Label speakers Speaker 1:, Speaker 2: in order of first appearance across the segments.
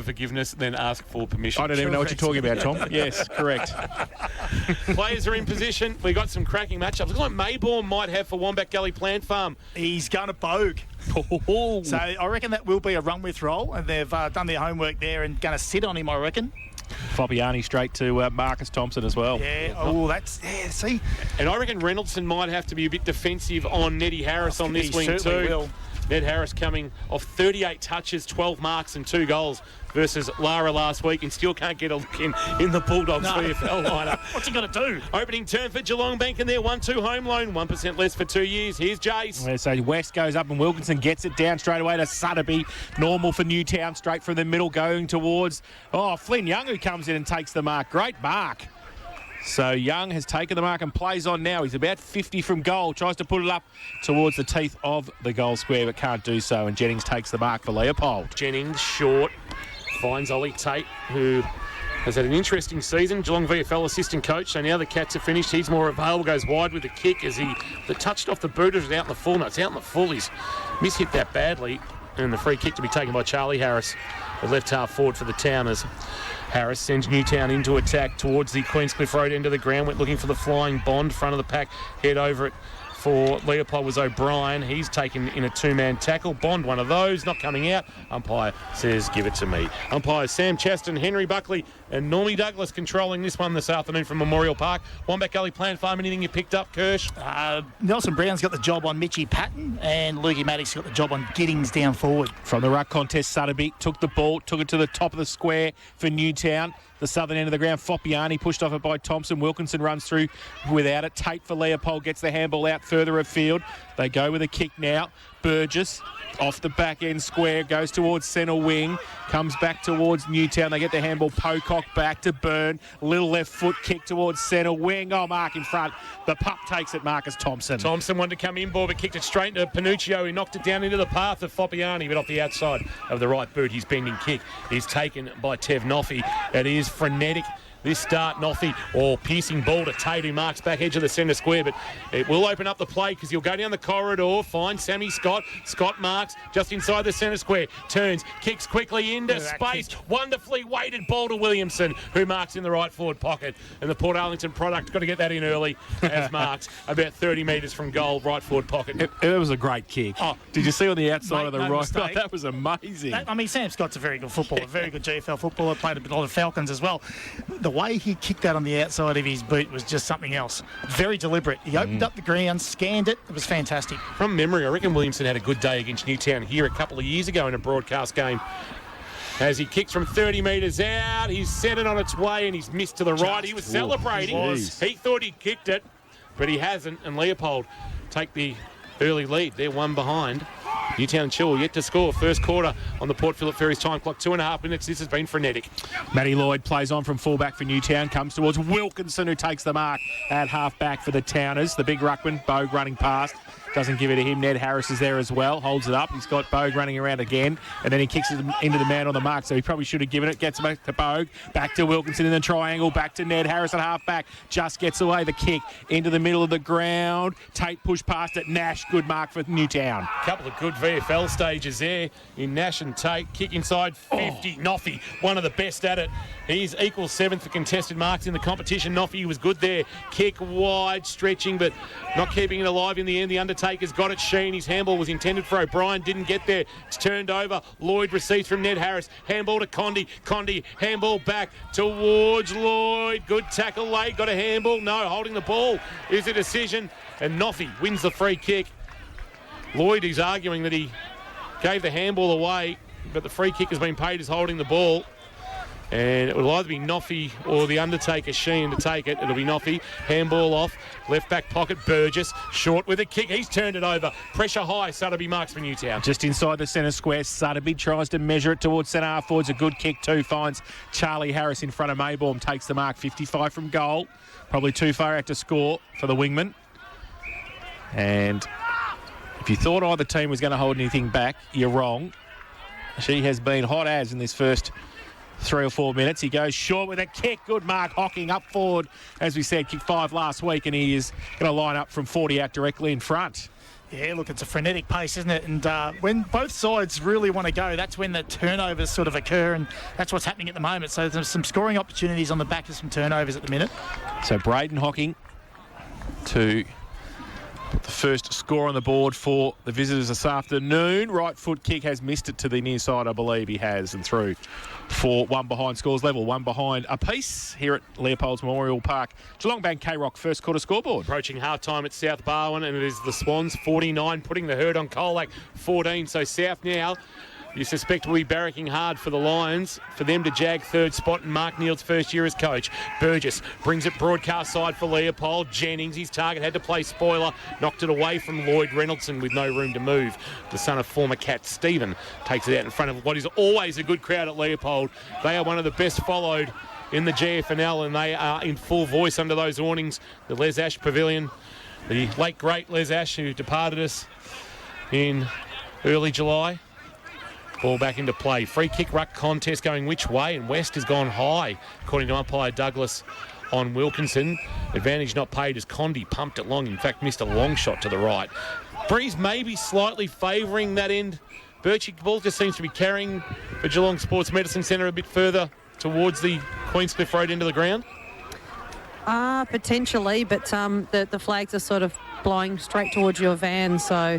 Speaker 1: for forgiveness, then ask for permission.
Speaker 2: I don't even know what you're talking about, Tom. Yes, correct.
Speaker 1: Players are in position. We got some cracking matchups. Looks like Maybourne might have for Wombat Gully Plant Farm.
Speaker 3: He's going to Bogue. So I reckon that will be a run-with role, and they've done their homework there and going to sit on him, I reckon.
Speaker 2: Fabiani straight to Marcus Thompson as well.
Speaker 3: See?
Speaker 1: And I reckon Reynoldson might have to be a bit defensive on Neddy Harris on this wing too.
Speaker 3: Will.
Speaker 1: Ned Harris coming off 38 touches, 12 marks and 2 goals versus Lara last week, and still can't get a look in the Bulldogs VFL lineup.
Speaker 3: What's he got to do?
Speaker 1: Opening turn for Geelong Bank and their 1-2 home loan, 1% less for 2 years. Here's Jace.
Speaker 2: So West goes up and Wilkinson gets it down straight away to Sutterby. Normal for Newtown, straight from the middle, going towards Flynn Young, who comes in and takes the mark. Great mark. So Young has taken the mark and plays on now. He's about 50 from goal. Tries to put it up towards the teeth of the goal square, but can't do so. And Jennings takes the mark for Leopold.
Speaker 1: Jennings, short, finds Ollie Tate, who has had an interesting season. Geelong VFL assistant coach. So now the Cats are finished. He's more available. Goes wide with the kick as he touched off the boot. It was out in the full. No, it's out in the full. He's mishit that badly. And the free kick to be taken by Charlie Harris, the left half forward for the Towners. Harris sends Newtown into attack towards the Queenscliff Road end of the ground. Went looking for the flying Bond, front of the pack. Head over it for Leopold was O'Brien. He's taken in a two-man tackle. Bond, one of those, not coming out. Umpire says, give it to me. Umpires Sam Chaston, Henry Buckley and Normie Douglas controlling this one this afternoon from Memorial Park. Wombat Gully Plant Farm, anything you picked up, Kirsch?
Speaker 3: Nelson Brown's got the job on Mitchie Patton, and Lukey Maddox got the job on Giddings down forward.
Speaker 2: From the ruck contest, Sutterby took the ball, took it to the top of the square for Newtown. The southern end of the ground, Foppiani pushed off it by Thompson. Wilkinson runs through without it. Tate for Leopold gets the handball out further afield. They go with a kick now. Burgess off the back end square, goes towards centre wing, comes back towards Newtown. They get the handball. Pocock back to Byrne. Little left foot kick towards centre wing. Mark in front. The pup takes it, Marcus Thompson.
Speaker 1: Thompson wanted to come in ball, but kicked it straight to Panuccio. He knocked it down into the path of Foppiani, but off the outside of the right boot. His bending kick is taken by Tev Noffey. It is frenetic. This start, Noffey, piercing ball to Tate, who marks back edge of the centre square, but it will open up the play because he'll go down the corridor, find Sammy Scott. Scott marks just inside the centre square, turns, kicks quickly into space. Wonderfully weighted ball to Williamson, who marks in the right forward pocket. And the Port Arlington product, got to get that in early, as marks about 30 metres from goal, right forward pocket.
Speaker 2: It was a great kick. Did you see on the outside of the right?
Speaker 3: Mistake.
Speaker 2: That was amazing.
Speaker 3: Sam Scott's a very good footballer, very good GFL footballer, played a lot of Falcons as well. The way he kicked that on the outside of his boot was just something else. Very deliberate. He opened up the ground, scanned it. It was fantastic.
Speaker 1: From memory, I reckon Williamson had a good day against Newtown here a couple of years ago in a broadcast game. As he kicks from 30 metres out, he's sent it on its way and he's missed to the right. He was celebrating. He thought he kicked it, but he hasn't. And Leopold take the early lead. They're one behind. Newtown and Chilwell yet to score. First quarter on the Port Phillip Ferries time clock. 2.5 minutes. This has been frenetic.
Speaker 2: Matty Lloyd plays on from fullback for Newtown. Comes towards Wilkinson, who takes the mark at half-back for the Towners. The big ruckman, Bogue running past. Doesn't give it to him. Ned Harris is there as well. Holds it up. He's got Bogue running around again. And then he kicks it into the man on the mark. So he probably should have given it. Gets back to Bogue. Back to Wilkinson in the triangle. Back to Ned Harris at half-back. Just gets away the kick into the middle of the ground. Tate pushed past it. Nash, good mark for Newtown.
Speaker 1: Couple of good VFL stages there in Nash and Tate. Kick inside 50. Noffey, one of the best at it. He's equal 7th for contested marks in the competition. Noffey was good there. Kick wide, stretching, but not keeping it alive in the end. The Undertaker's got it. Sheen. His handball was intended for O'Brien. Didn't get there. It's turned over. Lloyd receives from Ned Harris. Handball to Condi. Condi, handball back towards Lloyd. Good tackle late. Got a handball. No, holding the ball is a decision. And Noffey wins the free kick. Lloyd is arguing that he gave the handball away, but the free kick has been paid as holding the ball. And it will either be Noffey or the Undertaker, Sheen, to take it. It'll be Noffey. Handball off. Left back pocket, Burgess. Short with a kick. He's turned it over. Pressure high. Sutterby marks for Newtown.
Speaker 2: Just inside the centre square, Sutterby tries to measure it towards centre half forwards. A good kick too. Finds Charlie Harris in front of Maybourne. Takes the mark. 55 from goal. Probably too far out to score for the wingman. And if you thought either team was going to hold anything back, you're wrong. She has been hot as in this first 3 or 4 minutes. He goes short with a kick. Good mark. Hocking up forward. As we said, kicked 5 last week, and he is going to line up from 40 out directly in front.
Speaker 3: Yeah, look, it's a frenetic pace, isn't it? And when both sides really want to go, that's when the turnovers sort of occur, and that's what's happening at the moment. So there's some scoring opportunities on the back of some turnovers at the minute.
Speaker 2: So Braden Hocking to put the first score on the board for the visitors this afternoon. Right foot kick has missed it to the near side, I believe he has, and through for one behind scores level, one behind a piece here at Leopold's Memorial Park. Geelong Bank K-Rock first quarter scoreboard.
Speaker 1: Approaching half-time at South Barwon, and it is the Swans 49, putting the herd on Colac 14. So South now, you suspect, will be barracking hard for the Lions, for them to jag third spot in Mark Neild's first year as coach. Burgess brings it broadcast side for Leopold. Jennings, his target, had to play spoiler, knocked it away from Lloyd Reynoldson with no room to move. The son of former Cat Stephen takes it out in front of what is always a good crowd at Leopold. They are one of the best followed in the GFNL, and they are in full voice under those awnings. The Les Ash Pavilion, the late great Les Ash, who departed us in early July. Ball back into play. Free kick ruck contest going which way, and West has gone high, according to umpire Douglas on Wilkinson. Advantage not paid as Condi pumped it long. In fact, missed a long shot to the right. Breeze maybe slightly favouring that end. Birchie ball just seems to be carrying the Geelong Sports Medicine Centre a bit further towards the Queenscliff Road end of the ground.
Speaker 4: Potentially, but the flags are sort of blowing straight towards your van, so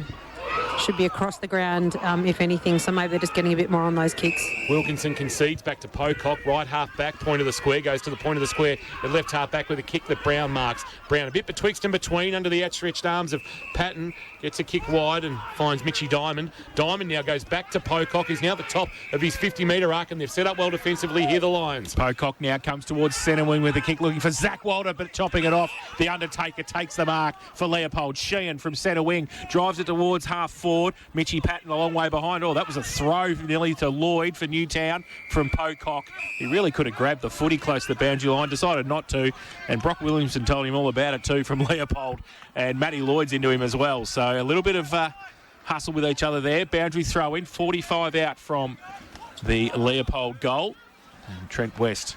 Speaker 4: should be across the ground, if anything, so maybe they're just getting a bit more on those kicks.
Speaker 1: Wilkinson concedes back to Pocock, right half back, point of the square, goes to the point of the square, at left half back with a kick that Brown marks. Brown a bit betwixt and between under the outstretched arms of Patton, gets a kick wide and finds Mitchy Diamond. Diamond now goes back to Pocock. He's now at the top of his 50-metre arc, and they've set up well defensively here, the Lions.
Speaker 2: Pocock now comes towards centre wing with a kick, looking for Zach Walter, but chopping it off. The Undertaker takes the mark for Leopold. Sheehan from centre wing drives it towards half forward. Mitchy Patton a long way behind. Oh, that was a throw nearly to Lloyd for Newtown from Pocock. He really could have grabbed the footy close to the boundary line, decided not to, and Brock Williamson told him all about it too from Leopold, and Matty Lloyd's into him as well. So a little bit of hustle with each other there. Boundary throw in, 45 out from the Leopold goal. And Trent West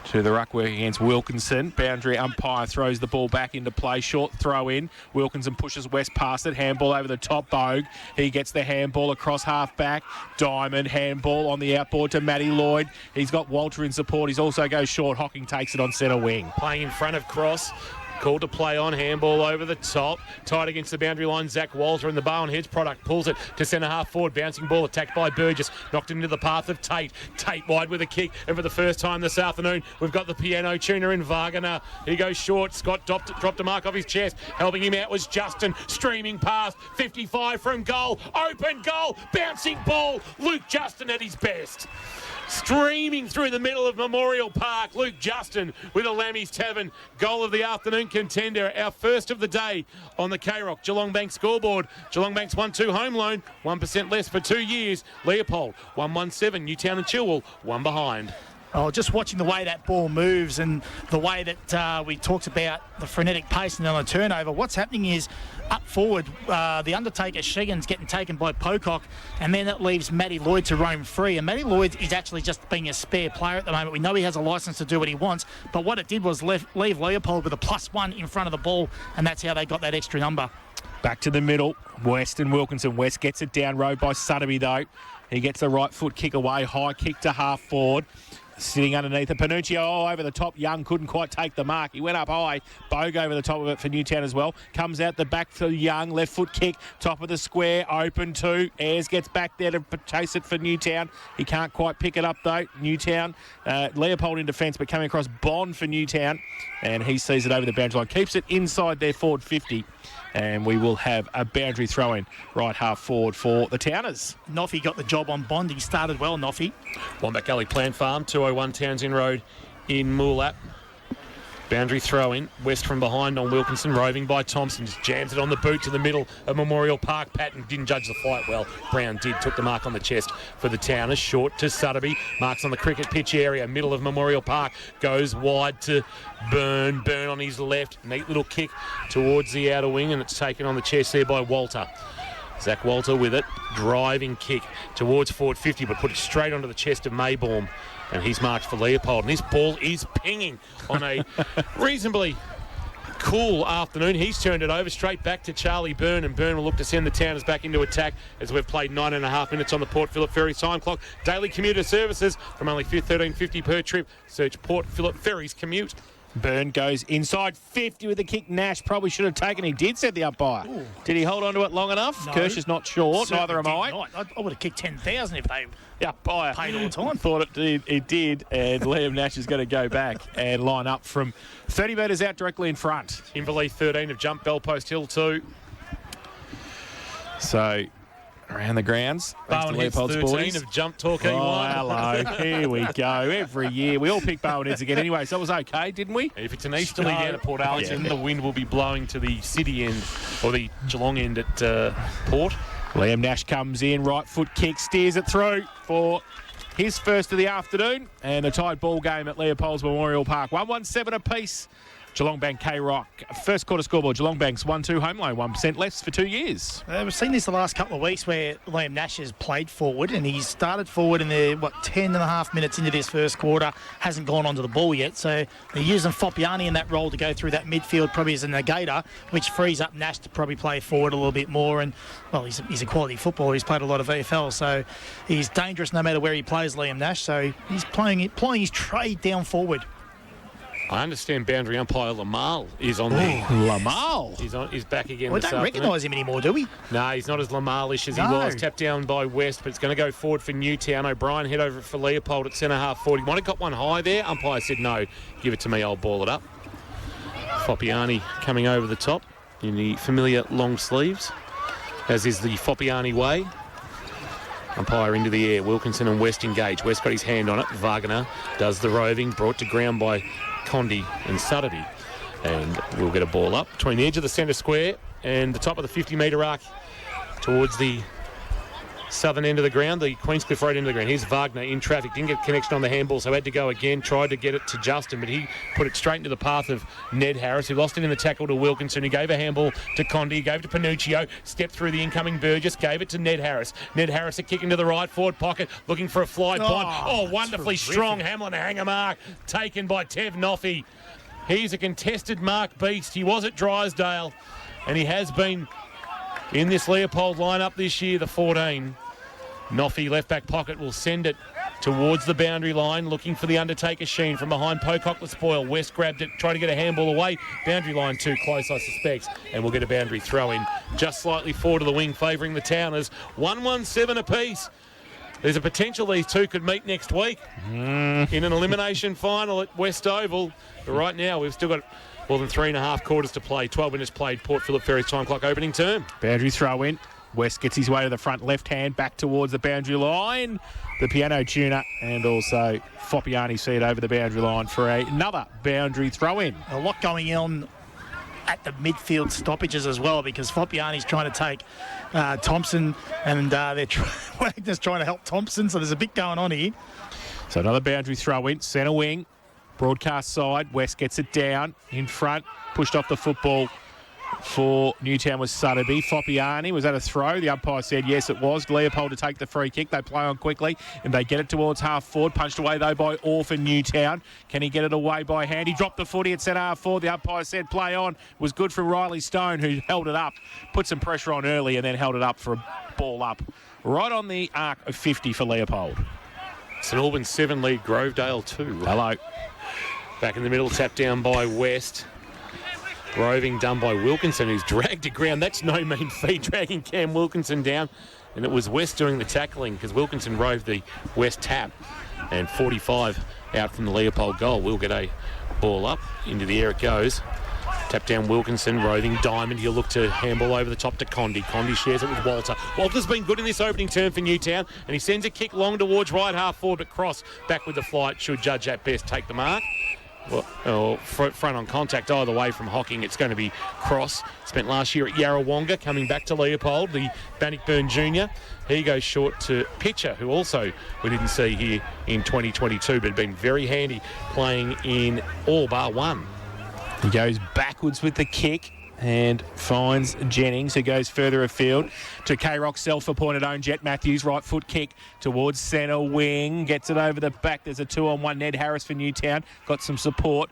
Speaker 2: to the ruck work against Wilkinson. Boundary umpire throws the ball back into play. Short throw in. Wilkinson pushes West past it. Handball over the top. Bogue. He gets the handball across half back. Diamond. Handball on the outboard to Matty Lloyd. He's got Walter in support. He's also goes short. Hocking takes it on centre wing.
Speaker 1: Playing in front of Cross. Called to play on, handball over the top. Tied against the boundary line, Zach Walter, and the Barwon Heads product pulls it to centre half forward. Bouncing ball attacked by Burgess. Knocked into the path of Tate. Tate wide with a kick. And for the first time this afternoon, we've got the piano tuner in Wagner. He goes short. Scott dropped a mark off his chest. Helping him out was Justin. Streaming past. 55 from goal. Open goal. Bouncing ball. Luke Justin at his best. Streaming through the middle of Memorial Park, Luke Justin with a Lammy's Tavern goal of the afternoon contender, our first of the day on the K-Rock Geelong Bank scoreboard. Geelong Bank's 1-2 home loan, 1% less for 2 years. Leopold 1-1-7, Newtown and Chilwell 1 behind.
Speaker 3: Oh, just watching the way that ball moves and the way that we talked about the frenetic pace and on the turnover, what's happening is up forward, the Undertaker Sheehan's getting taken by Pocock, and then that leaves Matty Lloyd to roam free. And Matty Lloyd is actually just being a spare player at the moment. We know he has a licence to do what he wants, but what it did was leave Leopold with a +1 in front of the ball, and that's how they got that extra number.
Speaker 2: Back to the middle, West and Wilkinson. West gets it down road by Sutterby though. He gets the right foot kick away, high kick to half forward. Sitting underneath it, Panuccio over the top. Young couldn't quite take the mark. He went up high. Bogue over the top of it for Newtown as well. Comes out the back for Young. Left foot kick. Top of the square. Open two. Ayres gets back there to chase it for Newtown. He can't quite pick it up though. Newtown. Leopold in defence, but coming across Bond for Newtown. And he sees it over the boundary line. Keeps it inside their forward 50. And we will have a boundary throw-in right half forward for the Towners.
Speaker 3: Noffy got the job on Bond. He started well, Noffy.
Speaker 1: Wombat Gully Plant Farm, 201 Townsend Road in Moolap. Boundary throw-in. West from behind on Wilkinson, roving by Thompson. Just jams it on the boot to the middle of Memorial Park. Patton didn't judge the fight well. Brown did. Took the mark on the chest for the Towners. Short to Sutterby. Marks on the cricket pitch area. Middle of Memorial Park. Goes wide to Byrne. Byrne on his left. Neat little kick towards the outer wing, and it's taken on the chest there by Walter. Zach Walter with it. Driving kick towards forward 50, but put it straight onto the chest of Maybaum. And he's marked for Leopold. And this ball is pinging on a reasonably cool afternoon. He's turned it over straight back to Charlie Byrne, and Byrne will look to send the Towners back into attack as we've played 9.5 minutes on the Port Phillip Ferries time clock. Daily commuter services from only $13.50 per trip. Search Port Phillip Ferries commute.
Speaker 2: Byrne goes inside 50 with the kick. Nash probably should have taken. He did, said the umpire.
Speaker 3: Ooh.
Speaker 2: Did he hold on to it long enough?
Speaker 3: No.
Speaker 2: Kirsch is not short.
Speaker 3: Certainly
Speaker 2: Neither am I.
Speaker 3: did not. I would have kicked 10,000 if they
Speaker 2: The umpire
Speaker 3: paid all the time.
Speaker 2: thought it did, and Liam Nash is going to go back and line up from 30 metres out directly in front.
Speaker 1: Inverleigh 13 have jumped Bell Post Hill 2.
Speaker 2: So, around the grounds.
Speaker 1: Bowen Heads 13 have jumped Torquay 1.
Speaker 2: Oh, hello. Here we go. Every year. We all pick Bowen Heads again anyway, so it was okay, didn't we?
Speaker 1: If it's an easterly down at Port Arlington, the wind will be blowing to the city end, or the Geelong end at Port.
Speaker 2: Liam Nash comes in, right foot kick, steers it through for his first of the afternoon, and a tied ball game at Leopold's Memorial Park. 1-1-7 apiece. Geelong Bank K-Rock. First quarter scoreboard, Geelong Bank's 1-2 home loan, 1% less for 2 years.
Speaker 3: We've seen this the last couple of weeks where Liam Nash has played forward, and he's started forward in the 10.5 minutes into this first quarter, hasn't gone onto the ball yet. So they're using Fopiani in that role to go through that midfield probably as a negator, which frees up Nash to probably play forward a little bit more. And, well, he's a quality footballer. He's played a lot of VFL, so he's dangerous no matter where he plays, Liam Nash. So he's plying his trade down forward.
Speaker 1: I understand boundary umpire Lamal is on there.
Speaker 2: Lamal.
Speaker 1: He's back again
Speaker 3: We
Speaker 1: this
Speaker 3: don't
Speaker 1: afternoon.
Speaker 3: recognise him anymore, do we?
Speaker 1: No, he's not as Lamal-ish as he
Speaker 3: No.
Speaker 1: was. Tapped down by West, but it's going to go forward for Newtown. O'Brien head over for Leopold at centre-half 40. Might have got one high there. Umpire said, no, give it to me, I'll ball it up. Fopiani coming over the top in the familiar long sleeves, as is the Fopiani way. Umpire into the air. Wilkinson and West engage. West got his hand on it. Wagner does the roving, brought to ground by Condi and Sutterby, and we'll get a ball up between the edge of the centre square and the top of the 50-metre arc towards the southern end of the ground, the Queenscliff Road end of the ground. Here's Wagner in traffic, didn't get connection on the handball, so had to go again, tried to get it to Justin, but he put it straight into the path of Ned Harris, who lost it in the tackle to Wilkinson, who gave a handball to Condi, gave it to Panuccio, stepped through the incoming Burgess, gave it to Ned Harris. Ned Harris a kick into the right forward pocket, looking for a fly bond. Oh, wonderfully strong Hamlin hanger mark, taken by Tev Noffey. He's a contested mark beast. He was at Drysdale, and he has been in this Leopold lineup this year, the 14. Noffey, left back pocket, will send it towards the boundary line, looking for the Undertaker Sheen from behind. Pocock the spoil. West grabbed it, tried to get a handball away. Boundary line too close, I suspect, and we'll get a boundary throw in just slightly forward of the wing, favouring the Towners. 1-1-7 apiece. There's a potential these two could meet next week in an elimination final at West Oval. But right now, we've still got more than 3.5 quarters to play. 12 minutes played. Port Phillip Ferries time clock opening term.
Speaker 2: Boundary throw in. West gets his way to the front left hand, back towards the boundary line. The piano tuner and also Fopiani see it over the boundary line for another boundary throw in.
Speaker 3: A lot going on at the midfield stoppages as well, because Fopiani's trying to take Thompson, and Wagner's trying to help Thompson, so there's a bit going on here.
Speaker 2: So another boundary throw in, centre wing, broadcast side. West gets it down in front, pushed off the football for Newtown was Sutterby. Fopiani, was that a throw? The umpire said yes, it was. Leopold to take the free kick. They play on quickly and they get it towards half forward. Punched away though by Orr for Newtown. Can he get it away by hand? He dropped the footy at centre half forward. The umpire said play on. It was good for Riley Stone, who held it up, put some pressure on early and then held it up for a ball up right on the arc of 50 for Leopold.
Speaker 1: St Albans 7 lead Grovedale 2.
Speaker 2: Hello.
Speaker 1: Back in the middle, tapped down by West. Roving done by Wilkinson, who's dragged to ground. That's no mean feat, dragging Cam Wilkinson down. And it was West doing the tackling because Wilkinson roved the West tap. And 45 out from the Leopold goal. We'll get a ball up. Into the air it goes. Tap down Wilkinson, roving Diamond. He'll look to handball over the top to Condi. Condi shares it with Walter. Walter's been good in this opening term for Newtown, and he sends a kick long towards right half forward, but Cross back with the flight. Should judge at best take the mark. Well, front on contact either way from Hocking. It's going to be Cross. Spent last year at Yarrawonga, coming back to Leopold, the Bannockburn Junior. He goes short to Pitcher, who also we didn't see here in 2022, but had been very handy playing in all bar one.
Speaker 2: He goes backwards with the kick and finds Jennings, who goes further afield to K-Rock self-appointed own Jet Matthews. Right foot kick towards centre wing. Gets it over the back. There's a 2-on-1. Ned Harris for Newtown. Got some support.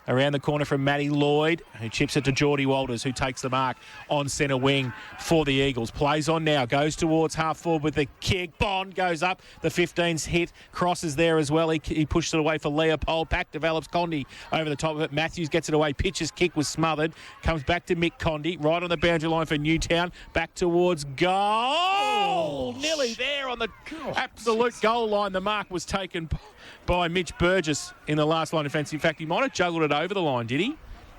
Speaker 2: Around the corner from Matty Lloyd, who chips it to Geordie Walters, who takes the mark on centre wing for the Eagles. Plays on now, goes towards half forward with the kick. Bond goes up. The 15's hit. Crosses there as well. He pushed it away for Leopold. Pack develops. Condy over the top of it. Matthews gets it away. Pitch's kick was smothered. Comes back to Mick Condy. Right on the boundary line for Newtown. Back towards goal. Nearly there on the absolute goal line. The mark was taken by Mitch Burgess in the last line of defence. In fact, he might have juggled it over the line, did he?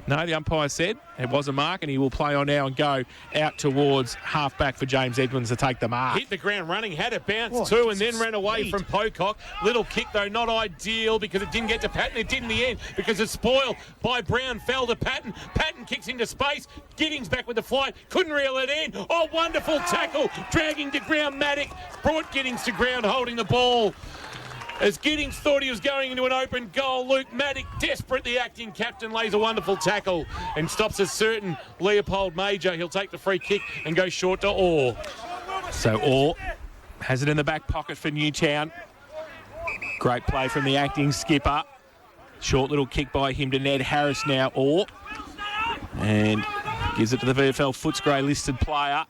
Speaker 2: No, the umpire said it was a mark, and he will play on now and go out towards half-back for James Edmonds to take the mark.
Speaker 1: Hit the ground running, had it bounce too, and then ran away from Pocock. Little kick, though, not ideal because it didn't get to Patton. It did in the end because it's spoiled by Brown. Fell to Patton. Patton kicks into space. Giddings back with the flight. Couldn't reel it in. Oh, wonderful tackle. Dragging to ground, Maddock. Brought Giddings to ground, holding the ball. As Giddings thought he was going into an open goal, Luke Maddock, desperate, the acting captain, lays a wonderful tackle and stops a certain Leopold Major. He'll take the free kick and go short to Orr.
Speaker 2: So Orr has it in the back pocket for Newtown. Great play from the acting skipper. Short little kick by him to Ned Harris now, Orr. And gives it to the VFL Footscray listed player.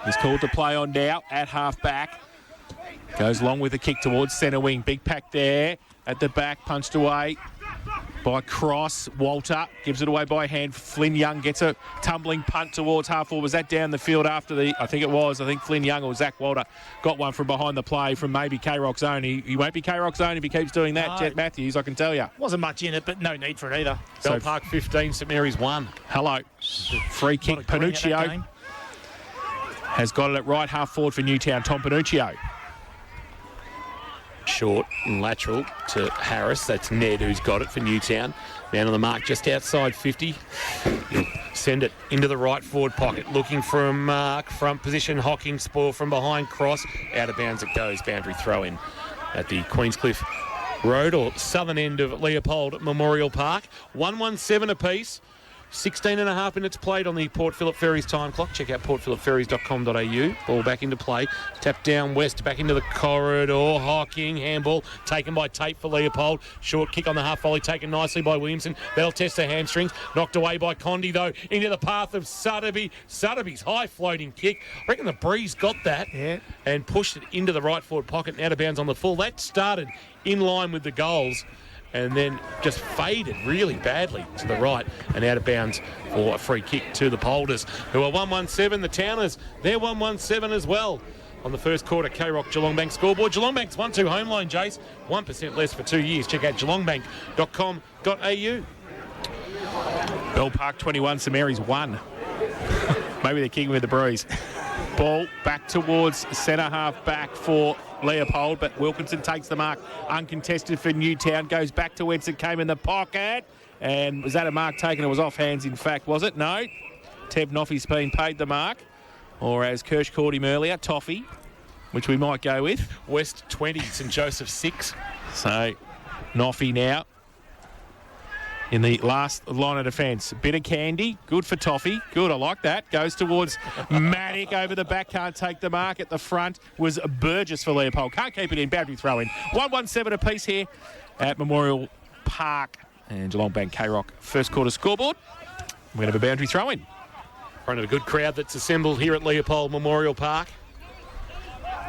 Speaker 2: He's called to play on now at half-back. Goes long with the kick towards centre wing. Big pack there at the back, punched away by Cross. Walter gives it away by hand. Flynn Young gets a tumbling punt towards half forward. Was that down the field after the... I think it was. I think Flynn Young or Zach Walter got one from behind the play from maybe K-Rock's own. He won't be K-Rock's own if he keeps doing that, Jet Matthews, I can tell you.
Speaker 3: Wasn't much in it, but no need for it either.
Speaker 1: Bell Park 15, St Mary's 1.
Speaker 2: Hello. Free kick. Panuccio has got it at right half forward for Newtown. Tom Panuccio.
Speaker 1: Short and lateral to Harris. That's Ned who's got it for Newtown. Man on the mark just outside 50. He'll send it into the right forward pocket. Looking for a mark. Front position. Hocking spoil from behind. Cross. Out of bounds it goes. Boundary throw in at the Queenscliff Road or southern end of Leopold Memorial Park. 1-1-7 apiece. 16 and a half minutes played on the Port Phillip Ferries time clock. Check out portphillipferries.com.au. Ball back into play. Tap down west, back into the corridor. Hocking, handball taken by Tate for Leopold. Short kick on the half volley taken nicely by Williamson. That'll test the hamstrings. Knocked away by Condy, though, into the path of Sutterby. Sutterby's high floating kick. I reckon the breeze got that and pushed it into the right forward pocket and out of bounds on the full. That started in line with the goals and then just faded really badly to the right and out of bounds for a free kick to the Polders, who are 1-1-7. The Towners, they're 1-1-7 as well. On the first quarter, K-Rock Geelong Bank scoreboard. Geelong Bank's 1-2 home line, Jace. 1% less for 2 years. Check out geelongbank.com.au.
Speaker 2: Bell Park 21, St Mary's 1. Maybe they're kicking with the breeze. Ball back towards centre half back for Leopold, but Wilkinson takes the mark uncontested for Newtown. Goes back to whence it came in the pocket. And was that a mark taken? It was off hands, in fact, was it? No. Tev Noffey's been paid the mark. Or as Kirsch called him earlier, Toffee, which we might go with.
Speaker 1: West 20, St Joseph 6.
Speaker 2: So Noffey now in the last line of defence. Bit of candy. Good for Toffee. Good, I like that. Goes towards Maddock over the back. Can't take the mark. At the front was Burgess for Leopold. Can't keep it in. Boundary throw in. 1-1-7 apiece here at Memorial Park. And Geelong Bank K-Rock first quarter scoreboard. We're going to have a boundary throw in.
Speaker 1: Front of a good crowd that's assembled here at Leopold Memorial Park.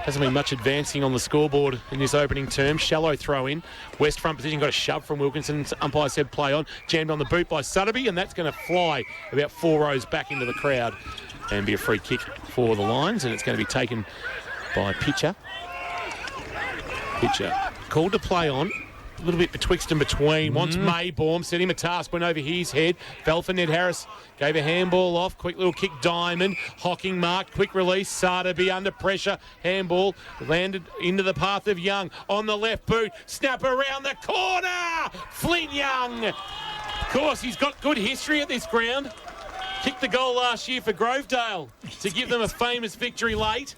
Speaker 1: Hasn't been much advancing on the scoreboard in this opening term. Shallow throw in. West front position, got a shove from Wilkinson. Umpire said play on. Jammed on the boot by Sutterby, and that's going to fly about 4 rows back into the crowd and be a free kick for the Lions, and it's going to be taken by Pitcher. Pitcher called to play on. A little bit betwixt and between. Wants Maybaum. Set him a task. Went over his head. Fell for Ned Harris. Gave a handball off. Quick little kick. Diamond. Hocking marked. Quick release. Sardeby under pressure. Handball. Landed into the path of Young. On the left boot. Snap around the corner. Flynn Young. Of course, he's got good history at this ground. Kicked the goal last year for Grovedale to give them a famous victory late.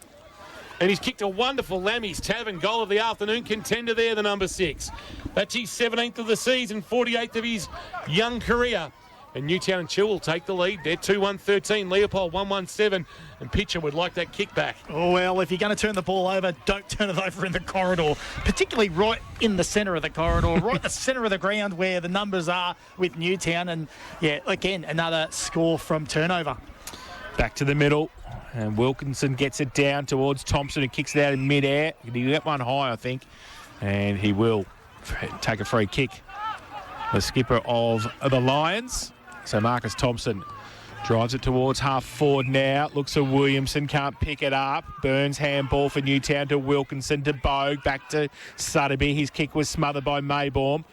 Speaker 1: And he's kicked a wonderful Lammy's Tavern goal of the afternoon. Contender there, the number 6. That's his 17th of the season, 48th of his young career. And Newtown and Chilwell take the lead. They're 2-1-13. Leopold 1-1-7. And Pitcher would like that kick back.
Speaker 3: Oh, well, if you're going to turn the ball over, don't turn it over in the corridor, particularly right in the centre of the corridor, right the centre of the ground where the numbers are with Newtown. And, yeah, again, another score from turnover.
Speaker 2: Back to the middle. And Wilkinson gets it down towards Thompson, who kicks it out in mid-air. He get one high, I think. And he will take a free kick. The skipper of the Lions. So Marcus Thompson drives it towards half forward now. Looks at Williamson, can't pick it up. Burns handball for Newtown to Wilkinson to Bogue. Back to Sutterby. His kick was smothered by Maybaum.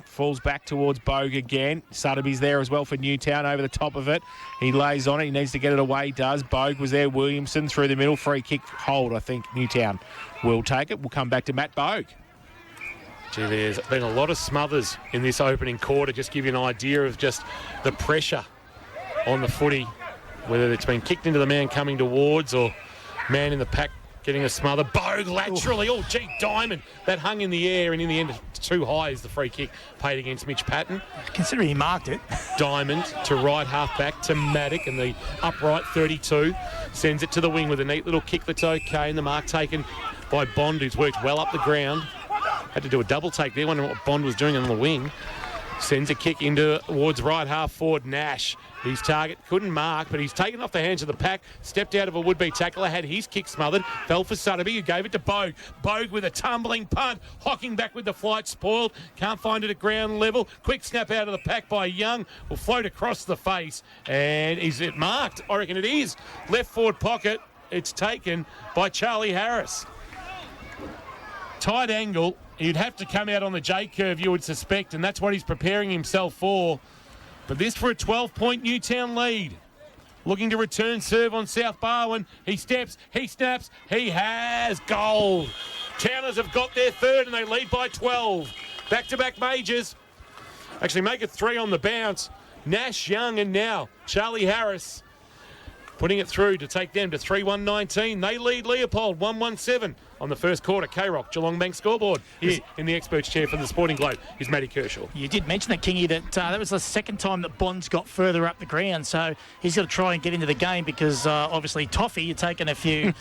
Speaker 2: Falls back towards Bogue again. Sutterby's there as well for Newtown over the top of it. He lays on it. He needs to get it away. He does. Bogue was there. Williamson through the middle. Free kick hold. I think Newtown will take it. We'll come back to Matt Bogue.
Speaker 1: Gee, there's been a lot of smothers in this opening quarter. Just give you an idea of just the pressure on the footy, whether it's been kicked into the man coming towards or man in the pack getting a smother. Bogue laterally. Oh, gee, Diamond. That hung in the air, and in the end, too high is the free kick paid against Mitch Patton.
Speaker 3: Considering he marked it.
Speaker 1: Diamond to right half back to Maddock, and the upright 32 sends it to the wing with a neat little kick that's okay, and the mark taken by Bond, who's worked well up the ground. Had to do a double take there, wondering what Bond was doing on the wing. Sends a kick into towards right half forward. Nash, his target, couldn't mark, but he's taken off the hands of the pack, stepped out of a would-be tackler, had his kick smothered, fell for Sutterby, who gave it to Bogue. Bogue with a tumbling punt, hocking back with the flight spoiled, can't find it at ground level. Quick snap out of the pack by Young, will float across the face, and is it marked? I reckon it is. Left forward pocket, it's taken by Charlie Harris. Tight angle. He'd have to come out on the J curve, you would suspect, and that's what he's preparing himself for. But this for a 12-point Newtown lead. Looking to return serve on South Barwon. He steps, he snaps, he has goal. Towners have got their third and they lead by 12. Back-to-back majors. Actually make it 3 on the bounce. Nash, Young, and now Charlie Harris putting it through to take them to 3-1-19. They lead Leopold 1-1-7 on the first quarter. K-Rock, Geelong Bank scoreboard. Here in the experts chair for the Sporting Globe is Matty Kershaw.
Speaker 3: You did mention that, Kingy, that was the second time that Bonds got further up the ground, so he's got to try and get into the game because obviously Toffee, you're taking a few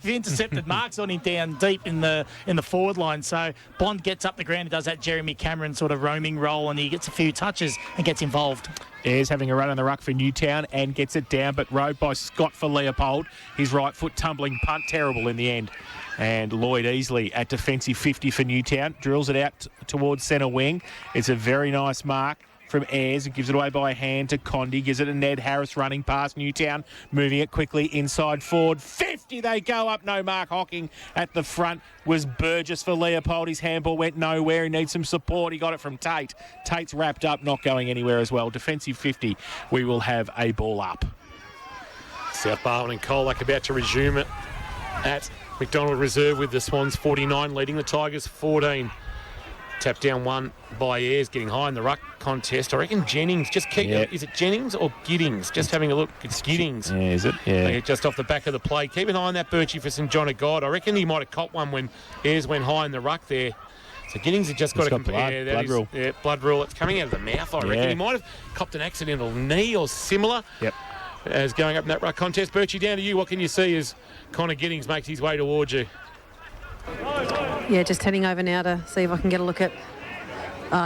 Speaker 3: intercepted marks on him down deep in the forward line. So Bond gets up the ground and does that Jeremy Cameron sort of roaming role, and he gets a few touches and gets involved.
Speaker 2: Ayres having a run on the ruck for Newtown and gets it down, but rode by Scott for Leopold. His right foot tumbling punt, terrible in the end. And Lloyd easily at defensive 50 for Newtown. Drills it out towards centre wing. It's a very nice mark from Ayres. It gives it away by hand to Condi. Gives it to Ned Harris running past Newtown. Moving it quickly inside forward. 50 they go up. No mark. Hocking at the front was Burgess for Leopold. His handball went nowhere. He needs some support. He got it from Tate. Tate's wrapped up, not going anywhere as well. Defensive 50. We will have a ball up.
Speaker 1: South Barwon and Colac about to resume it at McDonald Reserve with the Swans 49 leading the Tigers 14. Tapped down one by Ayres, getting high in the ruck contest. I reckon Jennings just keep.
Speaker 2: Yeah.
Speaker 1: Is it Jennings or Giddings? Just having a look. It's Giddings.
Speaker 2: Yeah, is it? Yeah.
Speaker 1: Just off the back of the play. Keep an eye on that Birchie for St John of God. I reckon he might have caught one when Ayres went high in the ruck there. So Giddings had just got to compare.
Speaker 2: Blood rule.
Speaker 1: Yeah, blood rule. It's coming out of the mouth, I reckon.
Speaker 2: Yeah.
Speaker 1: He might have copped an accidental knee or similar.
Speaker 2: Yep.
Speaker 1: As going up in that ruck contest. Birchie, down to you. What can you see as Connor Giddings makes his way towards you?
Speaker 4: Yeah, just heading over now to see if I can get a look at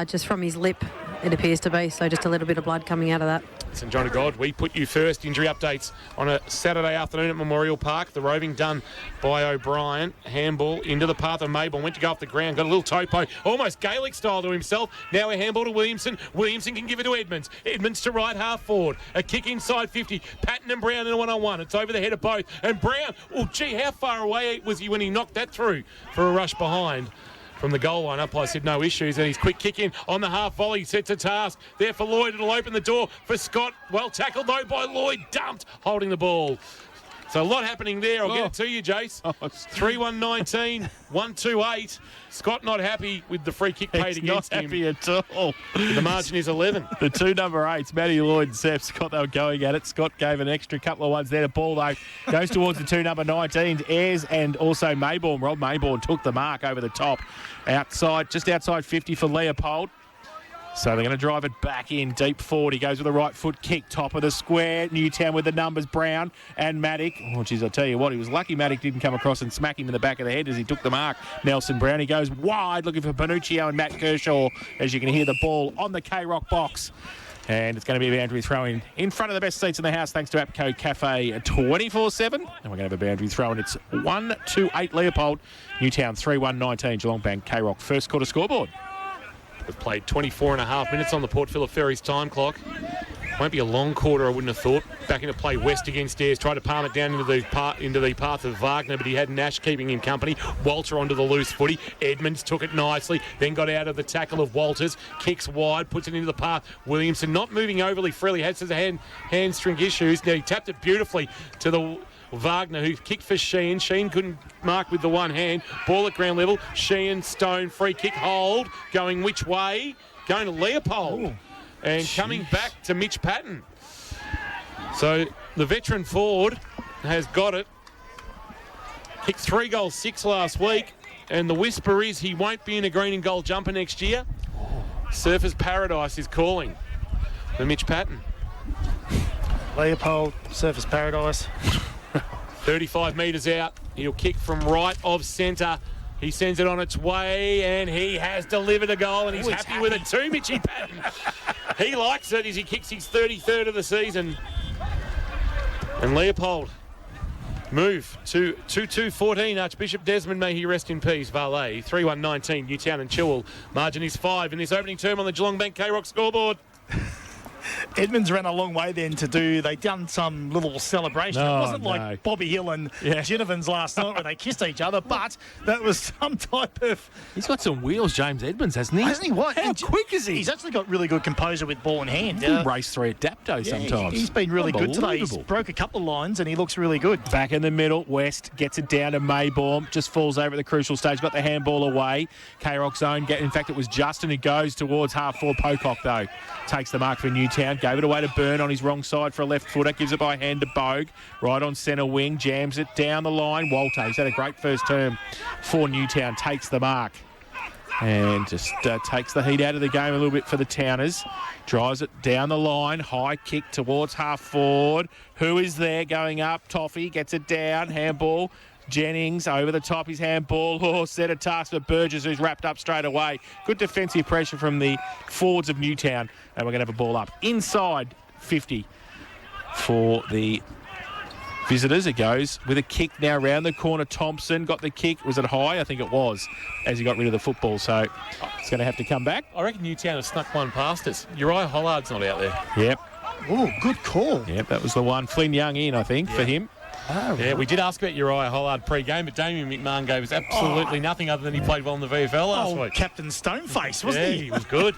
Speaker 4: just from his lip, it appears to be. So just a little bit of blood coming out of that.
Speaker 1: St John of God, we put you first. Injury updates on a Saturday afternoon at Memorial Park. The roving done by O'Brien. Handball into the path of Mabel. Went to go off the ground. Got a little topo. Almost Gaelic style to himself. Now a handball to Williamson. Williamson can give it to Edmonds. Edmonds to right half forward. A kick inside 50. Patton and Brown in a one-on-one. It's over the head of both. And Brown, oh gee, how far away was he when he knocked that through for a rush behind? From the goal line, umpire said no issues, and his quick kick in on the half volley sets a task there for Lloyd. It'll open the door for Scott. Well tackled though by Lloyd, dumped, holding the ball. So a lot happening there. I'll get it to you, Jace. 3-1-19, 1-2-8. Scott not happy with the free kick paid against him.
Speaker 2: Not happy at all.
Speaker 1: The margin is 11.
Speaker 2: The two number 8s, Matty Lloyd and Sepp Scott, they were going at it. Scott gave an extra couple of ones there. The ball, though, goes towards the two number 19s, Ayres and also Maybaum. Rob Maybaum took the mark over the top. Outside, just outside 50 for Leopold. So they're going to drive it back in deep forward. He goes with a right foot kick, top of the square. Newtown with the numbers, Brown and Maddock. Oh, geez, I tell you what, he was lucky Maddock didn't come across and smack him in the back of the head as he took the mark. Nelson Brown, he goes wide looking for Panuccio and Matt Kershaw as you can hear the ball on the K-Rock box. And it's going to be a boundary throw in front of the best seats in the house thanks to APCO Cafe 24/7. And we're going to have a boundary throw in. It's 1-2-8 Leopold. Newtown 3-1-19 Geelong Bank K-Rock first quarter scoreboard.
Speaker 1: We've played 24.5 minutes on the Port Phillip Ferries time clock. Won't be a long quarter, I wouldn't have thought. Back into play, West against Ayres. Tried to palm it down into the path of Wagner, but he had Nash keeping him company. Walter onto the loose footy. Edmonds took it nicely, then got out of the tackle of Walters. Kicks wide, puts it into the path. Williamson not moving overly freely. Has his hamstring issues. Now he tapped it beautifully to the Wagner, who kicked for Sheehan. Sheehan couldn't mark with the one hand. Ball at ground level. Sheehan, Stone, free kick, hold. Going which way? Going to Leopold. Ooh. And coming back to Mitch Patton. So the veteran forward has got it. Kicked 3 goals, 6 last week. And the whisper is he won't be in a green and gold jumper next year. Surfers Paradise is calling for Mitch Patton.
Speaker 3: Leopold, Surfers Paradise.
Speaker 1: 35 metres out. He'll kick from right of centre. He sends it on its way, and he has delivered a goal, and he's happy with it too, Mitchy Patton. He likes it as he kicks his 33rd of the season. And Leopold move to 2-2-14. Archbishop Desmond, may he rest in peace. Valet, 3-1-19. Newtown and Chilwell. Margin is 5 in this opening term on the Geelong Bank K-Rock scoreboard.
Speaker 3: Edmonds ran a long way then they done some little celebration. It wasn't like Bobby Hill and Ginnivan's last night where they kissed each other, but that was some type of...
Speaker 2: He's got some wheels, James Edmonds, hasn't he?
Speaker 3: Hasn't he? What?
Speaker 2: How quick is he?
Speaker 3: He's actually got really good composure with ball in hand.
Speaker 2: He can race through a Dapto sometimes.
Speaker 3: He's been really good today. He's broke a couple of lines and he looks really good.
Speaker 2: Back in the middle, West gets it down to Maybaum, just falls over at the crucial stage, got the handball away. K-Rock zone, in fact it was Justin who goes towards half forward. Pocock though takes the mark for Newtown, gave it away to Byrne on his wrong side for a left footer, gives it by hand to Bogue, right on centre wing, jams it down the line. Walter, he's had a great first term for Newtown, takes the mark and just takes the heat out of the game a little bit for the Towners. Drives it down the line, high kick towards half forward. Who is there going up? Toffee gets it down, handball. Jennings over the top, his handball. Oh, set a task for Burgess, who's wrapped up straight away. Good defensive pressure from the forwards of Newtown. And we're going to have a ball up inside 50 for the visitors. It goes with a kick now round the corner. Thompson got the kick. Was it high? I think it was, as he got rid of the football. So it's going to have to come back.
Speaker 1: I reckon Newtown have snuck one past us. Uriah Hollard's not out there.
Speaker 2: Yep.
Speaker 3: Oh, good call.
Speaker 2: Yep, that was the one. Flynn Young in, I think, for him.
Speaker 3: Oh,
Speaker 1: yeah, we did ask about Uriah Hollard pre-game, but Damien McMahon gave us absolutely nothing other than he played well in the VFL last week.
Speaker 3: Captain Stoneface, wasn't he?
Speaker 1: He was good.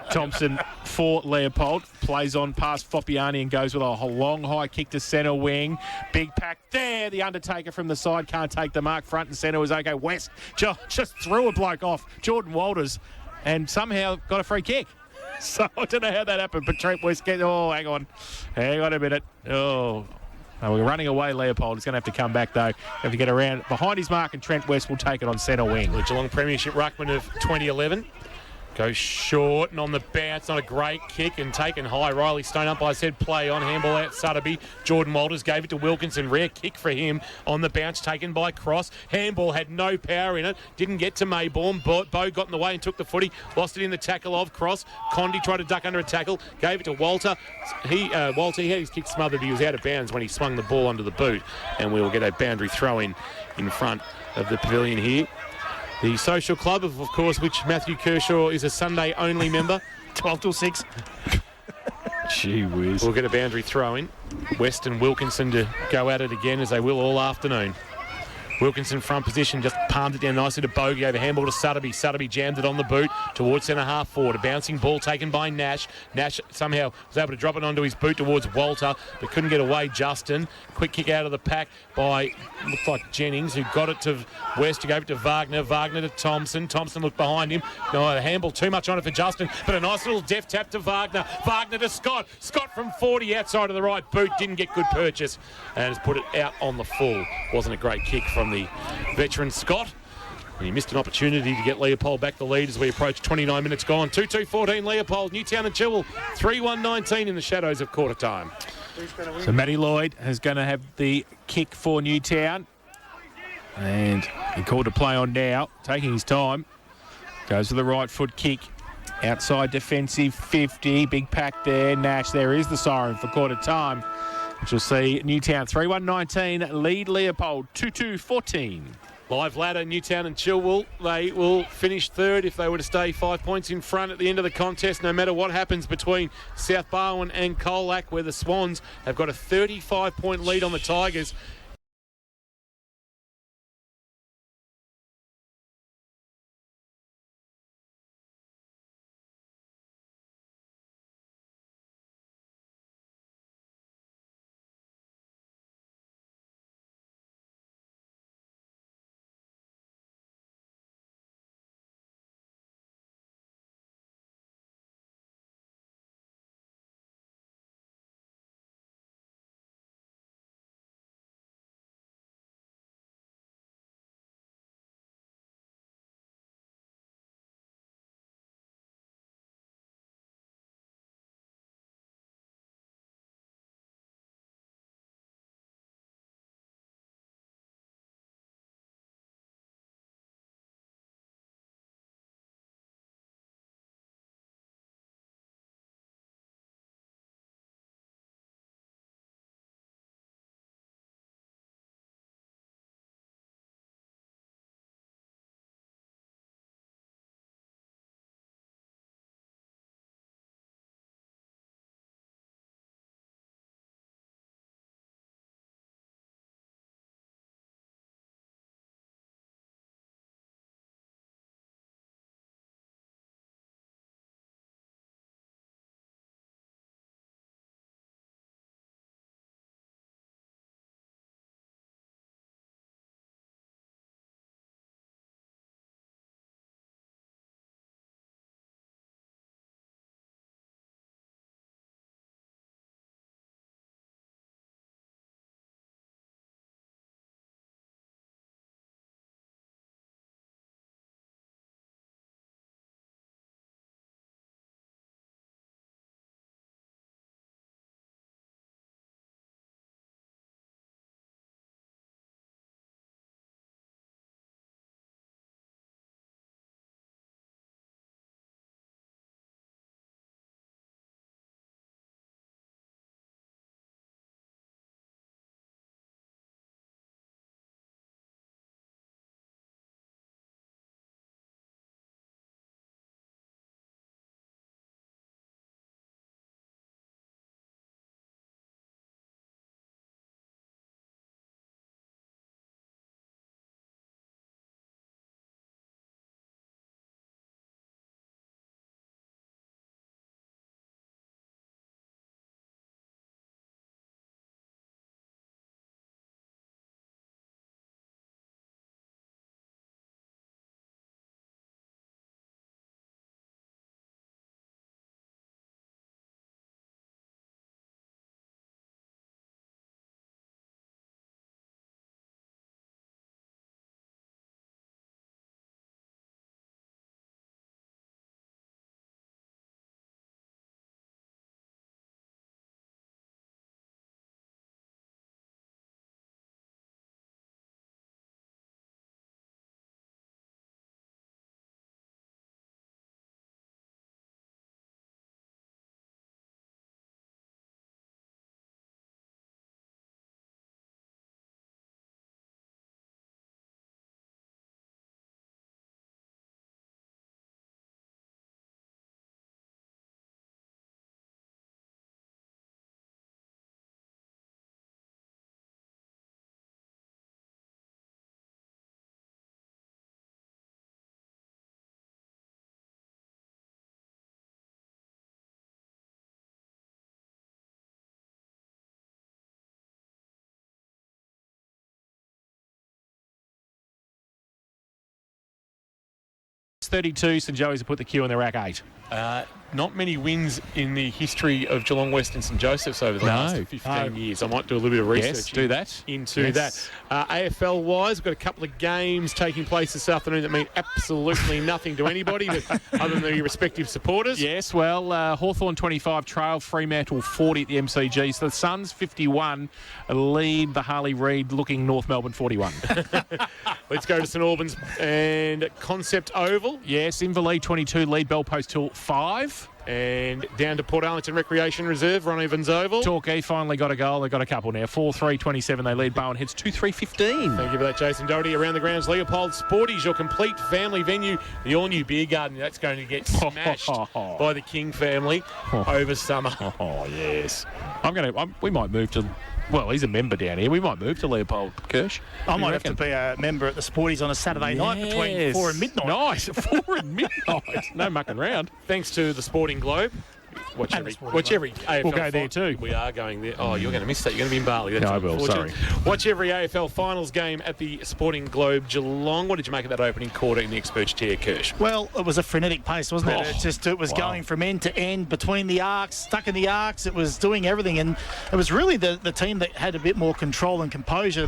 Speaker 2: Thompson for Leopold. Plays on past Foppiani and goes with a long high kick to centre wing. Big pack there. The Undertaker from the side can't take the mark. Front and centre was okay. West just threw a bloke off. Jordan Walters and somehow got a free kick. So I don't know how that happened, but Trent West hang on a minute. We're running away, Leopold. He's going to have to come back, though. Have to get around behind his mark, and Trent West will take it on centre wing.
Speaker 1: The Geelong Premiership Ruckman of 2011. Goes short and on the bounce, not a great kick and taken high. Riley Stone up, I said play on, handball out Sutterby. Jordan Walters gave it to Wilkinson, rare kick for him on the bounce, taken by Cross. Handball had no power in it, didn't get to Maybaum. Bo got in the way and took the footy, lost it in the tackle of Cross. Condi tried to duck under a tackle, gave it to Walter. Walter, he had his kick smothered, he was out of bounds when he swung the ball under the boot, and we will get a boundary throw in front of the pavilion here. The social club, of course, which Matthew Kershaw is a Sunday-only member.
Speaker 3: 12 till 6.
Speaker 2: Gee whiz.
Speaker 1: We'll get a boundary throw in. West and Wilkinson to go at it again, as they will all afternoon. Wilkinson front position, just palmed it down nicely to Bogue, gave a handball to Sutterby. Sutterby jammed it on the boot towards centre half forward. A bouncing ball taken by Nash. Nash somehow was able to drop it onto his boot towards Walter, but couldn't get away. Justin, quick kick out of the pack by, looked like Jennings, who got it to West, who gave it to Wagner. Wagner to Thompson. Thompson looked behind him. No, a handball too much on it for Justin, but a nice little deft tap to Wagner. Wagner to Scott. Scott from 40 outside of the right boot, didn't get good purchase, and has put it out on the full. Wasn't a great kick from the veteran Scott. And he missed an opportunity to get Leopold back the lead as we approach 29 minutes gone. 2-2-14 Leopold, Newtown and Chilwell 3-1-19 in the shadows of quarter time.
Speaker 2: So Matty Lloyd is going to have the kick for Newtown. And he called a play on now, taking his time. Goes to the right foot kick. Outside defensive 50. Big pack there. Nash, there is the siren for quarter time. Which will see Newtown 3-1-19, lead Leopold 2-2-14.
Speaker 1: Live ladder, Newtown and Chilwell. They will finish third if they were to stay 5 points in front at the end of the contest, no matter what happens between South Barwon and Colac, where the Swans have got a 35-point lead on the Tigers.
Speaker 2: It's 32, St Joey's have put the queue in the rack 8.
Speaker 1: not many wins in the history of Geelong West and St Joseph's over the last 15 years. I might do a little bit of research.
Speaker 2: Yes, do that.
Speaker 1: Into that. AFL-wise, we've got a couple of games taking place this afternoon that mean absolutely nothing to anybody but other than the respective supporters.
Speaker 2: Yes, well, Hawthorn 25, Trail, Fremantle 40 at the MCG. So the Suns 51 lead the Harley Reid looking North Melbourne 41.
Speaker 1: Let's go to St Albans and Concept Oval.
Speaker 2: Yes, Inverleigh 22, lead Bell Post Hill 5.
Speaker 1: And down to Port Arlington Recreation Reserve, Ron Evans Oval.
Speaker 2: Torquay finally got a goal. They've got a couple now. 4-3-27. They lead Bowen Heads 2-3-15.
Speaker 1: Thank you for that, Jason Doherty. Around the grounds, Leopold Sporties, your complete family venue. The all-new beer garden. That's going to get smashed by the King family over summer.
Speaker 2: Oh, yes. We might move to... Well, he's a member down here. We might move to Leopold, Kirsch.
Speaker 3: I might have to be a member at the Sporties on a Saturday night between 4 and midnight.
Speaker 2: Nice. 4 and midnight. No mucking around.
Speaker 1: Thanks to the Sporting Globe. Watch every AFL.
Speaker 2: We'll go there too.
Speaker 1: We are going there. Oh, you're going to miss that. You're going to be in Bali. That's
Speaker 2: I will, sorry.
Speaker 1: Watch every AFL finals game at the Sporting Globe Geelong. What did you make of that opening quarter in the experts chair, Kirsch?
Speaker 3: Well, it was a frenetic pace, wasn't it? It was going from end to end, between the arcs, stuck in the arcs. It was doing everything, and it was really the team that had a bit more control and composure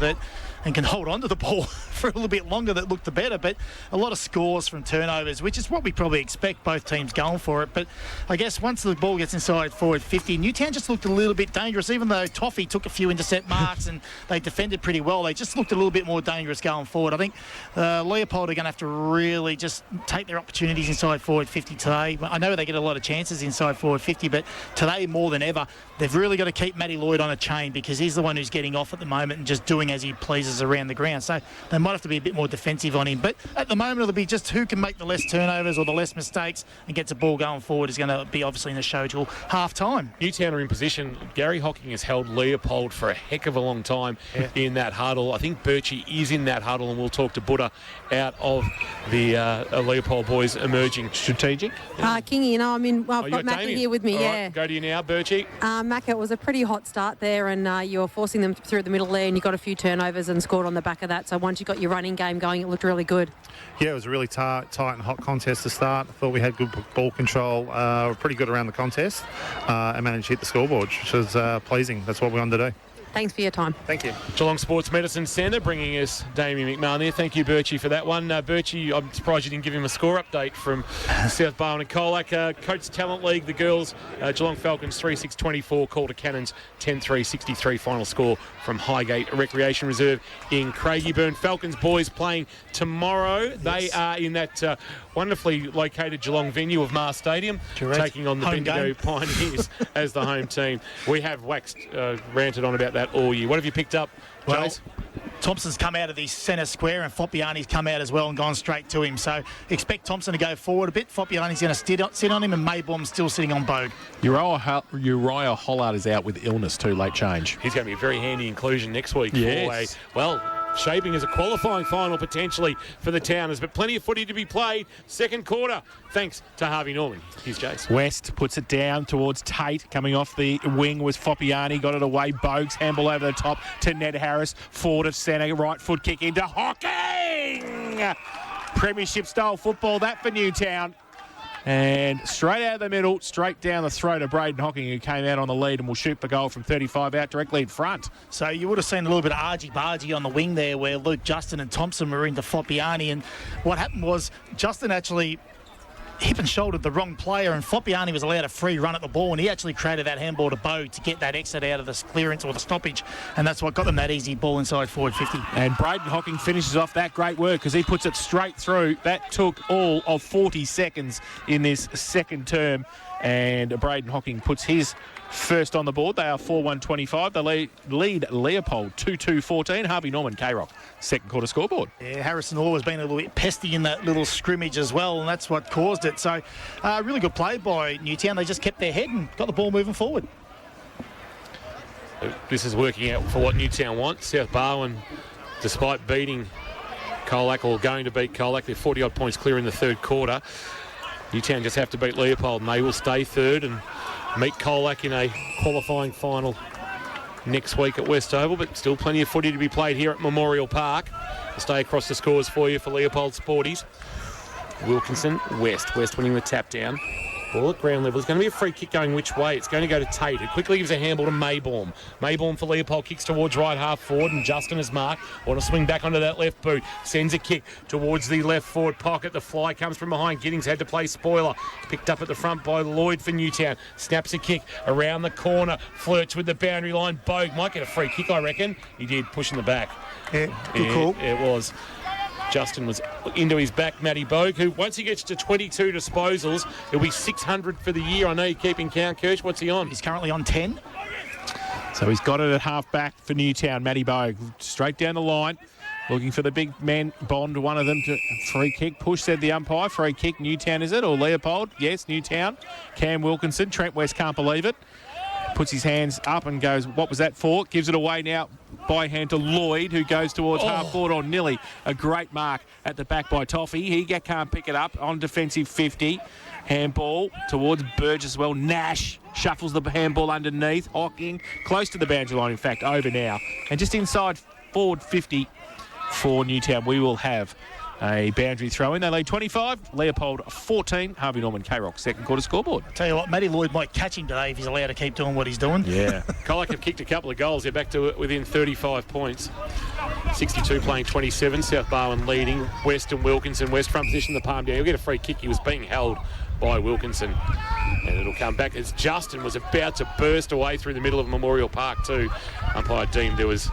Speaker 3: and can hold on to the ball for a little bit longer that looked the better. But a lot of scores from turnovers, which is what we probably expect, both teams going for it. But I guess once the ball gets inside forward 50, Newtown just looked a little bit dangerous. Even though Toffee took a few intercept marks and they defended pretty well, they just looked a little bit more dangerous going forward. I think Leopold are going to have to really just take their opportunities inside forward 50 today. I know they get a lot of chances inside forward 50, but today more than ever, they've really got to keep Matty Lloyd on a chain, because he's the one who's getting off at the moment and just doing as he pleases around the ground. So they might have to be a bit more defensive on him. But at the moment, it'll be just who can make the less turnovers or the less mistakes and gets the ball going forward is going to be obviously in the show till half-time.
Speaker 1: Newtown are in position. Gary Hocking has held Leopold for a heck of a long time in that huddle. I think Birchie is in that huddle, and we'll talk to Buddha out of the Leopold boys emerging. Strategic?
Speaker 4: Kingy, I've got Macca here with me,
Speaker 1: All right, go to you now, Birchie.
Speaker 4: Macca, it was a pretty hot start there, and you were forcing them through the middle there, and you got a few turnovers and scored on the back of that. So once you got your running game going, it looked really good.
Speaker 5: Yeah, it was a really tight and hot contest to start. I thought we had good ball control, pretty good around the contest, and managed to hit the scoreboard, which was pleasing. That's what we wanted to do.
Speaker 4: Thanks for your time.
Speaker 5: Thank you.
Speaker 1: Geelong Sports Medicine Centre bringing us Damien McMahon there. Thank you, Birchie, for that one. Birchie, I'm surprised you didn't give him a score update from South Barwon and Colac. Coates Talent League, the girls, Geelong Falcons 3-6-24, Calder Cannons 10-3-63. Final score from Highgate Recreation Reserve in Craigieburn. Falcons boys playing tomorrow. Yes. They are in that wonderfully located Geelong venue of Mars Stadium, taking on the Bendigo Pioneers as the home team. We have ranted on about that all year. What have you picked up, Jace?
Speaker 3: Thompson's come out of the centre square, and Foppiani's come out as well and gone straight to him. So expect Thompson to go forward a bit. Foppiani's going to sit on him, and Maybaum's still sitting on Bogue.
Speaker 2: Uriah Hollard is out with illness too, late change.
Speaker 1: He's going to be a very handy inclusion next week.
Speaker 2: Yes.
Speaker 1: Shaping as a qualifying final potentially for the Towners, but plenty of footy to be played. Second quarter, thanks to Harvey Norman. Here's Jace.
Speaker 2: West puts it down towards Tate. Coming off the wing was Foppiani. Got it away. Bogues handball over the top to Ned Harris. Forward of centre. Right foot kick into Hocking. Premiership-style football, that for Newtown. And straight out of the middle, straight down the throat of Braden Hocking, who came out on the lead and will shoot the goal from 35 out directly in front.
Speaker 3: So you would have seen a little bit of argy-bargy on the wing there, where Luke, Justin and Thompson were into Foppiani. And what happened was Justin actually hip and shouldered the wrong player, and Foppiani was allowed a free run at the ball, and he actually created that handball to Bogue to get that exit out of the clearance or the stoppage, and that's what got them that easy ball inside forward 50.
Speaker 2: And Braden Hocking finishes off that great work because he puts it straight through. That took all of 40 seconds in this second term, and Braden Hocking puts his first on the board. They are 4-1-25. They lead Leopold 2-2-14. Harvey Norman, K-Rock, second quarter scoreboard.
Speaker 3: Yeah, Harrison Orr has been a little bit pesty in that little scrimmage as well, and that's what caused it. So really good play by Newtown. They just kept their head and got the ball moving forward.
Speaker 1: This is working out for what Newtown want. South Barwon, despite beating Colac, or going to beat Colac, they're 40-odd points clear in the third quarter. Newtown just have to beat Leopold, and they will stay third and meet Colac in a qualifying final next week at West Oval, but still plenty of footy to be played here at Memorial Park. I'll stay across the scores for you for Leopold Sporties. Wilkinson, West winning the tap down. Ball at ground level. It's going to be a free kick going which way? It's going to go to Tate. It quickly gives a handball to Maybaum. Maybaum for Leopold, kicks towards right half forward, and Justin is marked. Want to swing back onto that left boot. Sends a kick towards the left forward pocket. The fly comes from behind. Giddings had to play spoiler. Picked up at the front by Lloyd for Newtown. Snaps a kick around the corner. Flirts with the boundary line. Bogue might get a free kick, I reckon. He did, pushing the back.
Speaker 3: Yeah, good call.
Speaker 1: It was. Justin was into his back, Matty Bogue, who once he gets to 22 disposals, he'll be 600 for the year. I know you're keeping count, Kirsch. What's he on?
Speaker 3: He's currently on 10.
Speaker 2: So he's got it at half back for Newtown. Matty Bogue straight down the line. Looking for the big man, Bond, one of them to free kick. Push, said the umpire. Free kick, Newtown, is it? Or Leopold? Yes, Newtown. Cam Wilkinson. Trent West can't believe it. Puts his hands up and goes, what was that for? Gives it away now by hand to Lloyd, who goes towards half forward on Nilly. A great mark at the back by Toffee. He can't pick it up on defensive 50. Handball towards Burgess as well. Nash shuffles the handball underneath. Hocking close to the boundary line, in fact, over now. And just inside forward 50 for Newtown, we will have a boundary throw in. They lead 25, Leopold 14, Harvey Norman K-Rock second quarter scoreboard.
Speaker 3: Tell you what, Matty Lloyd might catch him today if he's allowed to keep doing what he's doing.
Speaker 2: Yeah.
Speaker 1: Colac have kicked a couple of goals. They're back to within 35 points. 62 playing 27. South Barwon leading. West and Wilkinson. West front position, the palm down. He'll get a free kick. He was being held by Wilkinson. And it'll come back as Justin was about to burst away through the middle of Memorial Park too. Umpire deemed there was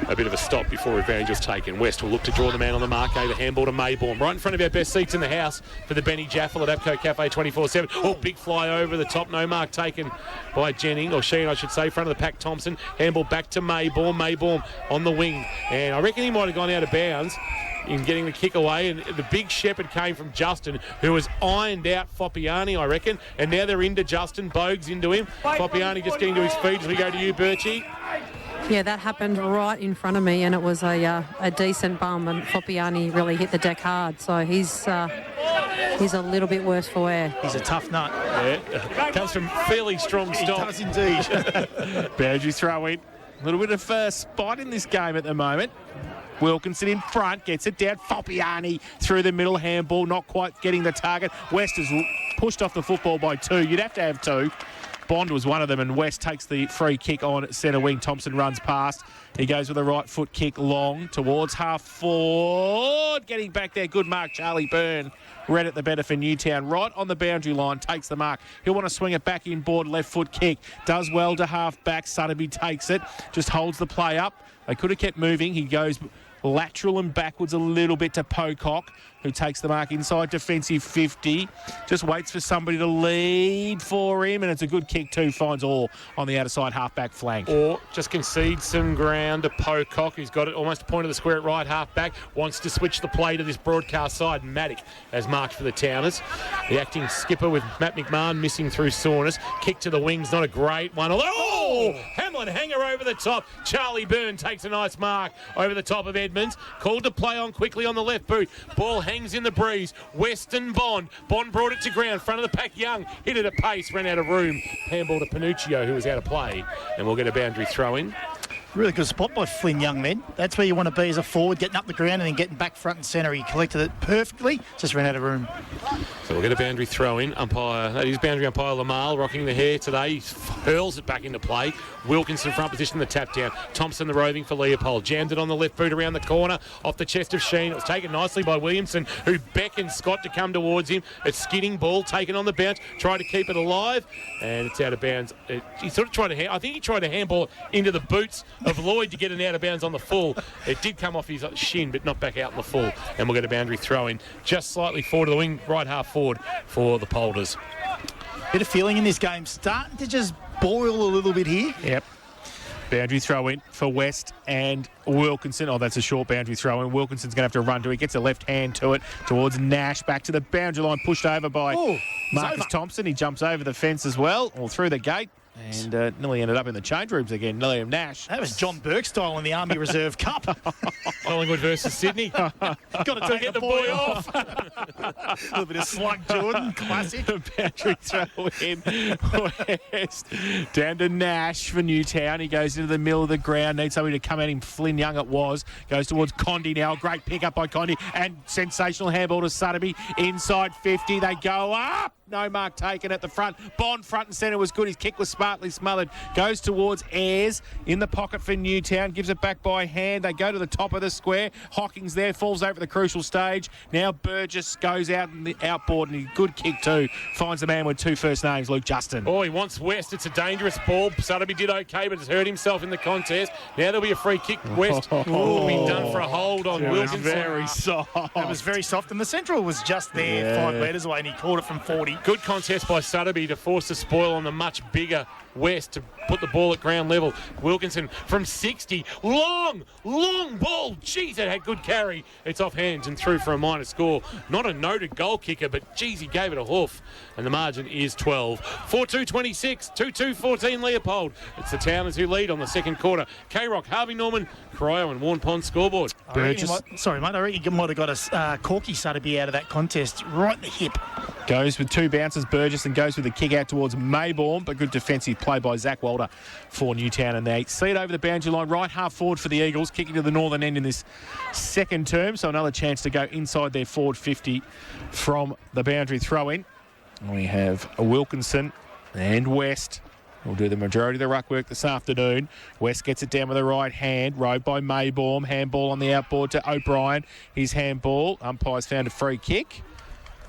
Speaker 1: a bit of a stop before advantage was taken. West will look to draw the man on the mark. The handball to Maybaum. Right in front of our best seats in the house for the Benny Jaffel at Abco Cafe 24/7. Oh, big fly over the top. No mark taken by Jennings, or Sheen, I should say. Front of the pack, Thompson. Handball back to Maybaum. Maybaum on the wing. And I reckon he might have gone out of bounds in getting the kick away, and the big shepherd came from Justin, who was ironed out Foppiani, I reckon, and now they're into Justin. Bogue's into him. Foppiani just getting to his feet as we go to you, Birchie.
Speaker 4: Yeah, that happened right in front of me, and it was a decent bum, and Foppiani really hit the deck hard, so he's a little bit worse for wear.
Speaker 3: He's a tough nut.
Speaker 1: Yeah, comes from fairly strong stock.
Speaker 3: He does indeed.
Speaker 2: Boundary throw in. A little bit of spot in this game at the moment. Wilkinson in front, gets it down. Foppiani through the middle, handball, not quite getting the target. West has pushed off the football by 2. You'd have to have 2. Bond was one of them, and West takes the free kick on centre wing. Thompson runs past. He goes with a right foot kick long towards half forward. Getting back there, good mark, Charlie Byrne. Read it the better for Newtown. Right on the boundary line, takes the mark. He'll want to swing it back inboard, left foot kick. Does well to half back. Sutterby takes it, just holds the play up. They could have kept moving. He goes lateral and backwards a little bit to Pocock, who takes the mark inside defensive 50. Just waits for somebody to lead for him, and it's a good kick too. Finds all on the outer side half-back flank.
Speaker 1: Or just concedes some ground to Pocock, who's got it almost a point of the square at right half-back. Wants to switch the play to this broadcast side. Maddock has marked for the Towners. The acting skipper with Matt McMahon missing through soreness. Kick to the wings, not a great one. Oh! Hamlin hanger over the top. Charlie Byrne takes a nice mark over the top of Edmonds. Called to play on quickly on the left boot. Ball hangs in the breeze. Western Bond. Bond brought it to ground. Front of the pack, Young. Hit it at pace. Ran out of room. Handball to Panuccio, who was out of play. And we'll get a boundary throw in.
Speaker 3: Really good spot by Flynn Young, men. That's where you want to be as a forward, getting up the ground and then getting back front and centre. He collected it perfectly. Just ran out of room.
Speaker 1: So we'll get a boundary throw in. That is boundary umpire Lamal rocking the hair today. He hurls it back into play. Wilkinson front position, the tap down. Thompson the roving for Leopold. Jammed it on the left boot around the corner off the chest of Sheen. It was taken nicely by Williamson, who beckons Scott to come towards him. It's skidding ball taken on the bounce. Tried to keep it alive, and it's out of bounds. He sort of tried to. I think he tried to handball into the boots of Lloyd to get an out of bounds on the full. It did come off his shin, but not back out in the full. And we'll get a boundary throw in just slightly forward of the wing, right half forward for the Polders.
Speaker 3: Bit of feeling in this game. Starting to just boil a little bit here.
Speaker 2: Yep. Boundary throw in for West and Wilkinson. Oh, that's a short boundary throw in. Wilkinson's going to have to run to it. Gets a left hand to it towards Nash. Back to the boundary line. Pushed over by Marcus Thompson. He jumps over the fence as well, or through the gate. And nearly ended up in the change rooms again. Liam Nash.
Speaker 3: That was John Burke style in the Army Reserve Cup.
Speaker 1: Collingwood versus Sydney.
Speaker 3: Got to take
Speaker 1: Get
Speaker 3: the
Speaker 1: the
Speaker 3: boy
Speaker 1: boy
Speaker 3: off. A little bit of slug Jordan, classic.
Speaker 2: Boundary throw in West. Down to Nash for Newtown. He goes into the middle of the ground. Needs somebody to come at him. Flynn Young it was. Goes towards Condi now. Great pick up by Condi. And sensational handball to Sotheby. Inside 50. They go up. No mark taken at the front. Bond front and centre was good. His kick was smartly smothered. Goes towards Ayres in the pocket for Newtown. Gives it back by hand. They go to the top of the square. Hockings there. Falls over the crucial stage. Now Burgess goes out in the outboard and a good kick too. Finds the man with two first names, Luke Justin.
Speaker 1: Oh, he wants West. It's a dangerous ball. Sotheby did okay, but has hurt himself in the contest. Now there'll be a free kick. West will be done for a hold on Wilkinson.
Speaker 2: Very soft.
Speaker 3: It was very soft, and the central was just there 5 metres away, and he caught it from 40.
Speaker 1: Good contest by Sotheby to force the spoil on the much bigger West to put the ball at ground level. Wilkinson from 60. Long ball. Jeez, it had good carry. It's off hands and through for a minor score. Not a noted goal kicker, but geez, he gave it a hoof. And the margin is 12. 4-2-26. 2-2-14 Leopold. It's the Towners who lead on the second quarter. K-Rock, Harvey Norman, Cryo and Warren Pond scoreboard.
Speaker 3: Sorry, mate. I reckon you might have got a corky Sotheby out of that contest. Right in the hip.
Speaker 2: Goes with two bounces, Burgess, and goes with a kick out towards Maybourne, but good defensive play by Zach Walter for Newtown, and they see it over the boundary line, right half forward for the Eagles, kicking to the northern end in this second term, so another chance to go inside their forward 50 from the boundary throw-in. We have a Wilkinson and West. We'll do the majority of the ruck work this afternoon. West gets it down with the right hand. Rode by Maybourne. Handball on the outboard to O'Brien. His handball. Umpire's found a free kick.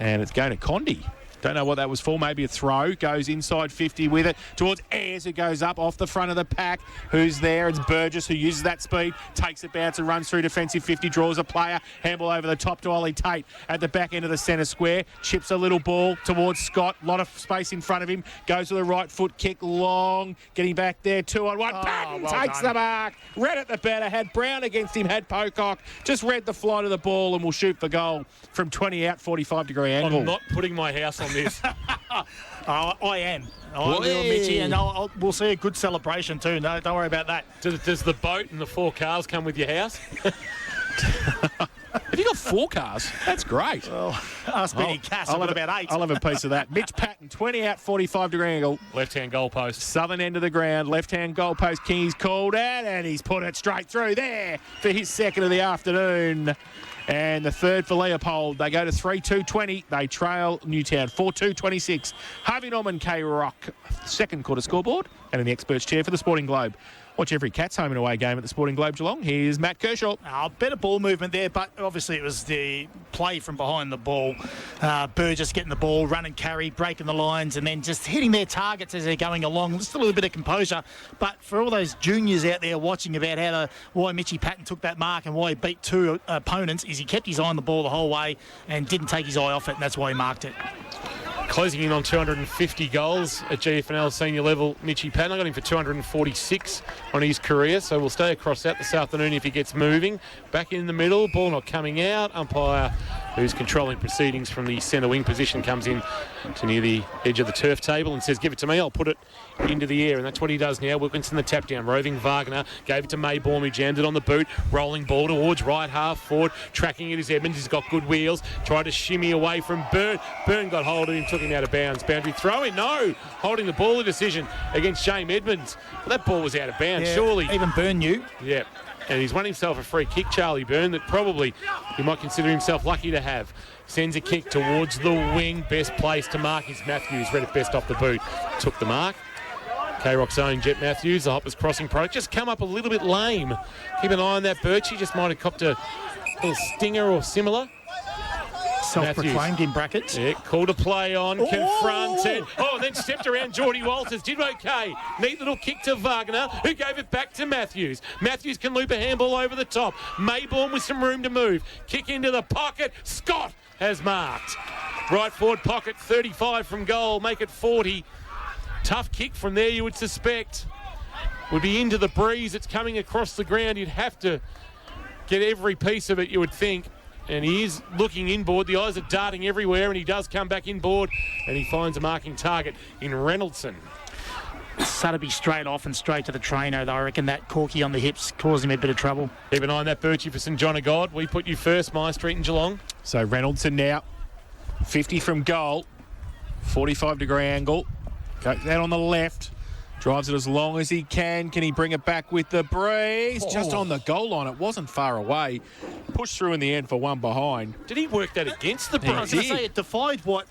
Speaker 2: And it's going to Condi. Don't know what that was for. Maybe a throw. Goes inside 50 with it towards Ayres, who goes up off the front of the pack. Who's there? It's Burgess, who uses that speed. Takes it bounce and runs through defensive 50. Draws a player. Handball over the top to Ollie Tate at the back end of the centre square. Chips a little ball towards Scott. A lot of space in front of him. Goes with a right foot kick long. Getting back there. 2-on-1. Patton takes the mark. Read it the better. Had Brown against him. Had Pocock. Just read the flight of the ball and will shoot for goal from 20 out, 45-degree angle.
Speaker 1: I'm not putting my house on this.
Speaker 3: I am. I will, Mitchie, and we'll see a good celebration too. No, don't worry about that.
Speaker 1: Does the boat and the 4 cars come with your house?
Speaker 2: Have you got 4 cars? That's great.
Speaker 3: Well, ask Benny Cass. I've got about 8.
Speaker 2: I'll have a piece of that. Mitch Patton, 20 out, 45-degree angle.
Speaker 1: Left-hand goalpost.
Speaker 2: Southern end of the ground. Left-hand goalpost. King's called out, and he's put it straight through there for his second of the afternoon. And the third for Leopold. They go to 3-2-20. They trail Newtown 4-2-26. Harvey Norman, K-Rock, second quarter scoreboard. And in the experts chair for the Sporting Globe. Watch every Cats home and away game at the Sporting Globe Geelong. Here's Matt Kershaw.
Speaker 3: Better ball movement there, but obviously it was the play from behind the ball. Burgess getting the ball, run and carry, breaking the lines, and then just hitting their targets as they're going along. Just a little bit of composure. But for all those juniors out there watching about why Mitchie Patton took that mark and why he beat 2 opponents, is he kept his eye on the ball the whole way and didn't take his eye off it, and that's why he marked it.
Speaker 1: Closing in on 250 goals at GFNL senior level, Mitchie Patton. I got him for 246 on his career, so we'll stay across that this afternoon if he gets moving. Back in the middle, ball not coming out. Umpire, who's controlling proceedings from the centre wing position, comes in to near the edge of the turf table and says, give it to me, I'll put it into the air. And that's what he does now. Wilkinson the tap down. Roving Wagner gave it to Maybourne, who jammed it on the boot. Rolling ball towards right half forward. Tracking it is Edmonds. He's got good wheels. Tried to shimmy away from Byrne. Byrne got hold of him, took him out of bounds. Boundary throw in. No. Holding the ball, a decision against Shane Edmonds. Well, that ball was out of bounds, surely.
Speaker 3: Even Byrne knew.
Speaker 1: Yeah. And he's won himself a free kick, Charlie Byrne, that probably he might consider himself lucky to have. Sends a kick towards the wing. Best place to mark is Matthews. Read it best off the boot. Took the mark. K-Rock's own Jet Matthews, the Hoppers crossing product, just come up a little bit lame. Keep an eye on that Birch. He just might have copped a little stinger or similar.
Speaker 3: Self-proclaimed in brackets.
Speaker 1: Yeah, called a play on, confronted. Oh, then stepped around Geordie Walters. Did okay. Neat little kick to Wagner, who gave it back to Matthews. Matthews can loop a handball over the top. Maybourne with some room to move. Kick into the pocket. Scott has marked. Right forward pocket, 35 from goal. Make it 40. Tough kick from there, you would suspect. Would be into the breeze. It's coming across the ground. You'd have to get every piece of it, you would think. And he is looking inboard. The eyes are darting everywhere, and he does come back inboard, and he finds a marking target in Reynoldson.
Speaker 3: Sutterby straight off and straight to the trainer. I reckon that corky on the hips caused him a bit of trouble.
Speaker 1: Keep an eye on that Birchie for St John of God. We put you first, My Street in Geelong.
Speaker 2: So Reynoldson now, 50 from goal, 45-degree angle. Goes out on the left. Drives it as long as he can. Can he bring it back with the breeze? Just on the goal line. It wasn't far away. Pushed through in the end for one behind.
Speaker 1: Did he work that against the
Speaker 3: I
Speaker 1: breeze?
Speaker 3: was going to say it defied what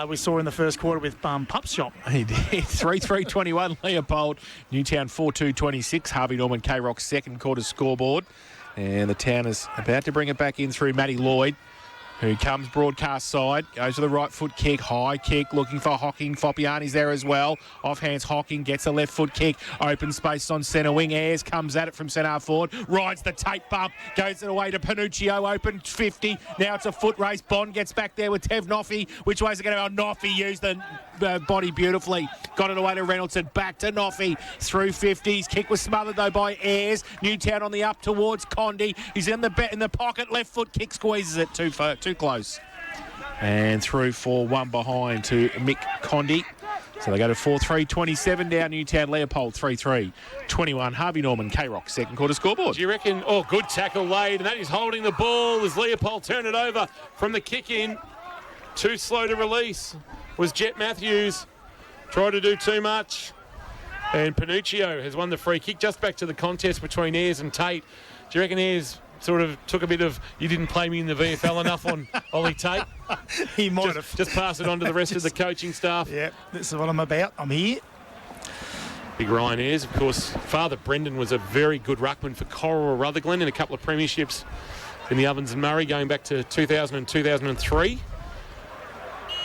Speaker 3: we saw in the first quarter with Pup's Shop.
Speaker 2: He did. 3-3-21 Leopold. Newtown 4-2-26. Harvey Norman K-Rock's second quarter scoreboard. And the Town is about to bring it back in through Matty Lloyd, who comes broadcast side, goes to the right foot kick, high kick, looking for Hocking. Foppiani's there as well. Off hands Hocking, gets a left foot kick, open space on centre wing. Ayres comes at it from centre forward, rides the tape bump, goes it away to Panuccio, open 50. Now it's a foot race. Bond gets back there with Tev Noffy. Which way's it going to go? Noffy used the body beautifully. Got it away to Reynoldson, back to Noffy, through 50s. Kick was smothered though by Ayres. Newtown on the up towards Condi. He's in the pocket, left foot kick, squeezes it too close. And through for one behind to Mick Condi. So they go to 4-3-27 down Newtown. Leopold 3-3-21. Harvey Norman K-Rock second quarter scoreboard.
Speaker 1: Do you reckon? Oh, good tackle laid, and that is holding the ball as Leopold turn it over from the kick in. Too slow to release was Jet Matthews. Tried to do too much. And Panuccio has won the free kick. Just back to the contest between Ayres and Tate. Do you reckon Ayres sort of took a bit of, you didn't play me in the VFL enough on Ollie Tate?
Speaker 3: He might have.
Speaker 1: Just pass it on to the rest of the coaching staff.
Speaker 3: Yeah, this is what I'm about. I'm here.
Speaker 1: Big Ryan Ayres, of course. Father Brendan was a very good ruckman for Coral Rutherglen in a couple of premierships in the Ovens and Murray going back to 2000 and 2003.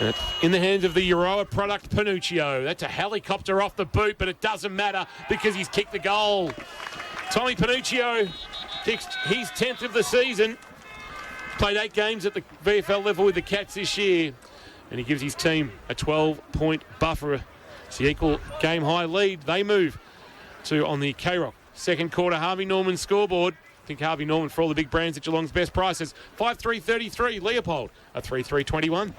Speaker 1: And it's in the hands of the Euroa product, Panuccio. That's a helicopter off the boot, but it doesn't matter because he's kicked the goal. Tommy Panuccio kicks his 10th of the season. Played 8 games at the VFL level with the Cats this year. And he gives his team a 12-point buffer. It's the equal game-high lead. They move to on the K-Rock. Second quarter, Harvey Norman scoreboard. I think Harvey Norman for all the big brands at Geelong's best prices. 5-3-33, Leopold, a 3-3-21.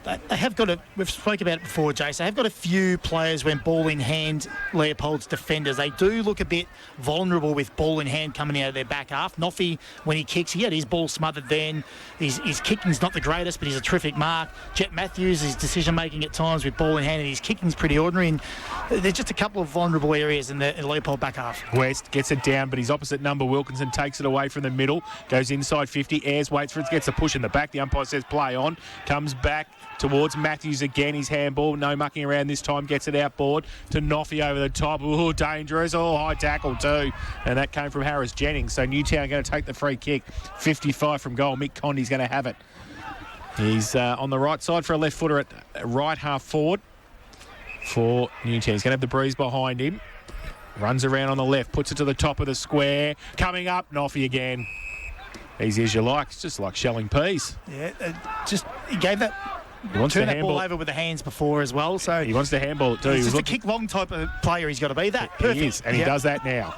Speaker 3: They have got we've spoken about it before, Jace. They have got a few players when ball in hand, Leopold's defenders. They do look a bit vulnerable with ball in hand coming out of their back half. Noffy, when he kicks, he had his ball smothered then. His kicking's not the greatest, but he's a terrific mark. Jet Matthews, his decision-making at times with ball in hand, and his kicking's pretty ordinary. And there's just a couple of vulnerable areas in the Leopold back half.
Speaker 2: West gets it down, but his opposite number, Wilkinson, takes it away from the middle. Goes inside 50. Ayres waits for it. Gets a push in the back. The umpire says play on. Comes back towards Matthews again. His handball. No mucking around this time. Gets it outboard to Noffy over the top. Oh, dangerous. Oh, high tackle too. And that came from Harris Jennings. So Newtown going to take the free kick. 55 from goal. Mick Condi's going to have it. He's on the right side for a left footer at right half forward for Newtown. He's going to have the breeze behind him. Runs around on the left, puts it to the top of the square. Coming up, Noffy again. Easy as you like. It's just like shelling peas.
Speaker 3: Yeah, he gave that.
Speaker 2: He wants
Speaker 3: Turned
Speaker 2: to
Speaker 3: that ball
Speaker 2: handball
Speaker 3: over with the hands before as well. So
Speaker 2: he wants to handball it too.
Speaker 3: He's just a kick long type of player. He's got to be that. Perfect.
Speaker 2: He is, and he does that now.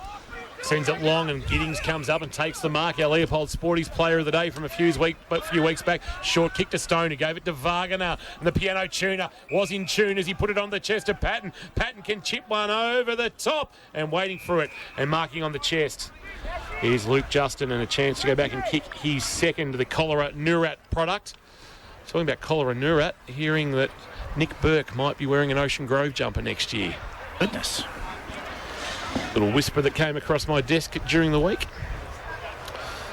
Speaker 1: Sends it long and Giddings comes up and takes the mark. Our Leopold Sporties player of the day from a few weeks back. Short kick to Stone, who gave it to Wagner. And the piano tuner was in tune as he put it on the chest of Patton. Patton can chip one over the top and waiting for it and marking on the chest. Here's Luke Justin and a chance to go back and kick his second to the Cholera Nurat product. Talking about Cholera Nurat, hearing that Nick Burke might be wearing an Ocean Grove jumper next year.
Speaker 3: Goodness.
Speaker 1: Little whisper that came across my desk during the week.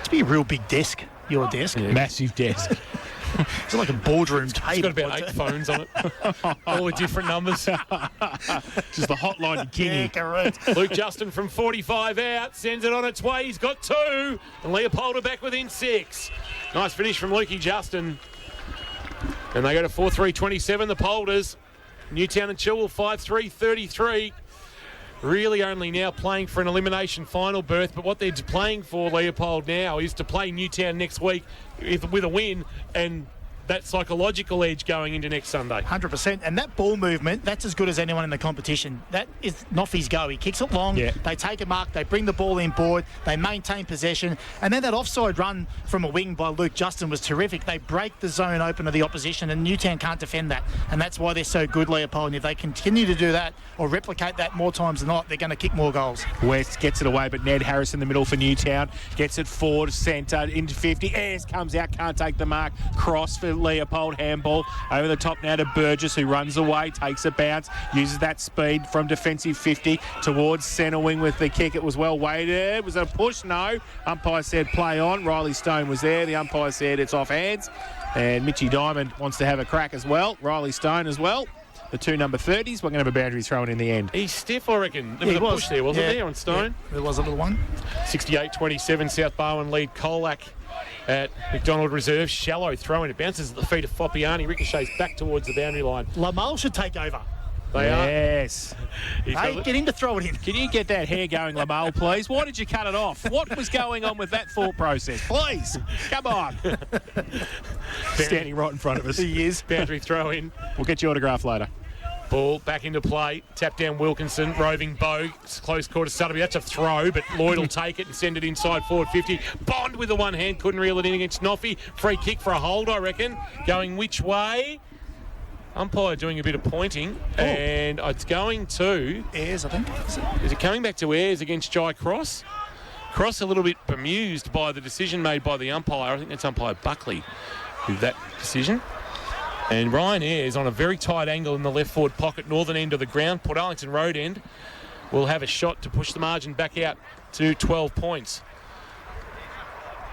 Speaker 3: It's be a real big desk, your desk.
Speaker 2: Yeah. Massive desk.
Speaker 3: It's like a boardroom table.
Speaker 1: It's got about 8 phones on it. All the different numbers.
Speaker 2: Just the hotline to Kingy.
Speaker 3: Yeah, correct.
Speaker 1: Luke Justin from 45 out, sends it on its way. He's got 2. And Leopold are back within 6. Nice finish from Lukey Justin. And they go to 4-3-27, the Polders. Newtown and Chilwell 5-3-33. Really only now playing for an elimination final berth, but what they're playing for, Leopold, now is to play Newtown next week with a win and that psychological edge going into next Sunday.
Speaker 3: 100%. And that ball movement, that's as good as anyone in the competition. That is Noffy's go. He kicks it long, they take a mark, they bring the ball in board, they maintain possession. And then that offside run from a wing by Luke Justin was terrific. They break the zone open to the opposition, and Newtown can't defend that. And that's why they're so good, Leopold. And if they continue to do that or replicate that more times than not, they're going to kick more goals.
Speaker 2: West gets it away, but Ned Harris in the middle for Newtown. Gets it forward, centre, into 50. Ayres comes out, can't take the mark. Cross for Leopold, handball. Over the top now to Burgess, who runs away, takes a bounce, uses that speed from defensive 50 towards centre wing with the kick. It was well weighted. Was it a push? No. Umpire said play on. Riley Stone was there. The umpire said it's off hands. And Mitchy Diamond wants to have a crack as well. Riley Stone as well. The two number 30s. We're going to have a boundary thrown in the end.
Speaker 1: He's stiff, I reckon. There was a push there, wasn't there, on Stone?
Speaker 3: Yeah, there was a little one.
Speaker 1: 68-27, South Barwon lead Colac at McDonald Reserve. Shallow throwing. It bounces at the feet of Foppiani. Ricochets back towards the boundary line.
Speaker 3: Lamal should take over.
Speaker 1: They are.
Speaker 2: Yes.
Speaker 3: Hey, get him to throw it in.
Speaker 2: Can you get that hair going, Lamal, please? Why did you cut it off? What was going on with that thought process? Please, come on. Standing right in front of us.
Speaker 3: He is.
Speaker 1: Boundary throw in.
Speaker 2: We'll get your autograph later.
Speaker 1: Ball back into play. Tap down Wilkinson. Roving Bow. Close quarter Sutterby. That's a throw, but Lloyd will take it and send it inside forward 50. Bond with the one hand. Couldn't reel it in against Noffy. Free kick for a hold, I reckon. Going which way? Umpire doing a bit of pointing, and it's going to
Speaker 3: Ayres, I think.
Speaker 1: Is it coming back to Ayres against Jai Cross? Cross a little bit bemused by the decision made by the umpire. I think that's umpire Buckley with that decision. And Ryan Ayres on a very tight angle in the left forward pocket, northern end of the ground. Port Arlington Road end will have a shot to push the margin back out to 12 points.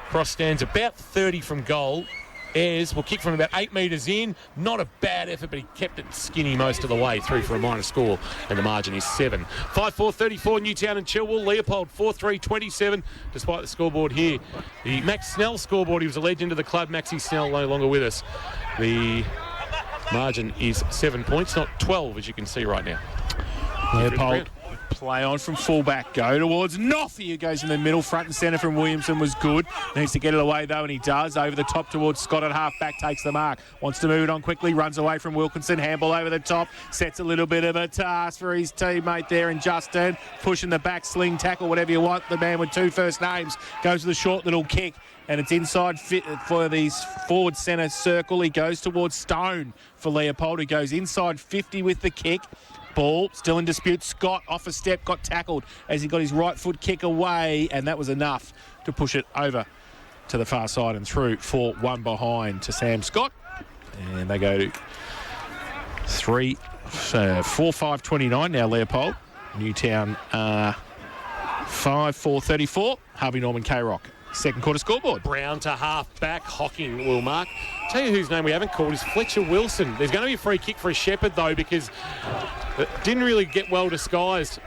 Speaker 1: Cross stands about 30 from goal. Ayres will kick from about 8 metres in. Not a bad effort, but he kept it skinny most of the way through for a minor score, and the margin is 7. 5-4-34, Newtown and Chilwell. Leopold 4-3-27, despite the scoreboard here. The Max Snell scoreboard, he was a legend of the club. Maxie Snell no longer with us. The margin is 7 points, not 12, as you can see right now.
Speaker 2: Leopold play on from fullback, go towards Noffy, who goes in the middle. Front and centre from Williamson was good. Needs to get it away though, and he does. Over the top towards Scott at half back, takes the mark. Wants to move it on quickly, runs away from Wilkinson. Handball over the top, sets a little bit of a task for his teammate there in Justin. Pushing the back, sling tackle, whatever you want. The man with two first names goes to the short little kick, and it's inside fit for the forward centre circle. He goes towards Stone for Leopold, who goes inside 50 with the kick. Ball still in dispute. Scott off a step, got tackled as he got his right foot kick away, and that was enough to push it over to the far side and through for one behind to Sam Scott. And they go to 4-5-29 now, Leopold. Newtown 5-4-34. Harvey Norman K-Rock. Second quarter scoreboard.
Speaker 1: Brown to half back. Hocking will mark. Tell you whose name we haven't called is Fletcher Wilson. There's going to be a free kick for a Shepherd though, because it didn't really get well disguised.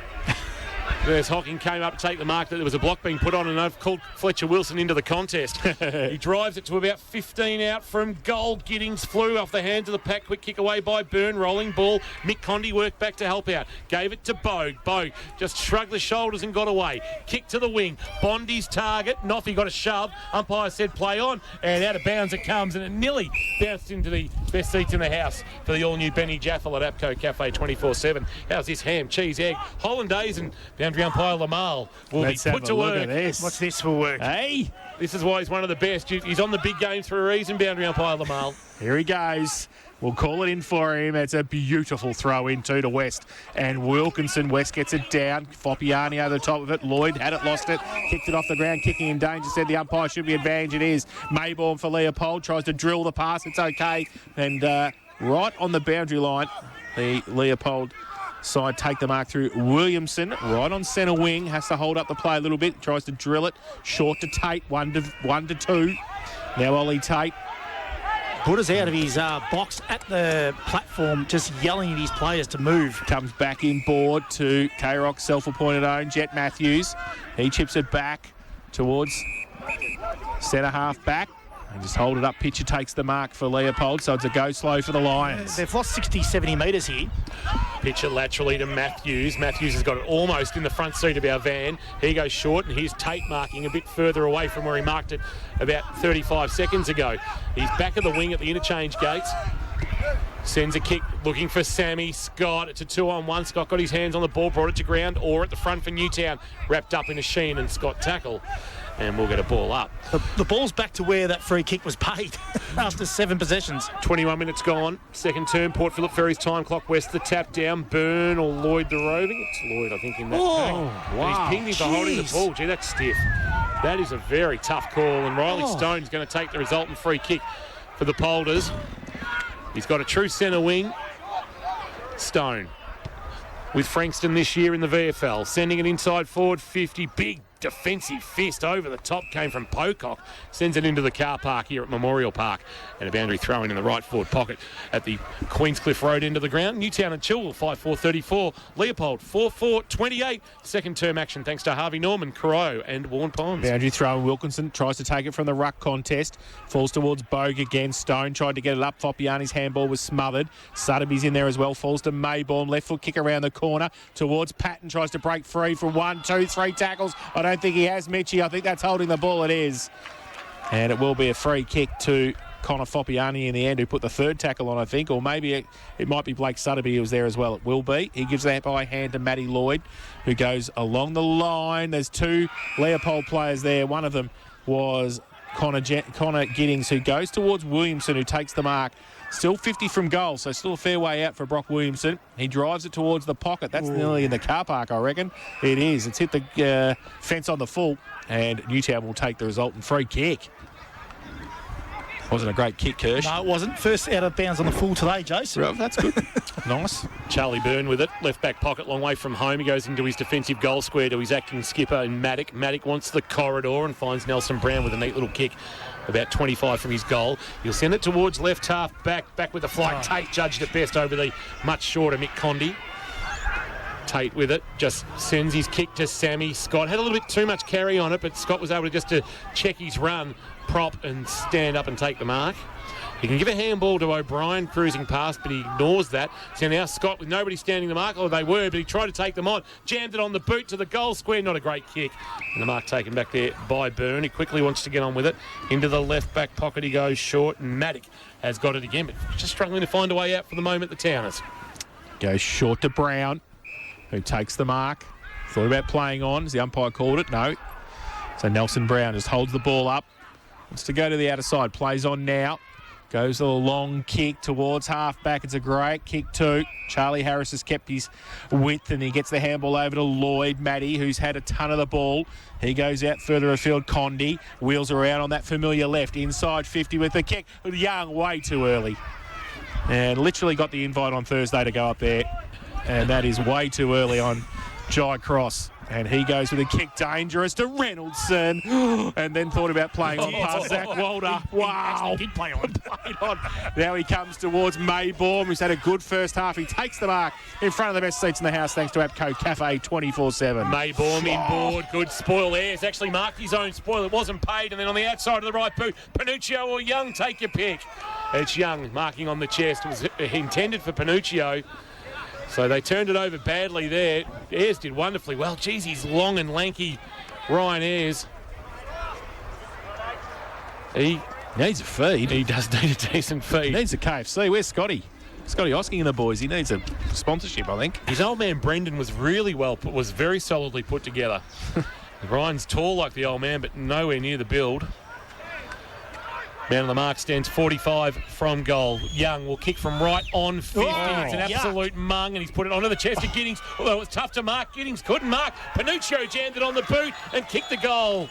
Speaker 1: As Hocking came up to take the mark, that there was a block being put on, and they've called Fletcher Wilson into the contest. He drives it to about 15 out from goal. Giddings flew off the hands of the pack. Quick kick away by Byrne. Rolling ball. Mick Condy worked back to help out. Gave it to Bogue. Bogue just shrugged the shoulders and got away. Kick to the wing. Bondy's target. Noffy got a shove. Umpire said play on, and out of bounds it comes, and it nearly bounced into the best seats in the house for the all-new Benny Jaffel at Apco Cafe 24/7. How's this ham, cheese, egg, hollandaise, and boundary umpire Lamal will be put to work.
Speaker 3: What's this for work?
Speaker 2: Hey,
Speaker 1: this is why he's one of the best. He's on the big games for a reason, boundary umpire Lamal.
Speaker 2: here he goes. We'll call it in for him. It's a beautiful throw in to West. And Wilkinson, West gets it down. Foppiani over the top of it. Lloyd had it, lost it. Kicked it off the ground, kicking in danger. Said the umpire should be advantage. It is. Mayborn for Leopold. Tries to drill the pass. It's okay. And right on the boundary line, the Leopold side take the mark through Williamson. Right on centre wing. Has to hold up the play a little bit. Tries to drill it. Short to Tate. 1-2. Now Ollie Tate.
Speaker 3: Buddha's out of his box at the platform, just yelling at his players to move.
Speaker 2: Comes back in board to K-Rock's self-appointed own, Jet Matthews. He chips it back towards centre half back. And just hold it up. Pitcher takes the mark for Leopold, so it's a go slow for the Lions.
Speaker 3: They've lost 60, 70 metres here.
Speaker 1: Pitch it laterally to Matthews. Matthews has got it almost in the front seat of our van. He goes short, and here's Tate marking a bit further away from where he marked it about 35 seconds ago. He's back of the wing at the interchange gates. Sends a kick looking for Sammy Scott. It's a 2-on-1. Scott got his hands on the ball, brought it to ground, or at the front for Newtown. Wrapped up in a Sheen and Scott tackle. And we'll get a ball up.
Speaker 3: The ball's back to where that free kick was paid after 7 possessions.
Speaker 1: 21 minutes gone. Second term. Port Phillip Ferry's time clock west. The tap down. Burn or Lloyd the roving. It's Lloyd, I think, in that.
Speaker 2: Wow.
Speaker 1: He's pinged him for holding the ball. Gee, that's stiff. That is a very tough call. And Riley Stone's going to take the resultant free kick for the Polders. He's got a true centre wing. Stone with Frankston this year in the VFL. Sending it inside forward 50. Big defensive fist over the top came from Pocock. Sends it into the car park here at Memorial Park. And a boundary throw in the right forward pocket at the Queenscliff Road end of the ground. Newtown and Chilwell 5-4-34. Leopold 4-4-28. Second term action thanks to Harvey Norman, Crow and Warren Ponds.
Speaker 2: Boundary throw. Wilkinson tries to take it from the ruck contest. Falls towards Bogue again. Stone tried to get it up. Foppiani's handball was smothered. Sutterby's in there as well. Falls to Mayborn. Left foot kick around the corner towards Patton. Tries to break free from 1, 2, 3 tackles. I don't think he has, Mitchie. I think that's holding the ball. It is. And it will be a free kick to Connor Foppiani in the end, who put the third tackle on, I think. Or maybe it might be Blake Sutterby who was there as well. It will be. He gives that by hand to Matty Lloyd, who goes along the line. There's 2 Leopold players there. One of them was Connor Giddings, who goes towards Williamson, who takes the mark. Still 50 from goal, so still a fair way out for Brock Williamson. He drives it towards the pocket. That's nearly in the car park, I reckon. It is. It's hit the fence on the full, and Newtown will take the resultant free kick. Wasn't a great kick, Kirsch.
Speaker 3: No, it wasn't. First out of bounds on the full today, Jason.
Speaker 2: Well, that's good. Nice.
Speaker 1: Charlie Byrne with it. Left back pocket, long way from home. He goes into his defensive goal square to his acting skipper in Maddock. Maddock wants the corridor and finds Nelson Brown with a neat little kick about 25 from his goal. He'll send it towards left half back with the flight. Tate judged it best over the much shorter Mick Condy. Tate with it, just sends his kick to Sammy Scott. Had a little bit too much carry on it, but Scott was able to check his run, prop and stand up and take the mark. He can give a handball to O'Brien cruising past, but he ignores that. So now Scott with nobody standing the mark, or they were, but he tried to take them on. Jammed it on the boot to the goal square. Not a great kick. And the mark taken back there by Byrne. He quickly wants to get on with it. Into the left back pocket he goes short, and Maddock has got it again, but just struggling to find a way out for the moment, the Towners.
Speaker 2: Goes short to Brown, who takes the mark. Thought about playing on, as the umpire called it. No. So Nelson Brown just holds the ball up. Wants to go to the outer side. Plays on now. Goes a long kick towards half-back. It's a great kick too. Charlie Harris has kept his width, and he gets the handball over to Lloyd Matty, who's had a ton of the ball. He goes out further afield. Condy wheels around on that familiar left. Inside 50 with the kick. Young, way too early. And literally got the invite on Thursday to go up there. And that is way too early on Jai Cross. And he goes with a kick, dangerous to Reynoldson, and then thought about playing on past Zach Walder. Wow.
Speaker 3: He did play on.
Speaker 2: Played on. Now he comes towards Mayborn, who's had a good first half. He takes the mark in front of the best seats in the house, thanks to APCO Cafe 24/7.
Speaker 1: Mayborn inboard, good spoil there. He's actually marked his own spoil. It wasn't paid, and then on the outside of the right boot, Panuccio or Young, take your pick. It's Young marking on the chest. It was intended for Panuccio. So they turned it over badly there. Ayres did wonderfully well. Geez, he's long and lanky, Ryan Ayres. He
Speaker 2: Needs a feed.
Speaker 1: He does need a decent feed.
Speaker 2: He needs a KFC. Where's Scotty? Scotty Hosking and the boys. He needs a sponsorship, I think.
Speaker 1: His old man Brendan was was very solidly put together. Ryan's tall like the old man, but nowhere near the build. Man on the mark stands 45 from goal. Young will kick from right on 50. It's an absolute mung, and he's put it onto the chest of Giddings. Although it was tough to mark, Giddings couldn't mark. Panuccio jammed it on the boot and kicked the goal.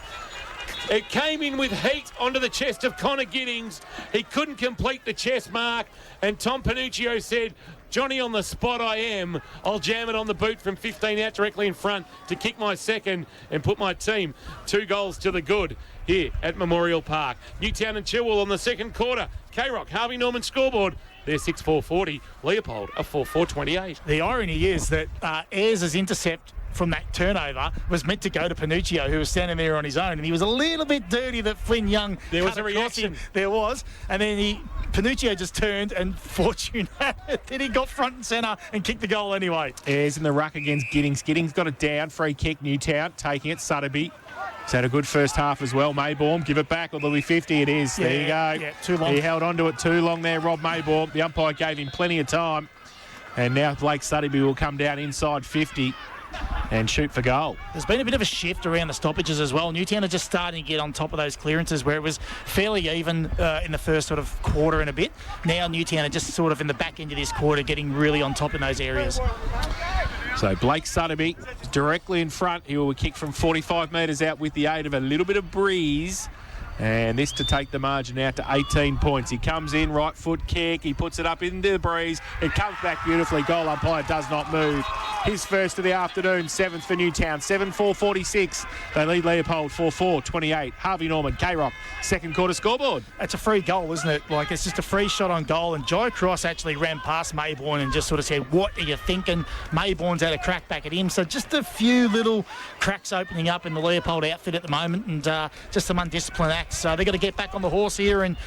Speaker 1: It came in with heat onto the chest of Connor Giddings. He couldn't complete the chest mark, and Tom Panuccio said, "Johnny, on the spot I am. I'll jam it on the boot from 15 out directly in front to kick my second and put my team 2 goals to the good here at Memorial Park." Newtown and Chilwell on the second quarter. K-Rock, Harvey Norman scoreboard. They're 6-4-40. Leopold, a 4-4-28.
Speaker 3: The irony is that Ayres' intercept from that turnover was meant to go to Panuccio, who was standing there on his own, and he was a little bit dirty that Flynn Young
Speaker 1: There was
Speaker 3: cut
Speaker 1: a
Speaker 3: across
Speaker 1: reaction.
Speaker 3: him. There was, and then Panuccio just turned, and fortune had it that he got front and centre and kicked the goal anyway.
Speaker 2: Ayres in the ruck against Giddings. Giddings got it down. Free kick, Newtown taking it. Sutterby. He's had a good first half as well. Maybaum, give it back, or there'll be 50. It is. There you go.
Speaker 3: Yeah, too long.
Speaker 2: He held on to it too long there, Rob Maybaum. The umpire gave him plenty of time. And now Blake Sutterby will come down inside 50 and shoot for goal.
Speaker 3: There's been a bit of a shift around the stoppages as well. Newtown are just starting to get on top of those clearances where it was fairly even in the first sort of quarter and a bit. Now Newtown are just sort of in the back end of this quarter getting really on top in those areas.
Speaker 2: So Blake Sutterby directly in front. He will kick from 45 metres out with the aid of a little bit of breeze. And this to take the margin out to 18 points. He comes in, right foot kick. He puts it up into the breeze. It comes back beautifully. Goal umpire does not move. His first of the afternoon, 7th for Newtown. 7-4-46. They lead Leopold 4-4-28. Harvey Norman, K-Rock, second quarter scoreboard.
Speaker 3: It's a free goal, isn't it? Like, it's just a free shot on goal. And Joe Cross actually ran past Maybourne and just sort of said, "What are you thinking?" Maybourne's had a crack back at him. So just a few little cracks opening up in the Leopold outfit at the moment, and just some undisciplined acts. So they've got to get back on the horse here and,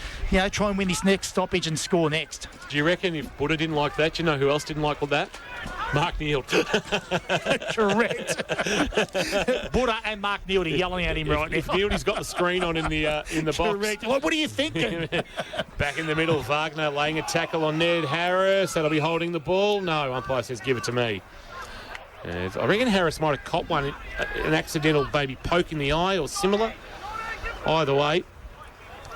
Speaker 3: try and win this next stoppage and score next.
Speaker 1: Do you reckon if Buddha didn't like that, do you know who else didn't like all that? Mark Neal.
Speaker 3: Correct. Buddha and Mark Neal are yelling at him right now.
Speaker 1: If Neal's got the screen on in the box.
Speaker 3: Correct. What are you thinking?
Speaker 1: Back in the middle, Wagner laying a tackle on Ned Harris. That'll be holding the ball. No, umpire says give it to me. I reckon Harris might have caught one, an accidental maybe poke in the eye or similar. Either way,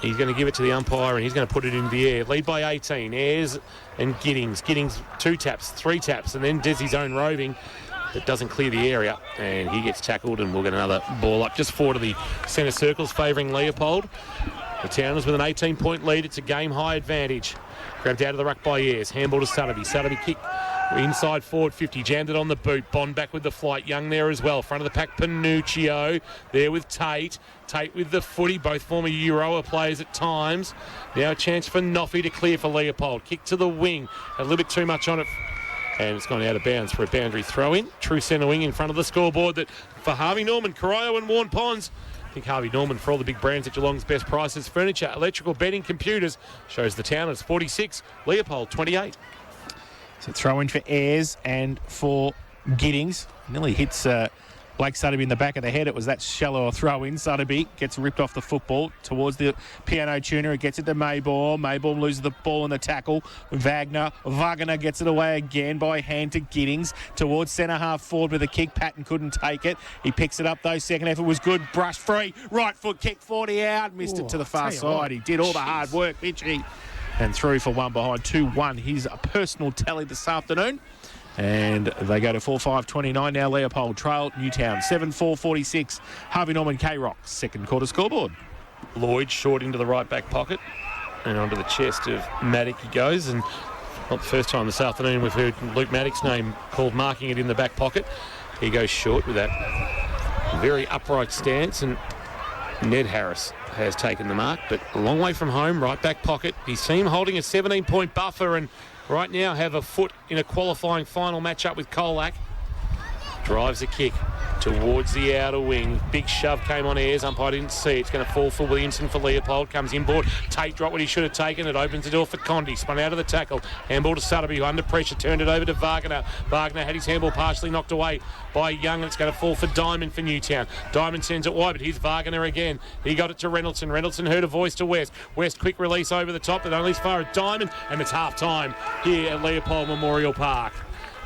Speaker 1: he's going to give it to the umpire and he's going to put it in the air. Lead by 18. Ayres and Giddings. Giddings 2 taps, 3 taps, and then does his own roving that doesn't clear the area. And he gets tackled and we'll get another ball up just forward of the centre circles favouring Leopold. The Towners with an 18-point lead. It's a game-high advantage. Grabbed out of the ruck by Ayres. Handball to Sutterby. Sutterby kick inside forward 50. Jammed it on the boot. Bond back with the flight. Young there as well. Front of the pack, Panuccio. There with Tate. Tate with the footy. Both former Euroa players at times. Now a chance for Noffy to clear for Leopold. Kick to the wing. A little bit too much on it. And it's gone out of bounds for a boundary throw-in. True centre wing in front of the scoreboard that for Harvey Norman, Corio and Warren Ponds. I think Harvey Norman, for all the big brands at Geelong's best prices, furniture, electrical, bedding, computers, shows the Towners 46, Leopold 28.
Speaker 2: So throw in for Ayres and for Giddings. Nearly hits Blake Sutterby in the back of the head. It was that shallow throw in. Sutterby gets ripped off the football towards the piano tuner. It gets it to Maybaum. Maybaum loses the ball in the tackle. Wagner gets it away again by hand to Giddings towards centre half forward with a kick. Patton couldn't take it. He picks it up though. Second effort was good. Brush free. Right foot kick 40 out. Missed it to the far side. He did all the hard work, Mitchie. And through for one behind 2-1. His personal tally this afternoon. And they go to 4-5-29 now. Leopold trail Newtown 7-4-46. Harvey Norman K-Rock second quarter scoreboard.
Speaker 1: Lloyd short into the right back pocket and onto the chest of Maddock he goes. And not the first time this afternoon we've heard Luke Maddock's name called marking it in the back pocket. He goes short with that very upright stance, and Ned Harris has taken the mark, but a long way from home, right back pocket. His team holding a 17-point buffer and right now have a foot in a qualifying final matchup with Colac. Drives a kick towards the outer wing. Big shove came on Ayres. Umpire didn't see it. It's going to fall for Williamson for Leopold. Comes inboard. Tate dropped what he should have taken. It opens the door for Condi. Spun out of the tackle. Handball to Sutterby, who under pressure turned it over to Wagner. Wagner had his handball partially knocked away by Young. And it's going to fall for Diamond for Newtown. Diamond sends it wide, but here's Wagner again. He got it to Reynolds. Reynolds heard a voice to West. West quick release over the top, but only as far as Diamond. And it's half time here at Leopold Memorial Park.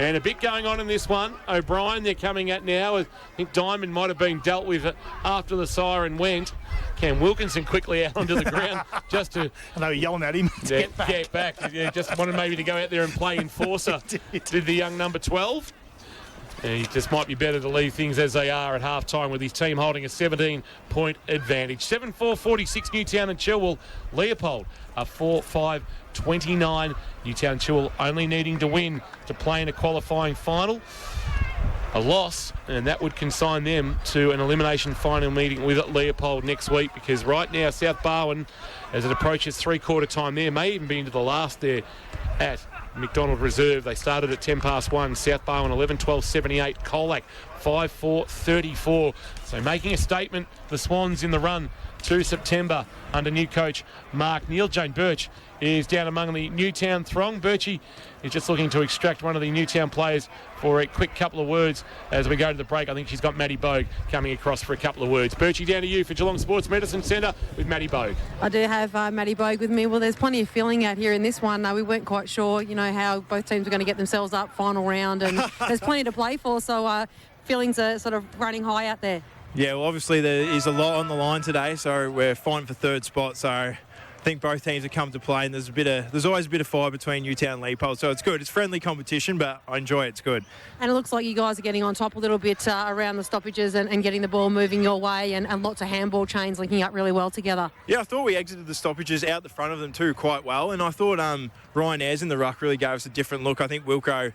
Speaker 1: And a bit going on in this one. O'Brien, they're coming at now. I think Diamond might have been dealt with after the siren went. Cam Wilkinson quickly out onto the ground just to...
Speaker 3: And they were yelling at him to get back.
Speaker 1: Yeah, just wanted maybe to go out there and play enforcer. Did the young number 12. And he just might be better to leave things as they are at half-time with his team holding a 17-point advantage. 7-4-46 Newtown and Chilwell. Leopold a 4-5-29. Newtown Chilwell only needing to win to play in a qualifying final. A loss, and that would consign them to an elimination final meeting with Leopold next week, because right now South Barwon, as it approaches three-quarter time there, may even be into the last there at McDonald Reserve. They started at 10 past 1. South Barwon 11-12-78. Colac 5-4-34. So making a statement, the Swans in the run to September under new coach Mark Neal. Jane Birch is down among the Newtown throng. Birchie is just looking to extract one of the Newtown players for a quick couple of words as we go to the break. I think she's got Maddie Bogue coming across for a couple of words. Birchie, down to you for Geelong Sports Medicine Centre with Maddie Bogue.
Speaker 4: I do have Maddie Bogue with me. Well, there's plenty of feeling out here in this one. We weren't quite sure, how both teams were going to get themselves up final round, and there's plenty to play for. So feelings are sort of running high out there.
Speaker 6: Yeah, well, obviously there is a lot on the line today, so we're fighting for third spot. So I think both teams have come to play, and there's always a bit of fire between Newtown and Leopold. So it's good. It's friendly competition, but I enjoy it. It's good.
Speaker 4: And it looks like you guys are getting on top a little bit around the stoppages and getting the ball moving your way, and lots of handball chains linking up really well together.
Speaker 6: Yeah, I thought we exited the stoppages out the front of them too quite well, and I thought Ryan Ayres in the ruck really gave us a different look. I think Wilco,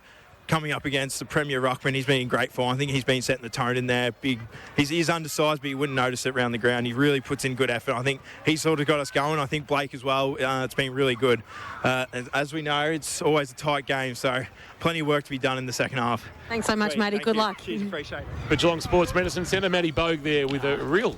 Speaker 6: coming up against the Premier Ruckman, he's been in great form. I think he's been setting the tone in there. He's undersized, but you wouldn't notice it around the ground. He really puts in good effort. I think he's sort of got us going. I think Blake as well. It's been really good. As we know, it's always a tight game, so plenty of work to be done in the second half.
Speaker 4: Thanks so much, Maddie. Good luck.
Speaker 6: Cheers, appreciate it.
Speaker 1: For Geelong Sports Medicine Centre, Maddie Bogue there with a real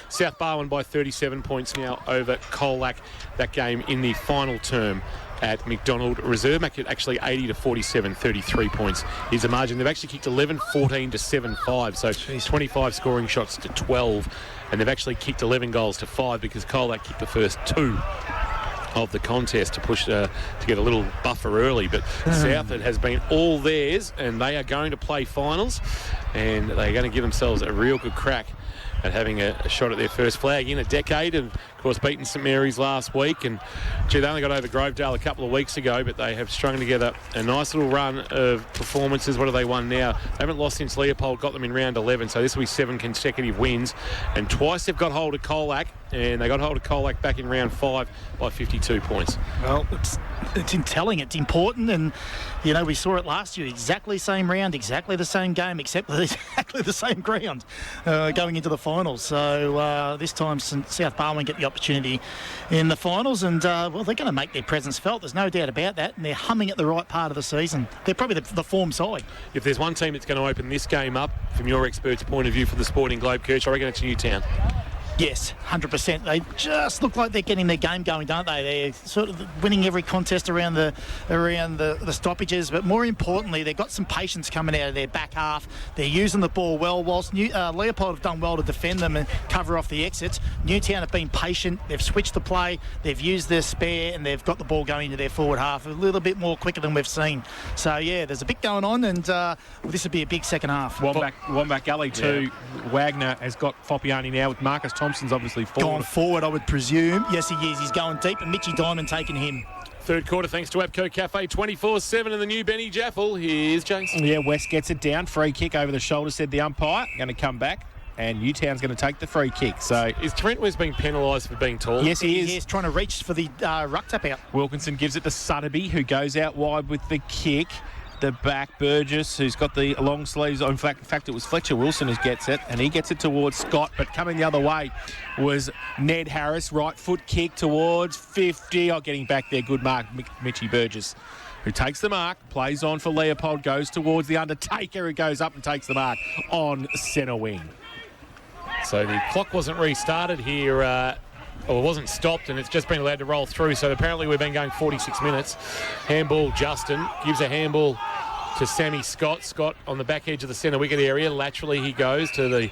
Speaker 1: South Barwon by 37 points now over Colac. That game in the final term at McDonald Reserve. Make it actually 80 to 47, 33 points is the margin. They've actually kicked 11, 14 to 7-5, so 25 scoring shots to 12, and they've actually kicked 11 goals to 5 because Colac kicked the first 2 of the contest to push to get a little buffer early. But South, it has been all theirs, and they are going to play finals, and they're going to give themselves a real good crack at having a shot at their first flag in a decade, and of course beaten St Mary's last week, and they only got over Grovedale a couple of weeks ago, but they have strung together a nice little run of performances. What have they won now? They haven't lost since Leopold got them in round 11, so this will be 7 consecutive wins, and twice they've got hold of Colac, and they got hold of Colac back in round 5 by 52 points.
Speaker 3: Well, it's telling, it's important, and you know, we saw it last year, exactly the same round, exactly the same game, except exactly the same ground going into the finals. So this time South Barwon get the opportunity in the finals, and well, they're going to make their presence felt, there's no doubt about that, and they're humming at the right part of the season. They're probably the form side.
Speaker 1: If there's one team that's going to open this game up from your expert's point of view for the Sporting Globe, Kirch, I reckon it's Newtown.
Speaker 3: Yes, 100%. They just look like they're getting their game going, don't they? They're sort of winning every contest around the stoppages, but more importantly, they've got some patience coming out of their back half. They're using the ball well, whilst Leopold have done well to defend them and cover off the exits. Newtown have been patient. They've switched the play. They've used their spare, and they've got the ball going into their forward half a little bit more quicker than we've seen. So, yeah, there's a bit going on, and this would be a big second half.
Speaker 2: Wombat Gully too. Yeah. Wagner has got Foppiani now with Marcus Thompson's obviously forward.
Speaker 3: Gone forward, I would presume. Yes, he is. He's going deep, and Mitchy Diamond taking him.
Speaker 1: Third quarter, thanks to Abco Cafe 24/7 and the new Benny Jaffel. Here's Jason.
Speaker 2: Yeah, West gets it down. Free kick over the shoulder, said the umpire. Going to come back, and Newtown's going to take the free kick. So
Speaker 1: is Trent West being penalised for being tall?
Speaker 2: Yes, he is.
Speaker 3: He is trying to reach for the ruck tap out.
Speaker 2: Wilkinson gives it to Sutterby, who goes out wide with the kick. The back, Burgess, who's got the long sleeves. In fact, it was Fletcher Wilson who gets it, and he gets it towards Scott. But coming the other way was Ned Harris, right foot kick towards 50. Getting back there, good mark, Mitchy Burgess, who takes the mark, plays on for Leopold, goes towards the Undertaker, who goes up and takes the mark on centre wing.
Speaker 1: So the clock wasn't restarted here. It wasn't stopped, and it's just been allowed to roll through. So apparently we've been going 46 minutes. Handball, Justin gives a handball to Sammy Scott. Scott on the back edge of the centre wicket area. Laterally he goes to the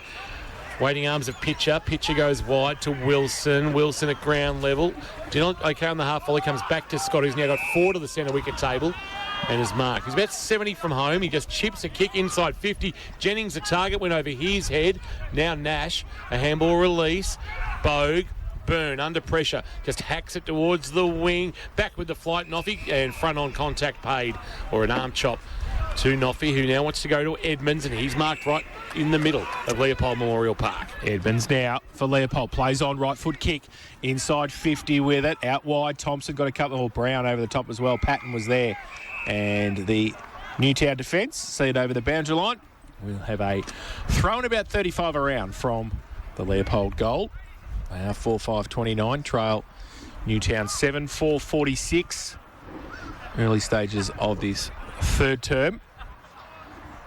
Speaker 1: waiting arms of Pitcher. Pitcher goes wide to Wilson. Wilson at ground level. Okay on the half volley. Comes back to Scott, who's now got 4 to the centre wicket table and is marked. He's about 70 from home. He just chips a kick inside 50. Jennings, a target, went over his head. Now Nash, a handball release. Bogue. Byrne under pressure, just hacks it towards the wing, back with the flight, Noffy, and front on contact paid, or an arm chop to Noffy, who now wants to go to Edmonds, and he's marked right in the middle of Leopold Memorial Park.
Speaker 2: Edmonds now for Leopold, plays on, right foot kick, inside 50 with it, out wide, Thompson got a couple, Brown over the top as well, Patton was there, and the Newtown defence, see it over the boundary line, we'll have a throw in about 35 around from the Leopold goal. They are 4-5-29, trail Newtown 7-4-46. Early stages of this third term.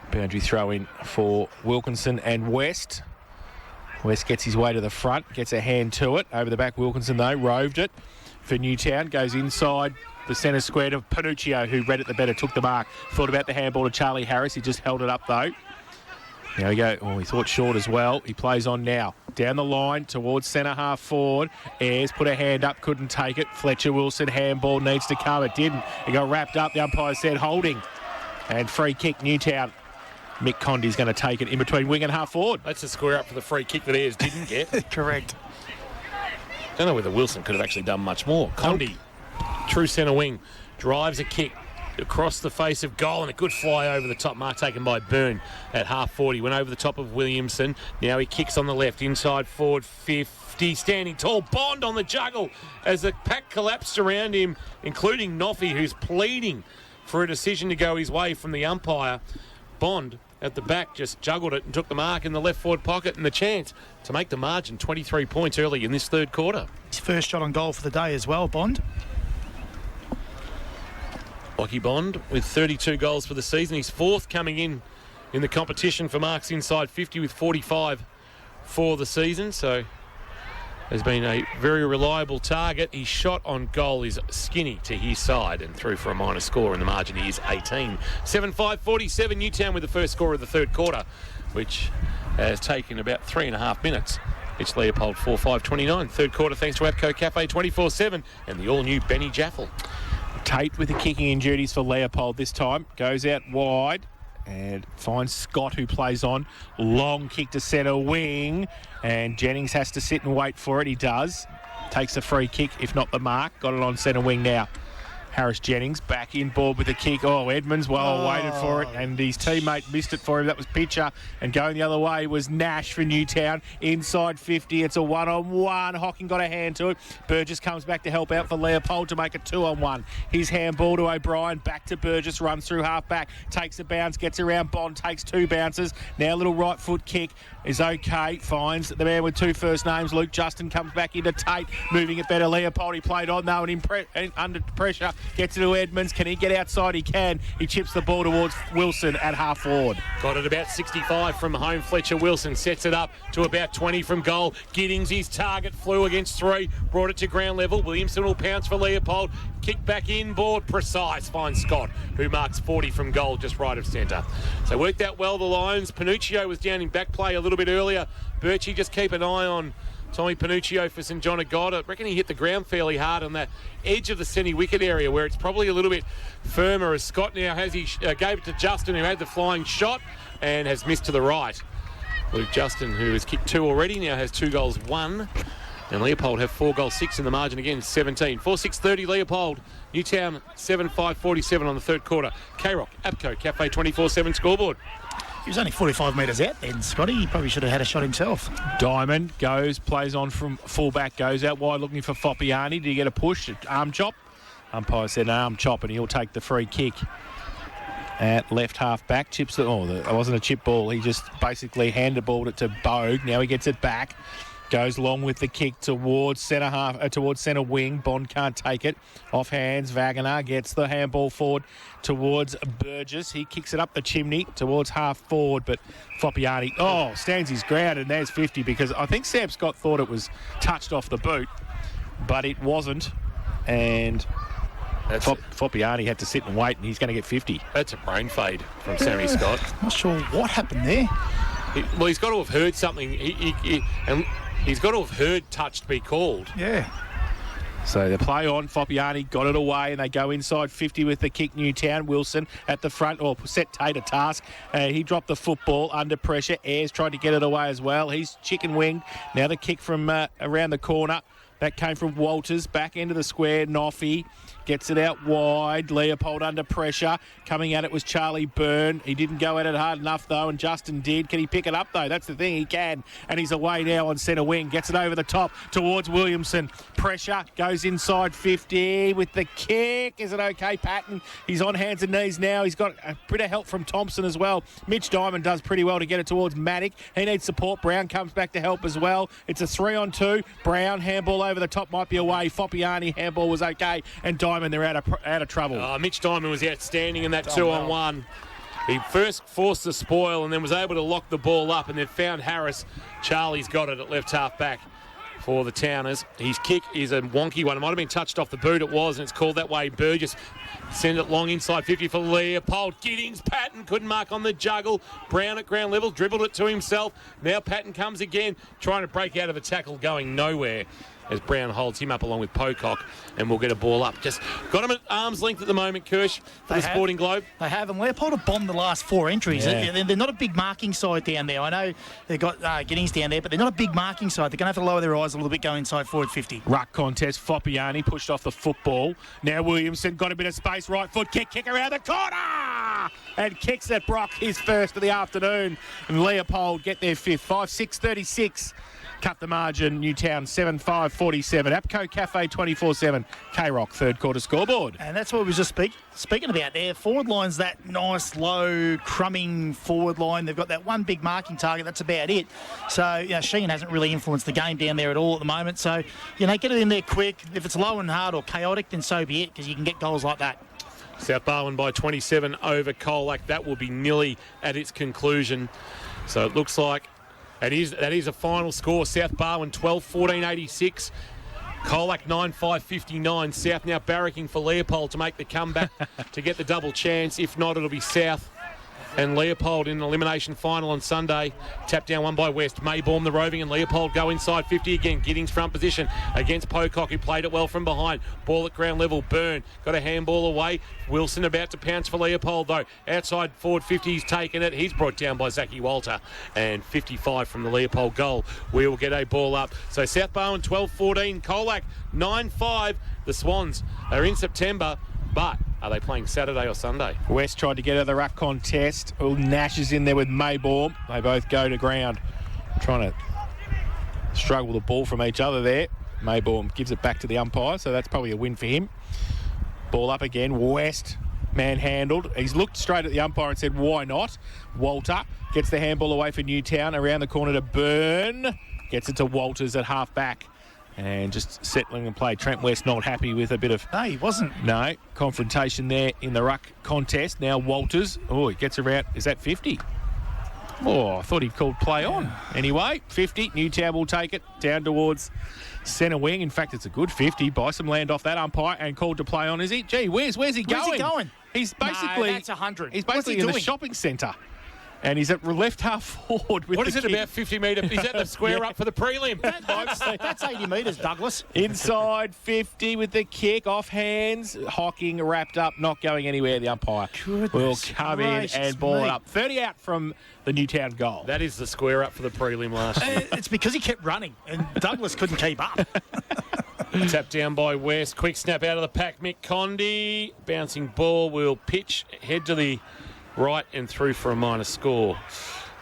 Speaker 2: Boundary throw in for Wilkinson and West. West gets his way to the front, gets a hand to it. Over the back, Wilkinson though, roved it for Newtown, goes inside the centre square to Panuccio, who read it the better, took the mark. Thought about the handball to Charlie Harris, he just held it up though. There we go. He thought short as well. He plays on now. Down the line towards centre half forward. Ayres put a hand up, couldn't take it. Fletcher Wilson, handball needs to come. It didn't. He got wrapped up. The umpire said holding. And free kick, Newtown. Mick Condy's going to take it in between wing and half forward.
Speaker 1: That's a square up for the free kick that Ayres didn't get.
Speaker 3: Correct.
Speaker 1: Don't know whether Wilson could have actually done much more. Condy, true centre wing, drives a kick across the face of goal, and a good fly over the top mark taken by Byrne at half 40. Went over the top of Williamson. Now he kicks on the left, inside forward 50, standing tall. Bond on the juggle as the pack collapsed around him, including Noffy, who's pleading for a decision to go his way from the umpire. Bond at the back just juggled it and took the mark in the left forward pocket, and the chance to make the margin 23 points early in this third quarter.
Speaker 3: His first shot on goal for the day as well, Bond.
Speaker 1: Lockie Bond with 32 goals for the season. He's fourth coming in the competition for marks inside 50 with 45 for the season, so has been a very reliable target. His shot on goal is skinny to his side and through for a minor score, and the margin is 18. 7-5-47, Newtown with the first score of the third quarter, which has taken about 3.5 minutes. It's Leopold 4-5-29. Third quarter thanks to APCO Cafe 24/7 and the all-new Benny Jaffel.
Speaker 2: Tate with the kicking in duties for Leopold this time. Goes out wide and finds Scott, who plays on. Long kick to centre wing, and Jennings has to sit and wait for it. He does. Takes a free kick, if not the mark. Got it on centre wing now. Harris Jennings back in board with the kick. Oh, Edmonds waited for it, and his teammate missed it for him. That was Pitcher, and going the other way was Nash for Newtown. Inside 50, it's a 1-on-1. Hocking got a hand to it. Burgess comes back to help out for Leopold to make it 2-on-1. His handball to O'Brien, back to Burgess, runs through half back, takes a bounce, gets around Bond, takes 2 bounces. Now a little right foot kick is okay, finds the man with 2 first names. Luke Justin comes back into Tate, moving it better. Leopold, he played on though, and under pressure, gets it to Edmonds. Can he get outside? He can. He chips the ball towards Wilson at half forward.
Speaker 1: Got it about 65 from home. Fletcher Wilson sets it up to about 20 from goal. Giddings, his target, flew against 3, brought it to ground level. Williamson will pounce for Leopold. Kick back inboard, precise. Finds Scott, who marks 40 from goal, just right of centre. So worked out well, the Lions. Panuccio was down in back play a little bit earlier. Birchie, just keep an eye on Tommy Panuccio for St John of God. I reckon he hit the ground fairly hard on that edge of the semi-wicket area where it's probably a little bit firmer, as Scott now has gave it to Justin, who had the flying shot and has missed to the right. Luke Justin, who has kicked 2 already, now has 2 goals, 1. And Leopold have 4 goals, 6 in the margin again, 17. 4-6-30 Leopold. Newtown 7-5-47 on the third quarter. K-Rock, APCO, Cafe 24/7 scoreboard.
Speaker 3: He was only 45 metres out then, Scotty. He probably should have had a shot himself.
Speaker 2: Diamond goes, plays on from fullback, goes out wide looking for Foppiani. Did he get a push? Arm chop? Umpire said an arm chop, and he'll take the free kick. At left half back, chips it. It wasn't a chip ball. He just basically handballed it to Bogue. Now he gets it back. Goes long with the kick towards towards centre wing. Bond can't take it. Off hands, Wagner gets the handball forward towards Burgess. He kicks it up the chimney towards half forward, but Foppiani, stands his ground, and there's 50, because I think Sam Scott thought it was touched off the boot, but it wasn't, and Foppiani had to sit and wait, and he's going to get 50.
Speaker 1: That's a brain fade from Sammy Scott.
Speaker 3: Not sure what happened there.
Speaker 1: He's got to have heard something. He's got to have heard touch be called.
Speaker 3: Yeah.
Speaker 2: So they play on. Foppiani got it away, and they go inside 50 with the kick. Newtown. Wilson at the front, set Tate a task. He dropped the football under pressure. Ayres tried to get it away as well. He's chicken winged. Now the kick from around the corner. That came from Walters, back into the square. Noffy gets it out wide. Leopold under pressure. Coming at it was Charlie Byrne. He didn't go at it hard enough, though, and Justin did. Can he pick it up, though? That's the thing. He can. And he's away now on centre wing. Gets it over the top towards Williamson. Pressure. Goes inside 50 with the kick. Is it okay, Patton? He's on hands and knees now. He's got a bit of help from Thompson as well. Mitch Diamond does pretty well to get it towards Maddock. He needs support. Brown comes back to help as well. It's a 3-on-2. Brown, handball over the top, might be away. Foppiani, handball was okay. And Diamond, they're out of trouble.
Speaker 1: Mitch Diamond was outstanding in that 2-on-1. He first forced the spoil and then was able to lock the ball up, and then found Harris. Charlie's got it at left half back for the Towners. His kick is a wonky one. It might have been touched off the boot. It was, and it's called that way. Burgess send it long inside 50 for Leopold. Giddings, Patton couldn't mark on the juggle. Brown at ground level, dribbled it to himself. Now Patton comes again, trying to break out of a tackle, going nowhere, as Brown holds him up along with Pocock, and we'll get a ball up. Just got him at arm's length at the moment, Kirsch, for the Sporting Globe.
Speaker 3: They have, and Leopold have bombed the last 4 entries.
Speaker 2: Yeah.
Speaker 3: They're not a big marking side down there. I know they've got Giddings down there, but they're not a big marking side. They're going to have to lower their eyes a little bit, go inside forward 50.
Speaker 2: Ruck contest. Foppiani pushed off the football. Now Williamson got a bit of space. Right foot kick around the corner, and kicks at Brock, his first of the afternoon. And Leopold get their 5th. 5-6-36. Cut the margin. Newtown 7-5-47. APCO Cafe 24/7. K-Rock third quarter scoreboard.
Speaker 3: And that's what we were just speaking about there. Forward line's that nice, low, crumbing forward line. They've got that one big marking target. That's about it. So, Sheehan hasn't really influenced the game down there at all at the moment. So, get it in there quick. If it's low and hard or chaotic, then so be it, because you can get goals like that.
Speaker 1: South Barwon by 27 over Colac. That will be nearly at its conclusion. So it looks like That is a final score. South Barwon 12-14-86. Colac 9-5-59. South now barracking for Leopold to make the comeback to get the double chance. If not, it'll be South and Leopold in an elimination final on Sunday. Tap down one by West. Maybaum, the Roving, and Leopold go inside 50 again. Giddings front position against Pocock, who played it well from behind. Ball at ground level. Byrne got a handball away. Wilson about to pounce for Leopold, though. Outside forward 50, he's taken it. He's brought down by Zachy Walter. And 55 from the Leopold goal. We will get a ball up. So South Barwon 12-14. Colac 9-5. The Swans are in September, but are they playing Saturday or Sunday?
Speaker 2: West tried to get out of the ruck contest. Nash is in there with Maybaum. They both go to ground, trying to struggle the ball from each other there. Maybaum gives it back to the umpire, so that's probably a win for him. Ball up again. West manhandled. He's looked straight at the umpire and said, why not? Walter gets the handball away for Newtown. Around the corner to Byrne. Gets it to Walters at half back. And just settling and play. Trent West not happy with a bit of...
Speaker 3: No, he wasn't.
Speaker 2: No, confrontation there in the ruck contest. Now Walters. Oh, he gets around. Is that 50? Oh, I thought he called play on. Anyway, 50. Newtown will take it down towards centre wing. In fact, it's a good 50. Buy some land off that umpire and called to play on, is he? Gee, where's he going?
Speaker 3: Where's he going?
Speaker 2: He's basically...
Speaker 3: No, that's 100.
Speaker 2: He's basically in the shopping centre. And he's at left half forward with
Speaker 1: What
Speaker 2: the
Speaker 1: is it
Speaker 2: kick.
Speaker 1: about 50 metre? Is that the square up for the prelim?
Speaker 3: That's 80 metres, Douglas.
Speaker 2: Inside 50 with the kick, off hands. Hocking wrapped up, not going anywhere. The umpire will come in and ball it up. 30 out from the Newtown goal.
Speaker 1: That is the square up for the prelim last year.
Speaker 3: It's because he kept running and Douglas couldn't keep up.
Speaker 1: Tap down by West. Quick snap out of the pack. Mick Condy. Bouncing ball will pitch. Head to the right and through for a minor score.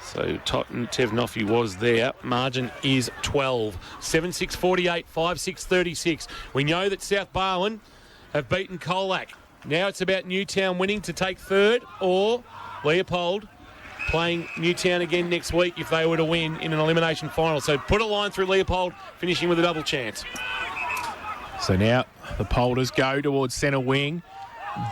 Speaker 1: So Tev Noffey was there. Margin is 12. 7-6-48, 5-6-36. We know that South Barwon have beaten Colac. Now it's about Newtown winning to take third, or Leopold playing Newtown again next week if they were to win in an elimination final. So put a line through Leopold, finishing with a double chance.
Speaker 2: So now the Polders go towards centre wing.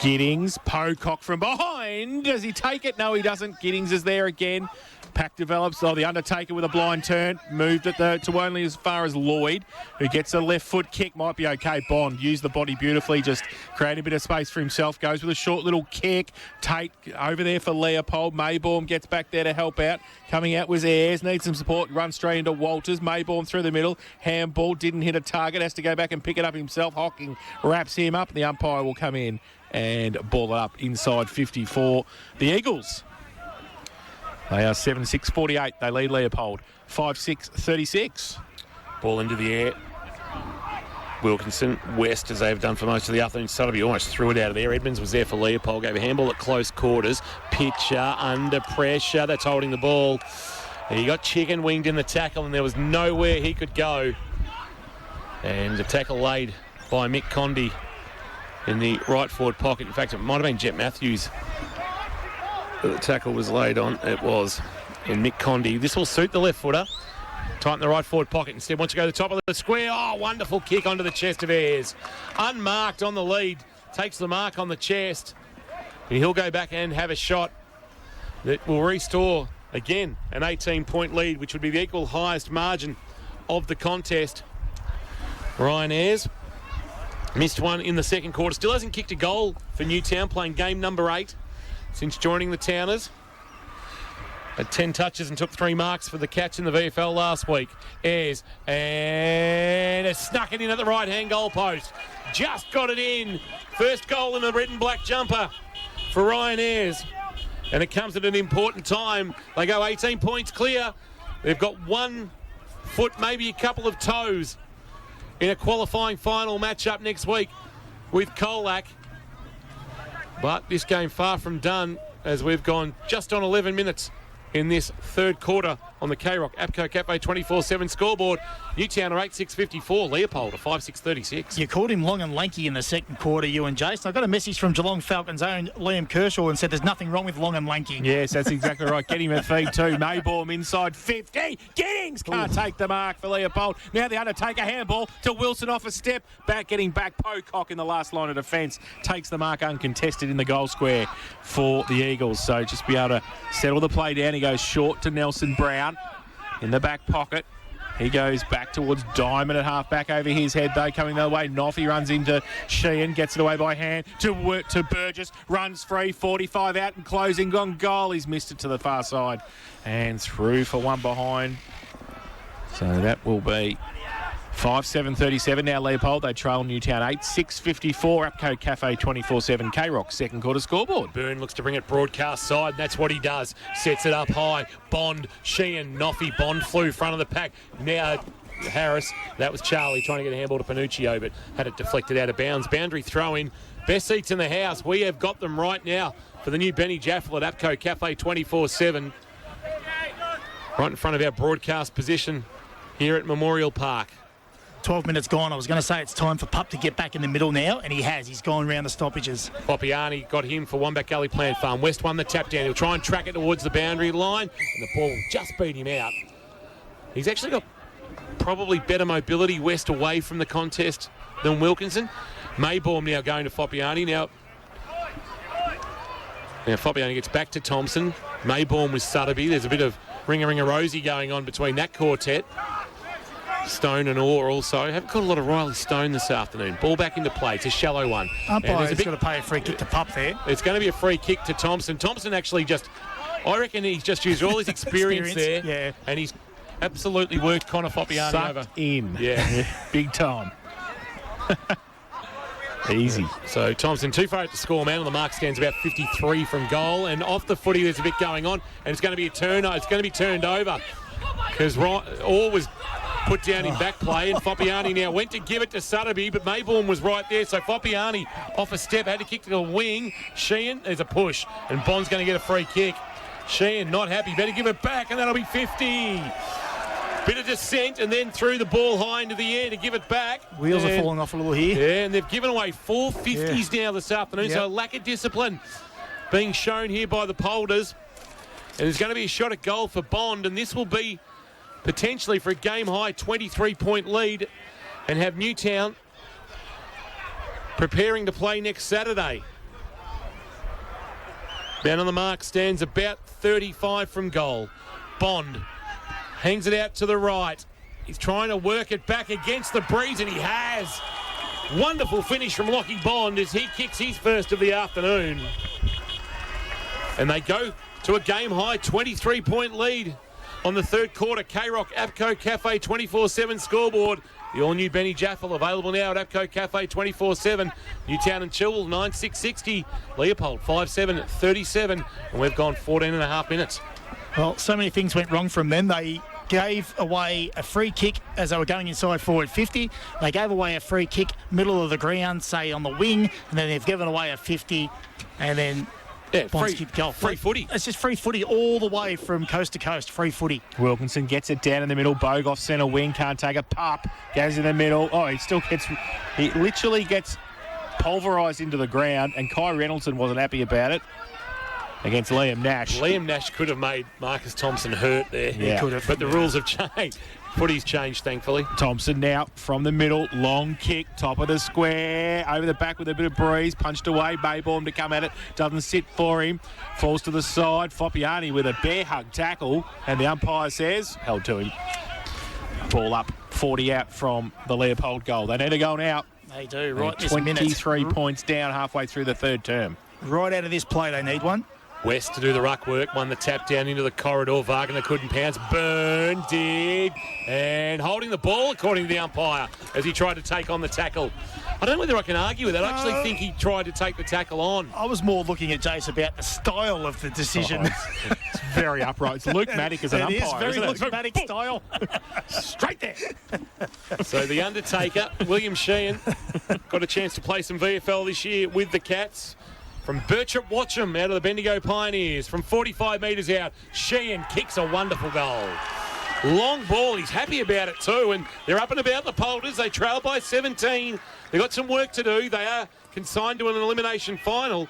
Speaker 2: Giddings, Pocock from behind. Does he take it? No, he doesn't. Giddings is there again. Pack develops. Oh, the Undertaker with a blind turn. Moved it to only as far as Lloyd, who gets a left foot kick. Might be okay. Bond used the body beautifully. Just create a bit of space for himself. Goes with a short little kick. Tate over there for Leopold. Maybaum gets back there to help out. Coming out was Ayres. Needs some support. Runs straight into Walters. Maybaum through the middle. Handball. Didn't hit a target. Has to go back and pick it up himself. Hocking wraps him up. The umpire will come in and ball it up inside 54. The Eagles. They are 7-6-48. They lead Leopold 5-6-36.
Speaker 1: Ball into the air. Wilkinson, West, as they've done for most of the afternoon. Sotheby almost threw it out of there. Edmonds was there for Leopold. Gave a handball at close quarters. Pitcher under pressure. That's holding the ball. He got chicken winged in the tackle and there was nowhere he could go. And the tackle laid by Mick Condy in the right forward pocket. In fact, it might have been Jet Matthews that the tackle was laid on. It was. And Mick Condy. This will suit the left footer. Tighten the right forward pocket. Instead, wants to go to the top of the square. Oh, wonderful kick onto the chest of Ayres. Unmarked on the lead. Takes the mark on the chest. And he'll go back and have a shot that will restore, again, an 18-point lead, which would be the equal highest margin of the contest. Ryan Ayres missed one in the second quarter. Still hasn't kicked a goal for Newtown, playing game number 8 since joining the Towners. Had 10 touches and took 3 marks for the catch in the VFL last week. Ayres, and it snuck it in at the right-hand goal post. Just got it in. First goal in the red and black jumper for Ryan Ayres. And it comes at an important time. They go 18 points clear. They've got 1 foot, maybe a couple of toes in a qualifying final matchup next week with Colac. But this game far from done, as we've gone just on 11 minutes in this third quarter on the K-Rock APCO Cafe 24/7 scoreboard. Newtown are 8-6-54. Leopold are 5-6-36.
Speaker 3: You called him long and lanky in the second quarter, you and Jason. I got a message from Geelong Falcons' own Liam Kershaw and said there's nothing wrong with long and lanky.
Speaker 2: Yes, that's exactly right. Get him a feed too. Maybaum inside 50. Giddings can't take the mark for Leopold. Now the Undertaker handball to Wilson off a step. Getting back. Pocock in the last line of defence. Takes the mark uncontested in the goal square for the Eagles. So just be able to settle the play down. He goes short to Nelson Brown. in the back pocket. He goes back towards Diamond at half-back over his head, though, coming the other way. Noffy runs into Sheehan, gets it away by hand to Burgess, runs free, 45 out and closing on goal. He's missed it to the far side and through for one behind. So that will be 5-7-37 now, Leopold. They trail Newtown 8-6-54. Apco Cafe 24/7. K-Rock second quarter scoreboard.
Speaker 1: Byrne looks to bring it broadcast side, and that's what he does. Sets it up high. Bond, Sheehan, Noffy. Bond flew front of the pack. Now Harris. That was Charlie trying to get a handball to Panuccio, but had it deflected out of bounds. Boundary throw in. Best seats in the house. We have got them right now for the new Benny Jaffel at Apco Cafe 24/7. Right in front of our broadcast position here at Memorial Park.
Speaker 3: 12 minutes gone. I was going to say it's time for Pup to get back in the middle now, and he has. He's gone round the stoppages.
Speaker 1: Popiani got him for Wombat Gully Plant Farm. West won the tap down. He'll try and track it towards the boundary line, and the ball just beat him out. He's actually got probably better mobility West away from the contest than Wilkinson. Maybaum now going to Popiani. Now Popiani gets back to Thompson. Maybaum with Sutterby. There's a bit of ring-a-ring-a-rosy going on between that quartet. Stone and Orr also. Haven't got a lot of Riley Stone this afternoon. Ball back into play. It's a shallow one.
Speaker 3: Umpire's got to pay a free kick to Pup there.
Speaker 1: It's going to be a free kick to Thompson. Thompson actually I reckon he's just used all his experience there.
Speaker 3: Yeah.
Speaker 1: And he's absolutely worked Connor Popiani
Speaker 2: Sucked
Speaker 1: over.
Speaker 2: in.
Speaker 1: Yeah.
Speaker 2: Big time. Easy.
Speaker 1: So Thompson too far out to score, man. On the mark stands about 53 from goal. And off the footy, there's a bit going on. And it's going to be a turn. It's going to be turned over. Because Orr was put down in back play, and Popiani now went to give it to Sutterby, but Maybaum was right there, so Popiani off a step, had to kick to the wing. Sheehan, there's a push, and Bond's going to get a free kick. Sheehan not happy, better give it back, and that'll be 50. Bit of descent, and then threw the ball high into the air to give it back.
Speaker 3: Wheels are falling off a little here.
Speaker 1: Yeah, and they've given away 4 50s now this afternoon, so a lack of discipline being shown here by the Polders. And there's going to be a shot at goal for Bond, and this will be potentially for a game-high 23-point lead, and have Newtown preparing to play next Saturday. Down on the mark stands about 35 from goal. Bond hangs it out to the right. He's trying to work it back against the breeze, and he has. Wonderful finish from Lockie Bond as he kicks his first of the afternoon. And they go to a game-high 23-point lead on the third quarter. K-Rock Apco Cafe 24/7 scoreboard. The all-new Benny Jaffel available now at Apco Cafe 24/7. Newtown and Chilwell 9-6-60. Leopold 5-7-37. And we've gone 14 and a half minutes.
Speaker 3: Well, so many things went wrong from them. They gave away a free kick as they were going inside forward 50. They gave away a free kick middle of the ground, say on the wing, and then they've given away a 50, and then free
Speaker 1: footy.
Speaker 3: It's just free footy all the way from coast to coast. Free footy.
Speaker 2: Wilkinson gets it down in the middle. Bogue off centre wing. Can't take a pup. Goes in the middle. Oh, he literally gets pulverised into the ground, and Kai Reynoldsson wasn't happy about it against Liam Nash.
Speaker 1: Liam Nash could have made Marcus Thompson hurt there.
Speaker 2: Yeah.
Speaker 1: He could have. But the rules have changed. Footy's changed, thankfully.
Speaker 2: Thompson now from the middle. Long kick. Top of the square. Over the back with a bit of breeze. Punched away. Maybaum to come at it. Doesn't sit for him. Falls to the side. Popiani with a bear hug tackle. And the umpire says, held to him. Ball up. 40 out from the Leopold goal. They need a goal out.
Speaker 3: They do, right this
Speaker 2: 23
Speaker 3: minute.
Speaker 2: points down halfway through the third term.
Speaker 3: Right out of this play, they need one.
Speaker 1: West to do the ruck work, won the tap down into the corridor. Wagner couldn't pounce. Byrne did. And holding the ball, according to the umpire, as he tried to take on the tackle. I don't know whether I can argue with that. I actually think he tried to take the tackle on.
Speaker 3: I was more looking at Jace about the style of the decision.
Speaker 2: It's very upright. It's Luke Maddock as an umpire.
Speaker 3: It is very
Speaker 2: isn't
Speaker 3: Luke Maddock style.
Speaker 2: Straight there.
Speaker 1: So the Undertaker, William Sheehan, got a chance to play some VFL this year with the Cats. From Birchip Watcham out of the Bendigo Pioneers. From 45 metres out, Sheehan kicks a wonderful goal. Long ball, he's happy about it too, and they're up and about the Polders. They trail by 17. They've got some work to do. They are consigned to an elimination final,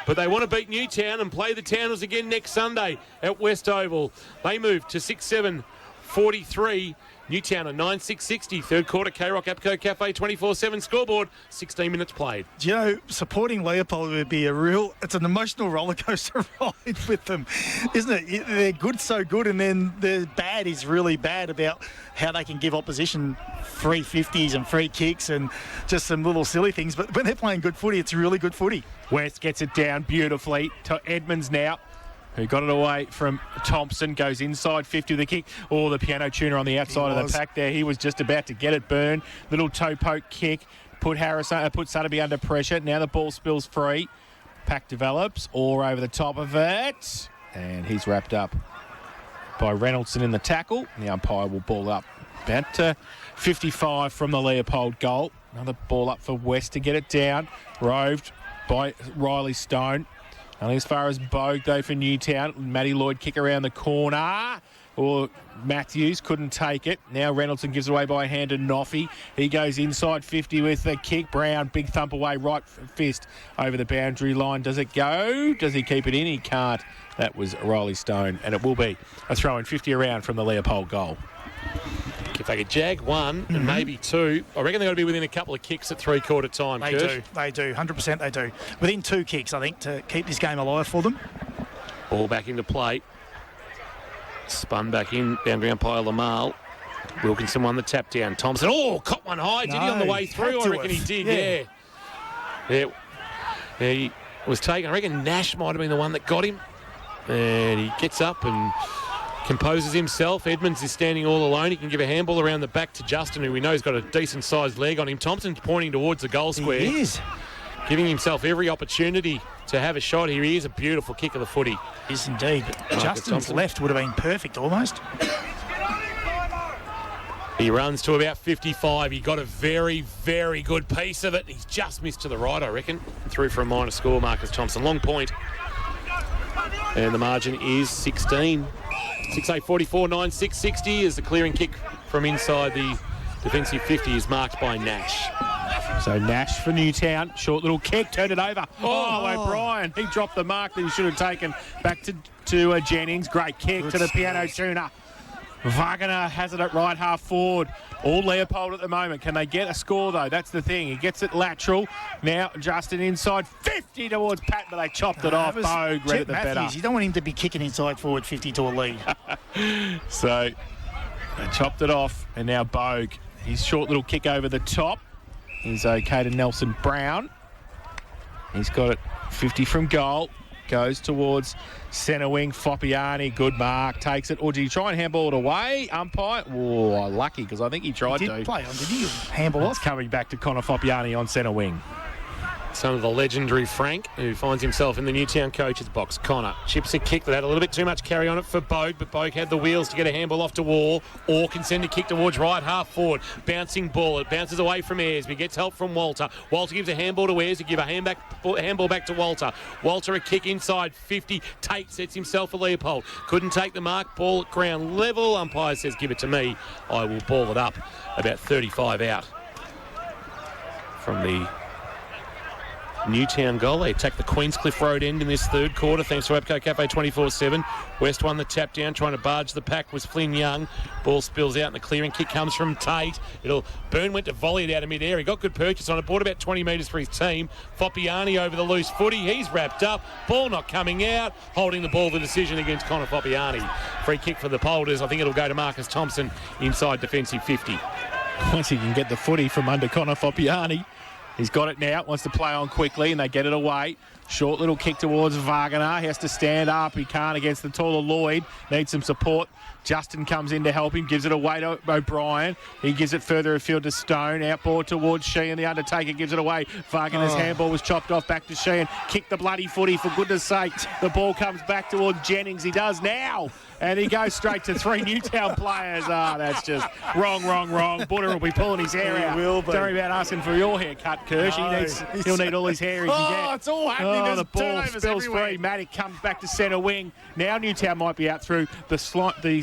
Speaker 1: but they want to beat Newtown and play the Towners again next Sunday at West Oval. They move to 6-7-43 Newtown on 9-6-60. Third quarter, K-Rock Apco Cafe 24/7 scoreboard. 16 minutes played.
Speaker 3: Do you know, supporting Leopold would be it's an emotional roller coaster ride with them, isn't it? They're good, so good, and then the bad is really bad about how they can give opposition free 50s and free kicks and just some little silly things. But when they're playing good footy, it's really good footy.
Speaker 2: West gets it down beautifully to Edmonds now, who got it away from Thompson, goes inside 50 with the kick. Oh, the piano tuner on the outside of the pack there. He was just about to get it burned. Little toe poke kick, put Sutterby under pressure. Now the ball spills free. Pack develops, Orr over the top of it. And he's wrapped up by Reynoldson in the tackle. The umpire will ball up about 55 from the Leopold goal. Another ball up for West to get it down. Roved by Riley Stone. Only as far as Bogue, though, for Newtown. Matty Lloyd kick around the corner. Or Matthews couldn't take it. Now Reynoldson gives it away by a hand to Noffy. He goes inside 50 with the kick. Brown, big thump away, right fist over the boundary line. Does it go? Does he keep it in? He can't. That was Riley Stone. And it will be a throw in 50 around from the Leopold goal.
Speaker 1: If they could jag one and maybe two, I reckon they've got to be within a couple of kicks at three-quarter time.
Speaker 3: They do. 100% they do. Within 2 kicks, I think, to keep this game alive for them.
Speaker 1: Ball back into play. Spun back in, boundary umpire Lamal. Wilkinson won the tap down. Thompson, caught one high. Did he on the way through? I reckon he did, yeah. He was taken. I reckon Nash might have been the one that got him. And he gets up and composes himself. Edmonds is standing all alone. He can give a handball around the back to Justin, who we know has got a decent-sized leg on him. Thompson's pointing towards the goal square.
Speaker 3: He is.
Speaker 1: Giving himself every opportunity to have a shot here. He is a beautiful kick of the footy.
Speaker 3: Yes, indeed. But Justin's left would have been perfect almost.
Speaker 1: He runs to about 55. He got a very, very good piece of it. He's just missed to the right, I reckon. Through for a minor score, Marcus Thompson. Long point. And the margin is 16. 6-8-44, 9-6-60 as the clearing kick from inside the defensive 50 is marked by Nash.
Speaker 2: So Nash for Newtown. Short little kick, turned it over. O'Brien. He dropped the mark that he should have taken back to Jennings. Great kick to the piano tuner. Wagner has it at right half forward. All Leopold at the moment. Can they get a score, though? That's the thing. He gets it lateral. Now Justin inside 50 towards Pat, but they chopped it off. Bogue read it the better.
Speaker 3: You don't want him to be kicking inside forward 50 to a lead.
Speaker 2: So they chopped it off, and now Bogue. His short little kick over the top is okay to Nelson Brown. He's got it 50 from goal. Goes towards centre wing. Foppiani, good mark, takes it. Or did he try and handball it away? Umpire? Oh, lucky, because I think he tried to.
Speaker 3: He did play on, did he? Handball off.
Speaker 2: Coming back to Connor Foppiani on centre wing.
Speaker 1: Son of the legendary Frank, who finds himself in the Newtown coach's box. Connor chips a kick that had a little bit too much carry on it for Bogue, but Bogue had the wheels to get a handball off to Wall. Or can send a kick towards right half forward. Bouncing ball. It bounces away from Ayresby. Gets help from Walter. Walter gives a handball to Ayresby. Give a handball back to Walter. Walter a kick inside 50. Tate sets himself for Leopold. Couldn't take the mark. Ball at ground level. Umpire says, give it to me. I will ball it up about 35 out from the Newtown goal. They attack the Queenscliff Road end in this third quarter thanks to Apco Cafe 24/7. West won the tap down, trying to barge the pack was Flynn Young. Ball spills out and the clearing kick comes from Tate. Byrne went to volley it out of mid-air. He got good purchase on it, bought about 20 metres for his team. Foppiani over the loose footy. He's wrapped up. Ball not coming out. Holding the ball, the decision against Connor Foppiani. Free kick for the Polders. I think it'll go to Marcus Thompson inside defensive 50.
Speaker 2: Once he can get the footy from under Connor Foppiani. He's got it now, wants to play on quickly, and they get it away. Short little kick towards Wagner. He has to stand up. He can't against the taller Lloyd. Needs some support. Justin comes in to help him, gives it away to O'Brien. He gives it further afield to Stone. Outboard towards Sheehan. The Undertaker gives it away. Wagner's handball was chopped off back to Sheehan. Kick the bloody footy, for goodness sake. The ball comes back towards Jennings. He does now. And he goes straight to 3 Newtown players. That's just wrong. Butter will be pulling his hair out.
Speaker 3: Will be.
Speaker 2: Don't worry about asking for your haircut, Kirsch. He'll need all his hair he can get.
Speaker 3: It's all happening.
Speaker 2: The ball spills free. Matic comes back to centre wing. Now Newtown might be out through the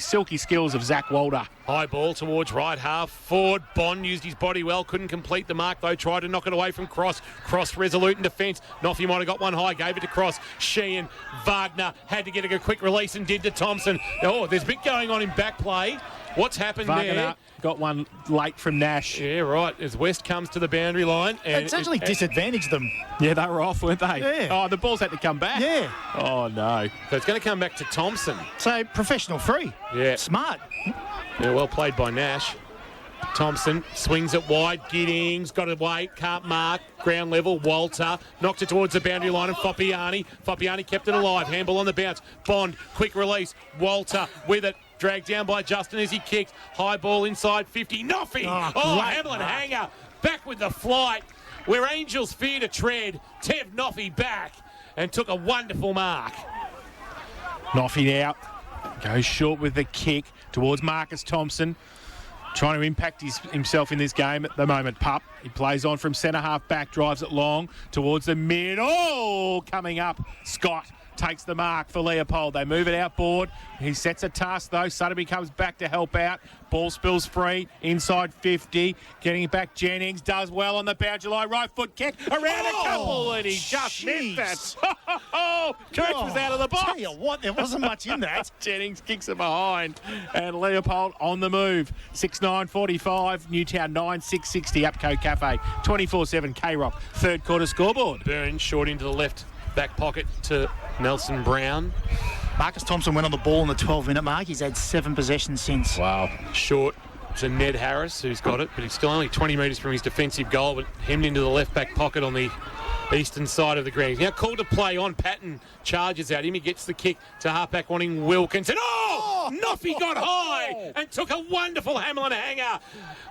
Speaker 2: silky skills of Zach Walder.
Speaker 1: High ball towards right half. Forward. Bond used his body well. Couldn't complete the mark, though. Tried to knock it away from Cross. Cross resolute in defence. Noffy might have got one high. Gave it to Cross. Sheehan. Wagner had to get a quick release and did to Thompson. Oh, there's a bit going on in back play. What's happened
Speaker 2: Wagner
Speaker 1: there?
Speaker 2: got one late from Nash.
Speaker 1: Yeah, right. As West comes to the boundary line. And
Speaker 3: It's actually disadvantaged them.
Speaker 2: Yeah, they were off, weren't they?
Speaker 3: Yeah.
Speaker 2: Oh, the ball's had to come back.
Speaker 3: Yeah.
Speaker 2: Oh, no.
Speaker 1: So it's going to come back to Thompson.
Speaker 3: So professional free.
Speaker 1: Yeah.
Speaker 3: Smart.
Speaker 1: Yeah, well played by Nash. Thompson swings it wide. Giddings got away, can't mark. Ground level. Walter knocked it towards the boundary line, and Foppiani. Foppiani kept it alive. Handball on the bounce. Bond, quick release. Walter with it. Dragged down by Justin as he kicked. High ball inside 50. Noffy! Hamlin Hanger back with the flight. Where Angels fear to tread. Tev Noffy back and took a wonderful mark.
Speaker 2: Noffy now goes short with the kick towards Marcus Thompson. Trying to impact himself in this game at the moment. Pup, he plays on from centre half back, drives it long towards the mid. Oh, coming up, Scott takes the mark for Leopold. They move it outboard. He sets a task though. Sutterby comes back to help out. Ball spills free inside 50. Getting it back. Jennings does well on the boundary line. Right foot kick around a couple, and he just missed that. Coach was out of the box.
Speaker 3: Tell you what, there wasn't much in that.
Speaker 2: Jennings kicks it behind, and Leopold on the move. 6-9-45, Newtown 9-6-60, Apco Cafe, 24/7 K-Rock. Third quarter scoreboard.
Speaker 1: Burns short into the left back pocket to Nelson Brown.
Speaker 3: Marcus Thompson went on the ball in the 12-minute mark. He's had 7 possessions since.
Speaker 1: Wow. Short to Ned Harris, who's got it, but he's still only 20 metres from his defensive goal, but hemmed into the left back pocket on the eastern side of the ground. He's now called to play on. Patton charges at him. He gets the kick to halfback wanting Wilkinson. Noffy got high and took a wonderful Hamlin hanger.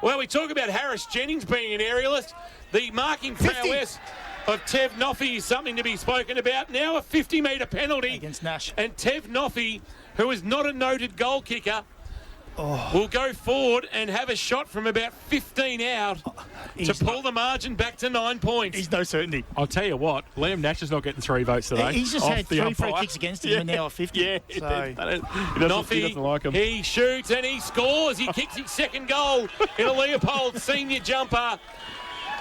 Speaker 1: Well, we talk about Harris Jennings being an aerialist. The marking prowess of Tev Noffy is something to be spoken about. Now a 50-metre penalty
Speaker 3: against Nash.
Speaker 1: And Tev Noffy, who is not a noted goal kicker, will go forward and have a shot from about 15 out to pull the margin back to 9 points.
Speaker 3: He's no certainty.
Speaker 2: I'll tell you what, Liam Nash is not getting 3 votes today.
Speaker 3: He's just
Speaker 2: off
Speaker 3: had
Speaker 2: the
Speaker 3: 3
Speaker 2: umpire.
Speaker 3: free kicks against him and now a 50.
Speaker 2: Yeah,
Speaker 3: So-
Speaker 2: he doesn't
Speaker 1: Noffy,
Speaker 2: like him.
Speaker 1: he shoots and he scores. He kicks his second goal in a Leopold senior jumper.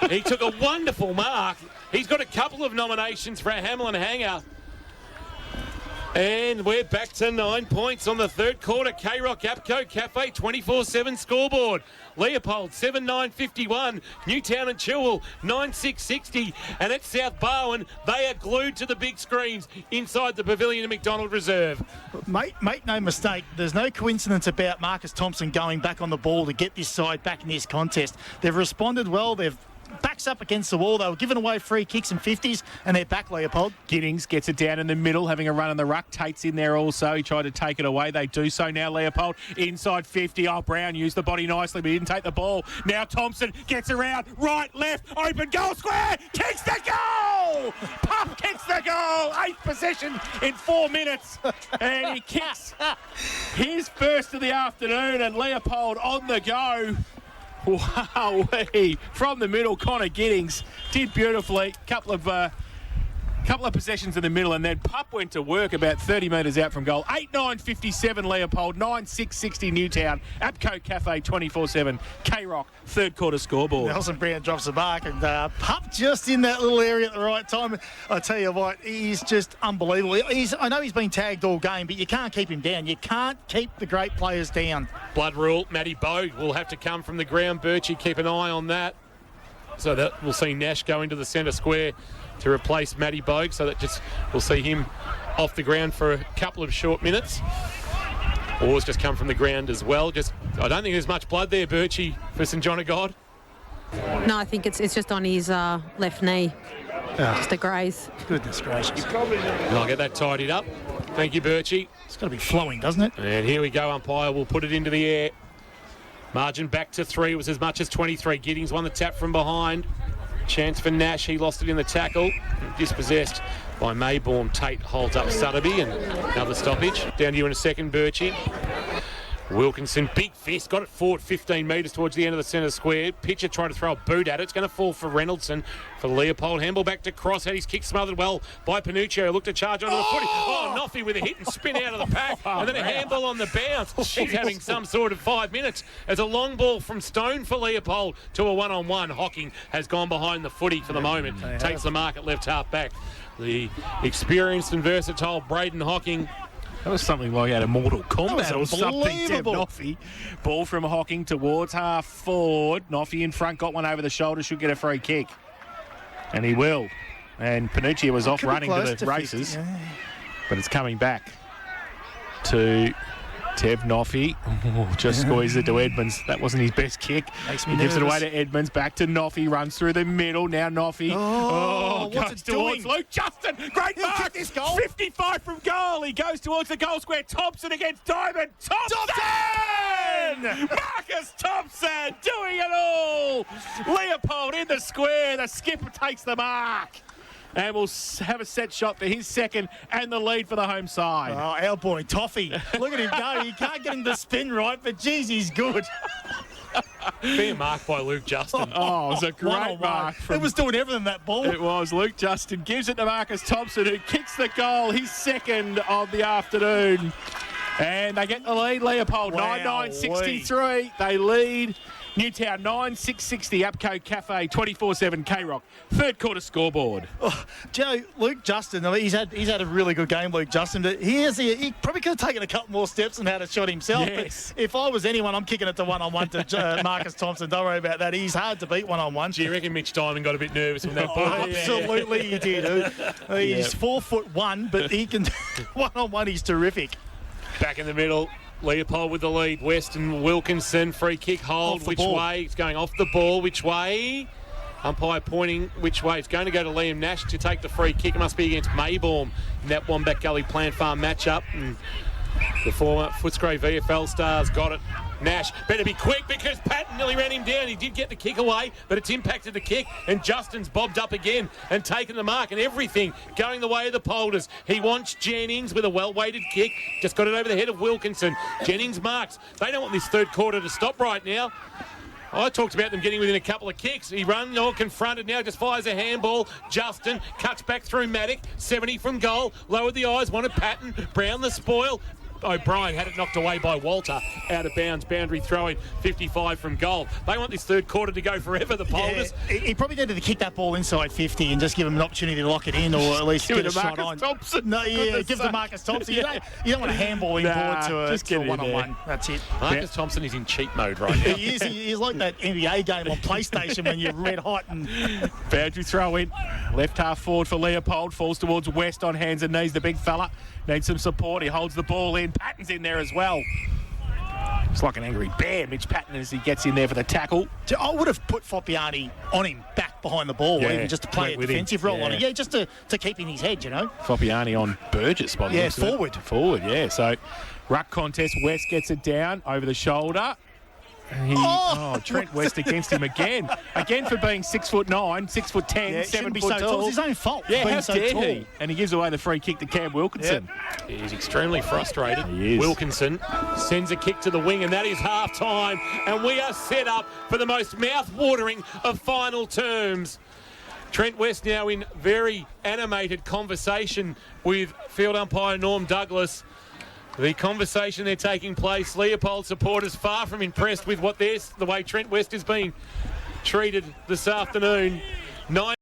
Speaker 1: He took a wonderful mark. He's got a couple of nominations for a Hamlin hanger. And we're back to 9 points on the third quarter. K-Rock Apco Cafe 24/7 scoreboard. Leopold 7-9-51. Newtown and Chilwell 9-6-60. And at South Barwon, they are glued to the big screens inside the pavilion at McDonald Reserve.
Speaker 3: Make no mistake, there's no coincidence about Marcus Thompson going back on the ball to get this side back in this contest. They've responded well. They've backs up against the wall. They were giving away free kicks and 50s, and they're back, Leopold.
Speaker 2: Giddings gets it down in the middle, having a run in the ruck. Tate's in there also. He tried to take it away. They do so now, Leopold. Inside 50. Oh, Brown used the body nicely, but he didn't take the ball. Now Thompson gets around. Right, left, open, goal square. Kicks the goal! Pup kicks the goal. 8th possession in 4 minutes. And he kicks his first of the afternoon, and Leopold on the go. Wow, from the middle, Connor Giddings did beautifully. Couple of possessions in the middle, and then Pup went to work about 30 metres out from goal. 8-9-57 Leopold, 9-6-60 Newtown. Apco Cafe 24/7 K-Rock third quarter scoreboard.
Speaker 3: Nelson Brown drops the mark, and Pup just in that little area at the right time. I tell you what, he's just unbelievable. I know he's been tagged all game, but you can't keep him down. You can't keep the great players down.
Speaker 1: Blood rule. Matty Bogue will have to come from the ground. Birchie, keep an eye on that. So that we'll see Nash go into the centre square to replace Matty Bogue. So that just we'll see him off the ground for a couple of short minutes. Orr's just come from the ground as well. I don't think there's much blood there, Birchie, for St John of God.
Speaker 4: No, I think it's just on his left knee. Just a graze.
Speaker 3: Goodness gracious.
Speaker 1: And I'll get that tidied up. Thank you, Birchie.
Speaker 3: It's got to be flowing, doesn't it?
Speaker 1: And here we go, umpire. We'll put it into the air. Margin back to 3. It was as much as 23. Giddings won the tap from behind. Chance for Nash. He lost it in the tackle. Dispossessed by Maybourne. Tate holds up Sutterby and another stoppage. Down to you in a second, Birchie. Wilkinson, big fist, got it forward 15 metres towards the end of the centre square. Pitcher tried to throw a boot at it. It's going to fall for Reynoldson. For Leopold, handball back to Cross. Had his kick smothered well by Panuccio. Looked to charge onto the footy. Oh, Noffy with a hit and spin out of the pack. And then a handball on the bounce. She's having some sort of 5 minutes. As a long ball from Stone for Leopold to a one-on-one. Hocking has gone behind the footy for the moment. Takes the mark at left half back. The experienced and versatile Braden Hocking.
Speaker 2: That was something like out of Mortal Kombat or something. Dev
Speaker 3: unbelievable.
Speaker 2: Noffy. Ball from Hocking towards half forward. Noffy in front, got one over the shoulder, should get a free kick. And he will. And Panuccio was off running to the races.
Speaker 3: 50, yeah.
Speaker 2: But it's coming back to Tev Noffy. Oh, just squeezed it to Edmonds. That wasn't his best kick.
Speaker 3: Makes me
Speaker 2: He gives it
Speaker 3: nervous.
Speaker 2: away to Edmonds. Back to Noffy. Runs through the middle. Now Noffy.
Speaker 3: Oh, what's
Speaker 2: goes
Speaker 3: it
Speaker 2: towards
Speaker 3: doing?
Speaker 2: Luke Justin. Great
Speaker 3: He'll
Speaker 2: mark.
Speaker 3: kick this goal.
Speaker 2: 55 from goal. He goes towards the goal square. Thompson against Diamond. Thompson! Marcus Thompson doing it all. Leopold in the square. The skipper takes the mark. And we'll have a set shot for his second and the lead for the home side.
Speaker 3: Oh, our boy Toffee. Look at him go. You can't get him to spin right, but geez, he's good.
Speaker 1: Fair mark by Luke Justin.
Speaker 2: Oh, it was a great
Speaker 3: One-on-one.
Speaker 2: mark.
Speaker 3: It was doing everything, that ball.
Speaker 2: It was. Luke Justin gives it to Marcus Thompson, who kicks the goal, his second of the afternoon. And they get the lead, Leopold.
Speaker 3: Wow,
Speaker 2: 9-9-63. They lead. Newtown 9-6-60. Apco Cafe 24/7 K-Rock. Third quarter scoreboard.
Speaker 3: Oh, Joe, Luke Justin, I mean, he's had a really good game, Luke Justin, but he probably could have taken a couple more steps and had a shot himself.
Speaker 2: Yes.
Speaker 3: But if I was anyone, I'm kicking it to one-on-one to Marcus Thompson. Don't worry about that. He's hard to beat one-on-one.
Speaker 1: Do you reckon Mitch Diamond got a bit nervous when that ball
Speaker 3: Oh,
Speaker 1: got there?
Speaker 3: absolutely he did. He's 4'1", but he can one-on-one. He's terrific.
Speaker 1: Back in the middle, Leopold with the lead. Weston Wilkinson, free kick, hold.
Speaker 3: Off the
Speaker 1: Which
Speaker 3: ball.
Speaker 1: way? It's going off the ball. Which way? Umpire pointing which way. It's going to go to Liam Nash to take the free kick. It must be against Maybaum in that Wombat Gully Plant Farm matchup. And the former Footscray VFL stars got it. Nash better be quick because Patton nearly ran him down. He did get the kick away, but it's impacted the kick, and Justin's bobbed up again and taken the mark, and everything going the way of the Polders. He wants Jennings with a well-weighted kick. Just got it over the head of Wilkinson. Jennings marks. They don't want this third quarter to stop right now. I talked about them getting within a couple of kicks. He runs, all confronted now, just fires a handball. Justin cuts back through Maddock. 70 from goal. Lowered the eyes, wanted Patton. Brown the spoil. O'Brien had it knocked away by Walter. Out of bounds, boundary throwing. 55 from goal. They want this third quarter to go forever, the Polders.
Speaker 3: Yeah, he probably needed to kick that ball inside 50 and just give him an opportunity to lock it in, or at least
Speaker 2: Give
Speaker 3: get
Speaker 2: it
Speaker 3: a
Speaker 2: to
Speaker 3: shot
Speaker 2: Marcus
Speaker 3: on.
Speaker 2: Thompson.
Speaker 3: No, yeah,
Speaker 2: Goodness
Speaker 3: give it to
Speaker 2: sake.
Speaker 3: Marcus Thompson.
Speaker 2: Yeah.
Speaker 3: You don't want to handball him
Speaker 2: Nah,
Speaker 3: forward
Speaker 2: just
Speaker 3: to
Speaker 2: get
Speaker 3: a
Speaker 2: it in
Speaker 3: one-on-one.
Speaker 2: there.
Speaker 3: That's it.
Speaker 1: Marcus Thompson is in cheat mode right now.
Speaker 3: He is. He's like that NBA game on PlayStation when you're red hot and
Speaker 2: Boundary throw in. Left half forward for Leopold. Falls towards West on hands and knees. The big fella needs some support. He holds the ball in. Patton's in there as well. It's like an angry bear, Mitch Patton, as he gets in there for the tackle.
Speaker 3: I would have put Foppiani on him back behind the ball,
Speaker 2: Yeah,
Speaker 3: even just to play
Speaker 2: went
Speaker 3: a
Speaker 2: with him.
Speaker 3: defensive role on
Speaker 2: Yeah.
Speaker 3: it. Yeah, just to keep in his head, you know.
Speaker 2: Foppiani on Burgess by the
Speaker 3: Yeah,
Speaker 2: looks of it.
Speaker 3: forward.
Speaker 2: Forward, yeah. So, ruck contest. West gets it down over the shoulder. Trent West against him again. Again for being 6'9", 6'10",
Speaker 3: Yeah,
Speaker 2: 7
Speaker 3: shouldn't be
Speaker 2: foot
Speaker 3: so
Speaker 2: tall.
Speaker 3: tall. It's his own fault.
Speaker 2: Yeah,
Speaker 3: being
Speaker 2: how
Speaker 3: so
Speaker 2: dare
Speaker 3: tall.
Speaker 2: he? And he gives away the free kick to Cam Wilkinson.
Speaker 1: He's extremely frustrated.
Speaker 2: He is.
Speaker 1: Wilkinson sends a kick to the wing, and that is half time. And we are set up for the most mouth-watering of final terms. Trent West now in very animated conversation with field umpire Norm Douglas. The conversation they're taking place. Leopold supporters far from impressed with the way Trent West is being treated this afternoon. 9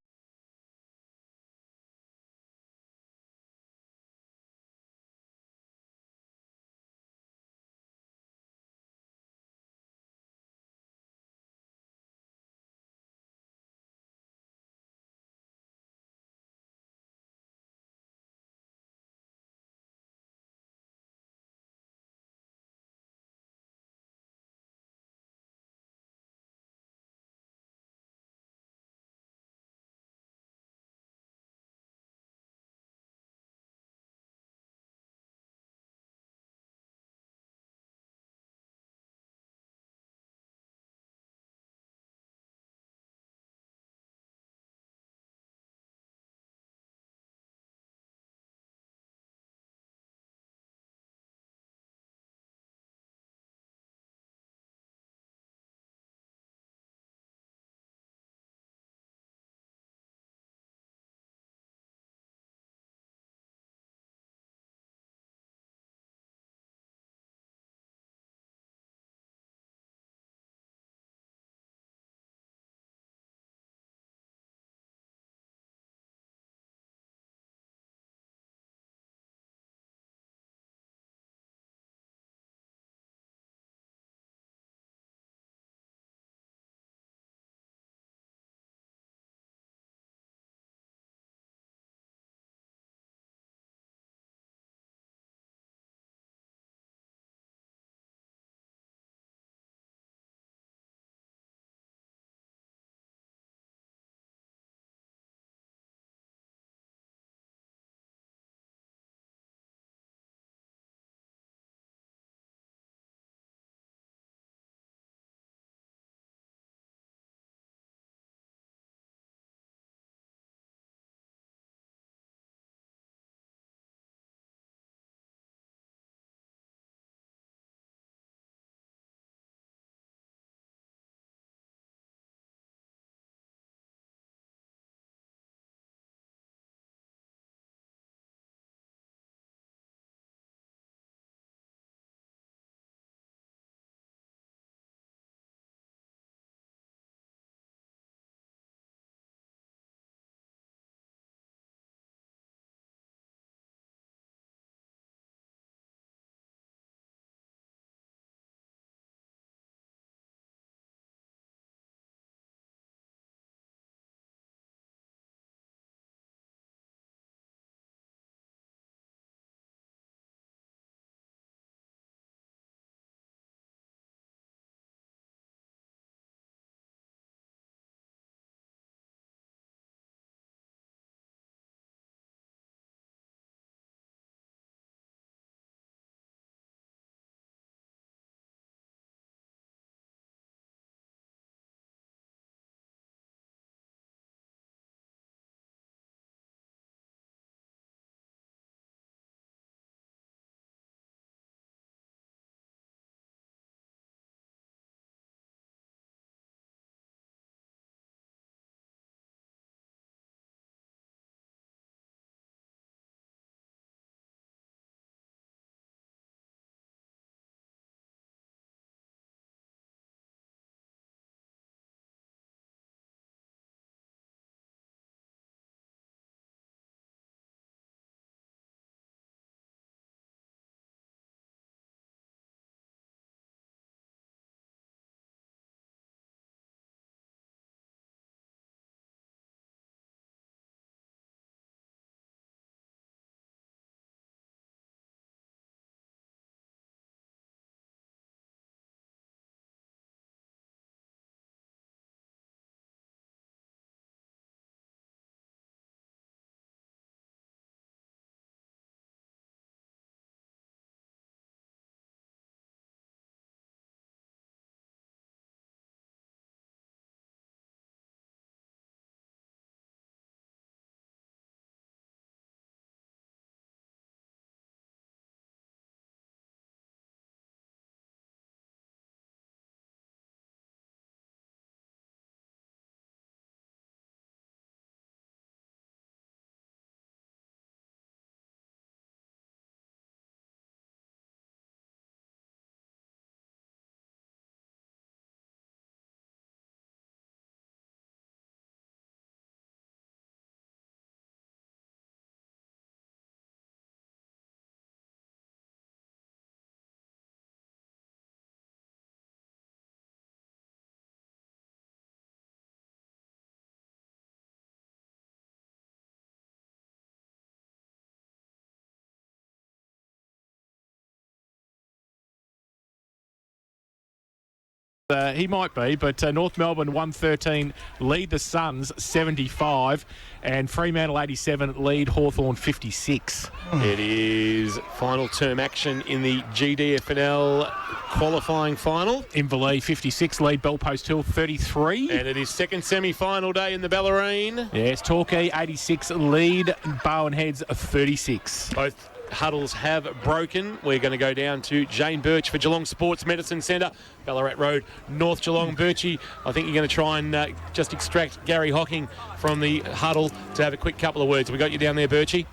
Speaker 2: He might be, but North Melbourne 113 lead the Suns 75, and Fremantle 87 lead Hawthorn 56.
Speaker 1: It is final term action in the GDFNL qualifying final.
Speaker 2: Inverleigh 56 lead Bellpost Hill 33.
Speaker 1: And it is second semi-final day in the Bellarine.
Speaker 2: Yes, Torquay 86 lead Bowen Heads 36.
Speaker 1: Both huddles have broken. We're going to go down to Jane Birch for Geelong Sports Medicine Centre, Ballarat Road, North Geelong. Birchie, I think you're going to try and just extract Gary Hocking from the huddle to have a quick couple of words. We got you down there, Birchie?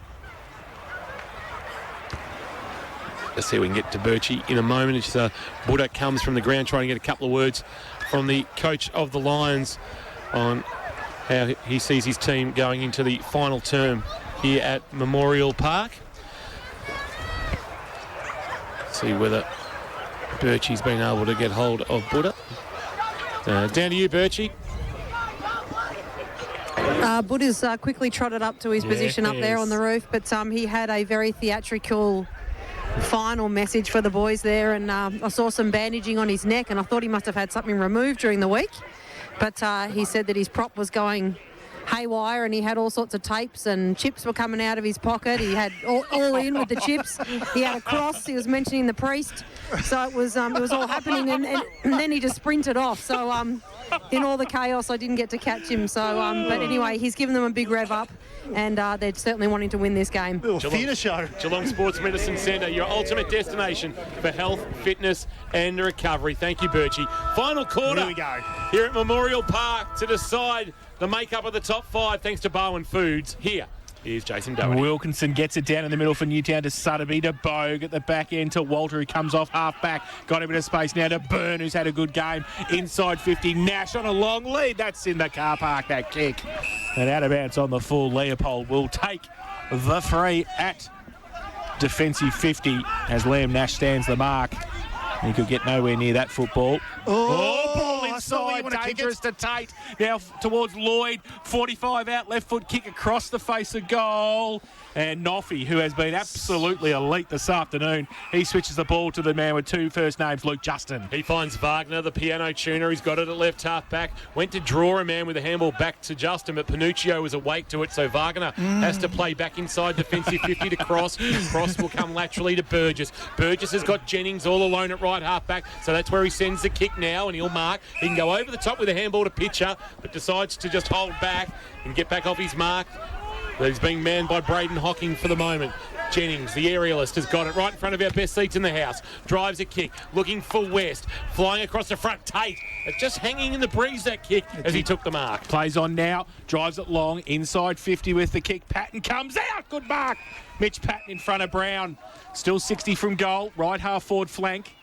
Speaker 1: Let's see if we can get to Birchie in a moment. It's Buddha comes from the ground trying to get a couple of words from the coach of the Lions on how he sees his team going into the final term here at Memorial Park. See whether Birchie's been able to get hold of Buddha. Down to you, Birchie.
Speaker 4: Buddha's quickly trotted up to his position up there on the roof, but he had a very theatrical final message for the boys there, and I saw some bandaging on his neck, and I thought he must have had something removed during the week, but he said that his prop was going haywire and he had all sorts of tapes and chips were coming out of his pocket. He had all in with the chips. He had a cross. He was mentioning the priest. So it was all happening, and then he just sprinted off. So in all the chaos, I didn't get to catch him. So but anyway, he's given them a big rev up, and they're certainly wanting to win this game.
Speaker 3: Theatre show.
Speaker 1: Geelong Sports Medicine Centre, your ultimate destination for health, fitness and recovery. Thank you, Birchie. Final quarter.
Speaker 3: Here we go.
Speaker 1: Here at Memorial Park to decide the makeup of the top five, thanks to Bowen Foods. Here is Jason Doherty.
Speaker 2: Wilkinson gets it down in the middle for Newtown to Sutterby, to Bogue at the back end to Walter, who comes off half back. Got him into space now to Byrne, who's had a good game. Inside 50, Nash on a long lead. That's in the car park, that kick. And out of bounds on the full. Leopold will take the free at defensive 50 as Liam Nash stands the mark. He could get nowhere near that football. Ball inside, dangerous to Tate. Now towards Lloyd, 45 out, left foot kick across the face of goal. And Noffy, who has been absolutely elite this afternoon, he switches the ball to the man with two first names, Luke Justin.
Speaker 1: He finds Wagner, the piano tuner. He's got it at left half back. Went to draw a man with a handball back to Justin, but Panuccio was awake to it, so Wagner has to play back inside defensive 50 to Cross. Cross will come laterally to Burgess. Burgess has got Jennings all alone at right half back, so that's where he sends the kick now, and he'll mark. He can go over the top with a handball to Pitcher, but decides to just hold back and get back off his mark. But he's being manned by Braden Hocking for the moment. Jennings, the aerialist, has got it right in front of our best seats in the house. Drives a kick, looking for West. Flying across the front, Tate. It's just hanging in the breeze, that kick, as he took the mark.
Speaker 2: Plays on now, drives it long, inside 50 with the kick. Patton comes out, good mark. Mitch Patton in front of Brown. Still 60 from goal, right half forward flank.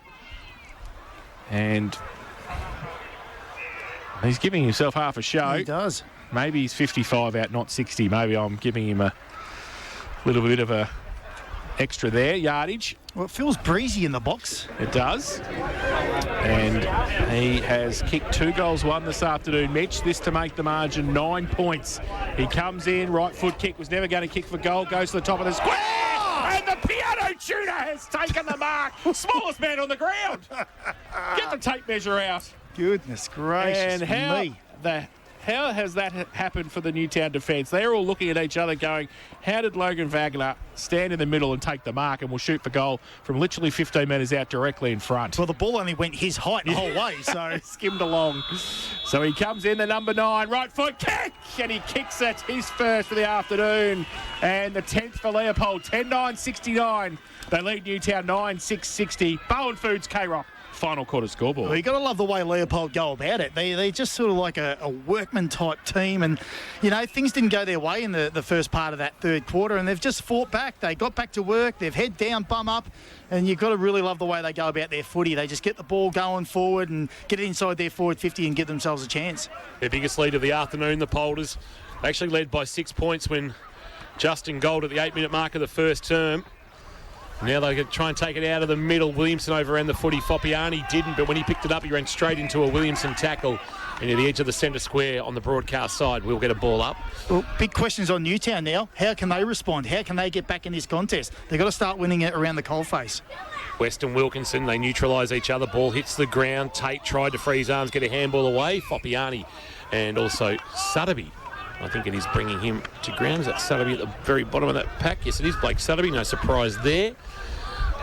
Speaker 2: And he's giving himself half a show.
Speaker 3: He does.
Speaker 2: Maybe he's 55 out, not 60. Maybe I'm giving him a little bit of a extra there, yardage.
Speaker 3: Well, it feels breezy in the box.
Speaker 2: It does. And he has kicked 2 goals, 1 this afternoon, Mitch. This to make the margin 9 points. He comes in, right foot kick, was never going to kick for goal, goes to the top of the square. And the piano tuner has taken the mark. Smallest man on the ground. Get the tape measure out.
Speaker 3: Goodness gracious
Speaker 2: and how has that happened for the Newtown defence? They're all looking at each other going, how did Logan Wagner stand in the middle and take the mark and will shoot for goal from literally 15 metres out directly in front?
Speaker 3: Well, the ball only went his height the whole way, so
Speaker 2: skimmed along. So he comes in, the number 9, right foot kick, and he kicks it. His first for the afternoon. And the 10th for Leopold, 10-9-69. They lead Newtown 9-6-60. Bowen Foods, K-Rock. Final quarter scoreboard.
Speaker 3: Well, you got to love the way Leopold go about it. They're just sort of like a workman type team, and you know things didn't go their way in the first part of that third quarter, and they've just fought back. They got back to work. They've head down, bum up, and you've got to really love the way they go about their footy. They just get the ball going forward and get it inside their forward 50 and give themselves a chance.
Speaker 1: Their biggest lead of the afternoon, the Polders, actually led by 6 points when Justin goaled at the 8-minute mark of the first term. Now they could try and take it out of the middle. Williamson overran the footy. Foppiani didn't, but when he picked it up, he ran straight into a Williamson tackle. And near the edge of the centre square on the broadcast side, we'll get a ball up.
Speaker 3: Well, big questions on Newtown now. How can they respond? How can they get back in this contest? They've got to start winning it around the coalface.
Speaker 1: West and Wilkinson, they neutralise each other. Ball hits the ground. Tate tried to free his arms, get a handball away. Foppiani and also Sutterby. I think it is bringing him to ground. Is that Sutterby at the very bottom of that pack? Yes, it is Blake Sutterby. No surprise there.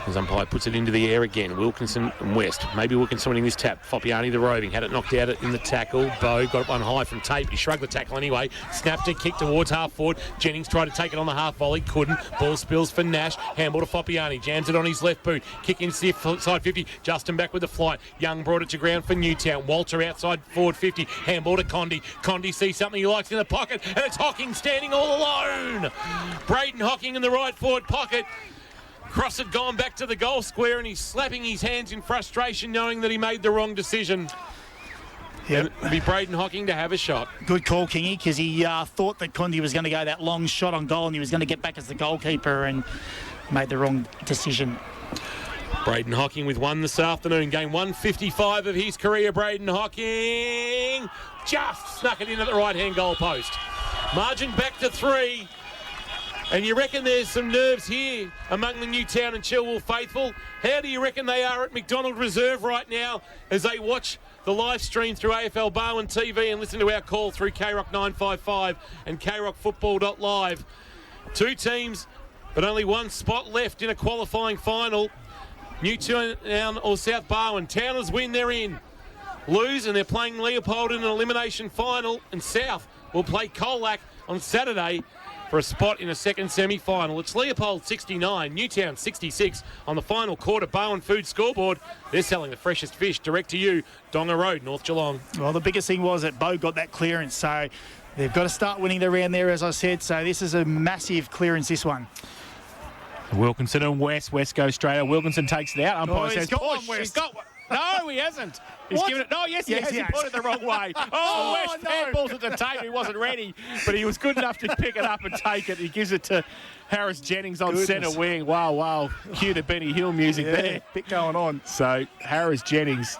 Speaker 1: As umpire puts it into the air again. Wilkinson and West. Maybe Wilkinson winning this tap. Foppiani the roving. Had it knocked out in the tackle. Bow got it one high from Tate, but he shrugged the tackle anyway. Snapped it, kicked towards half forward. Jennings tried to take it on the half volley. Couldn't. Ball spills for Nash. Handball to Foppiani. Jams it on his left boot. Kick into the side 50. Justin back with the flight. Young brought it to ground for Newtown. Walter outside forward 50. Handball to Condi. Condi sees something he likes in the pocket, and it's Hocking standing all alone. Braden Hocking in the right forward pocket. Cross had gone back to the goal square, and he's slapping his hands in frustration, knowing that he made the wrong decision.
Speaker 3: Yep.
Speaker 1: It'd be Braden Hocking to have a shot.
Speaker 3: Good call, Kingy, because he thought that Condi was going to go that long shot on goal and he was going to get back as the goalkeeper and made the wrong decision.
Speaker 1: Braden Hocking with one this afternoon. Game 155 of his career. Braden Hocking just snuck it in at the right-hand goal post. Margin back to 3. And you reckon there's some nerves here among the Newtown and Chilwell faithful? How do you reckon they are at McDonald Reserve right now as they watch the live stream through AFL Barwon TV and listen to our call through KROC 955 and KROCfootball.live? Two teams, but only one spot left in a qualifying final. Newtown or South Barwon. Towners win, they're in. Lose, and they're playing Leopold in an elimination final. And South will play Colac on Saturday for a spot in a second semi-final. It's Leopold 69, Newtown 66 on the final quarter Barwon Food scoreboard. They're selling the freshest fish direct to you, Donga Road, North Geelong.
Speaker 3: Well, the biggest thing was that Bo got that clearance, so they've got to start winning the round there, as I said. So this is a massive clearance, this one.
Speaker 2: Wilkinson and West. West goes straight. Wilkinson takes it out. Umpire says,
Speaker 3: got one,
Speaker 2: push.
Speaker 3: West.
Speaker 2: He's got one. No, he hasn't. He's given it. No, yes, he has. He
Speaker 3: has.
Speaker 2: put it the wrong way. Oh, West handballs it to Tate. He wasn't ready, but he was good enough to pick it up and take it. He gives it to Harris Jennings on centre wing. Wow. Cue to Benny Hill music there.
Speaker 3: Bit going on.
Speaker 2: So Harris Jennings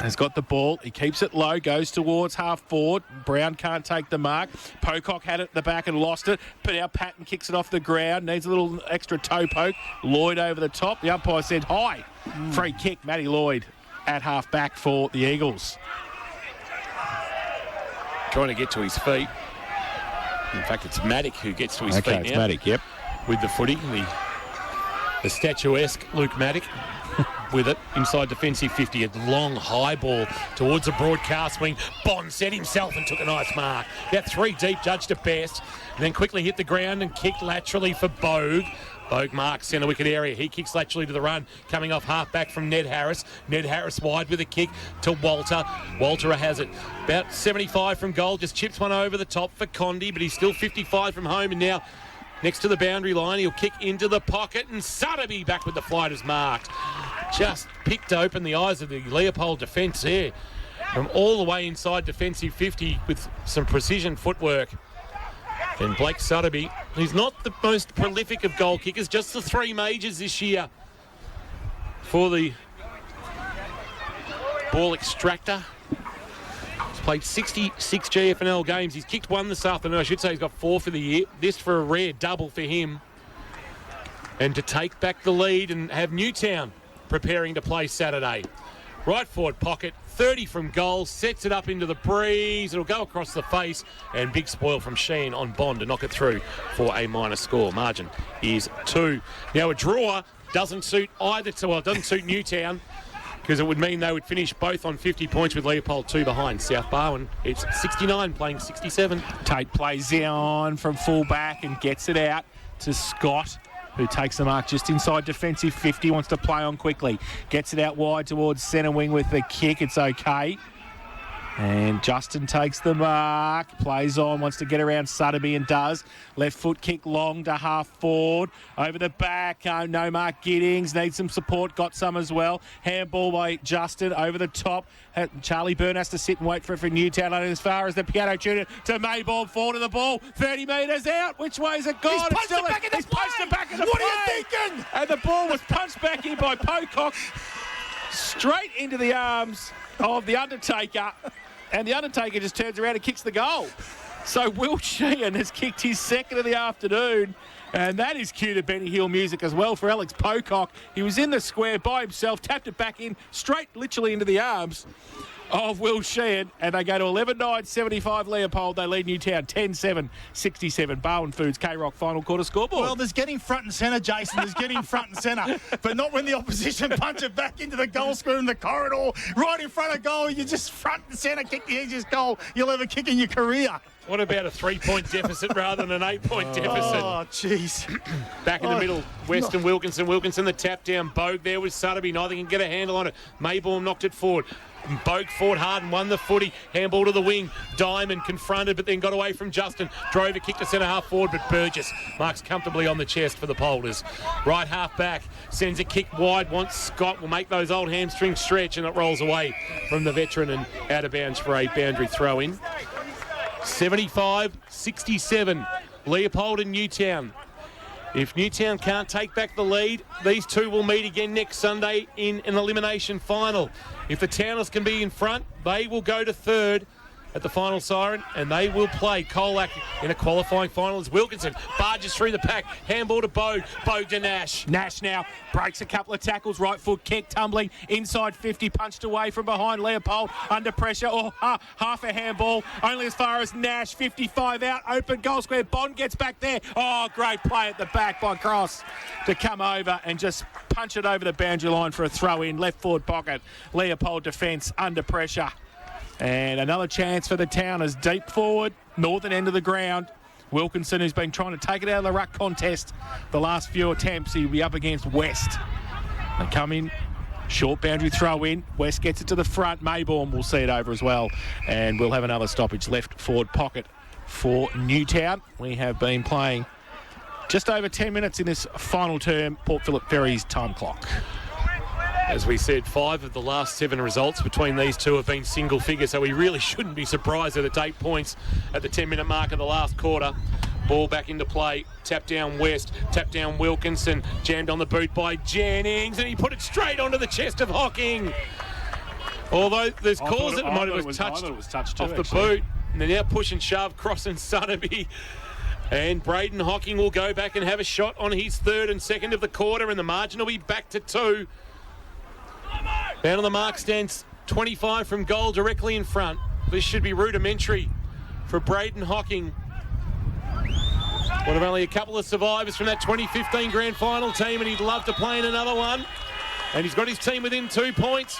Speaker 2: has got the ball. He keeps it low, goes towards half forward. Brown can't take the mark. Pocock had it at the back and lost it. But now Patton kicks it off the ground. Needs a little extra toe poke. Lloyd over the top. The umpire said, high. Free kick, Matty Lloyd at half back for the Eagles.
Speaker 1: Trying to get to his feet. In fact, it's Maddock who gets to his feet now.
Speaker 2: Okay, it's Maddock, yep.
Speaker 1: With the footy. The statuesque Luke Maddock with it inside defensive 50. A long high ball towards the broadcast wing. Bond set himself and took a nice mark. About 3 deep, judged at best. And then quickly hit the ground and kicked laterally for Bogue. Bogue marks centre wicket area. He kicks laterally to the run, coming off half back from Ned Harris. Ned Harris wide with a kick to Walter. Walter has it about 75 from goal. Just chips one over the top for Condi, but he's still 55 from home. And now next to the boundary line, he'll kick into the pocket, and Sutterby back with the flight is marked. Just picked open the eyes of the Leopold defence there. From all the way inside defensive 50 with some precision footwork. And Blake Sutterby, who's not the most prolific of goal kickers, just the 3 majors this year for the ball extractor. He's played 66 GFNL games. He's kicked 1 this afternoon. I should say he's got 4 for the year. This for a rare double for him. And to take back the lead and have Newtown preparing to play Saturday. Right forward pocket, 30 from goal, sets it up into the breeze. It'll go across the face, and big spoil from Sheen on Bond to knock it through for a minor score. Margin is 2. Now a draw doesn't suit either. Well, it doesn't suit Newtown because it would mean they would finish both on 50 points with Leopold 2 behind. South Barwon, it's 69 playing 67.
Speaker 2: Tate plays on from full back and gets it out to Scott, who takes the mark just inside defensive 50, wants to play on quickly. Gets it out wide towards centre wing with the kick. It's okay. And Justin takes the mark, plays on, wants to get around Sutterby and does. Left foot kick long to half forward. Over the back, no mark Giddings, needs some support, got some as well. Handball by Justin over the top. Charlie Byrne has to sit and wait for it for Newtown. And as far as the piano tuner to Mayborn, forward to the ball, 30 metres out. Which way is it gone?
Speaker 3: He's punched it back in the play.
Speaker 2: What
Speaker 3: do you think? taken!
Speaker 2: And the ball was punched back in by Pocock, straight into the arms of the Undertaker. And the Undertaker just turns around and kicks the goal. So Will Sheehan has kicked his second of the afternoon. And that is cue to Benny Hill music as well for Alex Pocock. He was in the square by himself, tapped it back in, straight literally into the arms of Will Sheehan. And they go to 11-9-75 Leopold. They lead Newtown 10-7-67. Barwon Foods K-Rock final quarter scoreboard.
Speaker 3: Well, there's getting front and centre, Jason. There's getting front and centre. But not when the opposition punch it back into the goal square in the corridor, right in front of goal. You just front and centre kick the easiest goal you'll ever kick in your career.
Speaker 1: What about a 3-point deficit rather than an 8-point deficit?
Speaker 3: Oh, jeez.
Speaker 1: Back in the middle, Weston Wilkinson. Wilkinson, the tap down. Bogue there with Sutterby. Neither can get a handle on it. Mayborn knocked it forward. Bogue fought hard and won the footy. Handball to the wing. Diamond confronted, but then got away from Justin. Drove a kick to centre half forward, but Burgess marks comfortably on the chest for the Polders. Right half back. Sends a kick wide. Wants Scott. Will make those old hamstrings stretch, and it rolls away from the veteran and out of bounds for a boundary throw in. 75-67, Leopold and Newtown. If Newtown can't take back the lead, these two will meet again next Sunday in an elimination final. If the Towners can be in front, they will go to third at the final siren, and they will play Colac in a qualifying final as Wilkinson barges through the pack. Handball to Bogue. Bogue to Nash.
Speaker 2: Nash now breaks a couple of tackles. Right foot kick, tumbling inside 50, punched away from behind. Leopold under pressure. Half a handball. Only as far as Nash. 55 out. Open goal square. Bond gets back there. Oh, great play at the back by Cross to come over and just punch it over the boundary line for a throw in. Left forward pocket. Leopold defence under pressure. And another chance for the Towners deep forward, northern end of the ground. Wilkinson, who's been trying to take it out of the ruck contest the last few attempts, he'll be up against West. They come in, short boundary throw in. West gets it to the front. Mayborn will see it over as well. And we'll have another stoppage left forward pocket for Newtown. We have been playing just over 10 minutes in this final term, Port Phillip Ferry's time clock.
Speaker 1: As we said, 5 of the last 7 results between these two have been single figure, so we really shouldn't be surprised that it's 8 points at the 10-minute mark of the last quarter. Ball back into play. Tap down West. Tap down Wilkinson. Jammed on the boot by Jennings, and he put it straight onto the chest of Hocking. Although there's calls that it might have been touched off the boot. And they're now push and shove, crossing Sutterby. And Braden Hocking will go back and have a shot on his third and second of the quarter, and the margin will be back to 2. Down on the mark stands 25 from goal directly in front. This should be rudimentary for Braden Hocking. One of only a couple of survivors from that 2015 grand final team, and he'd love to play in another one. And he's got his team within 2 points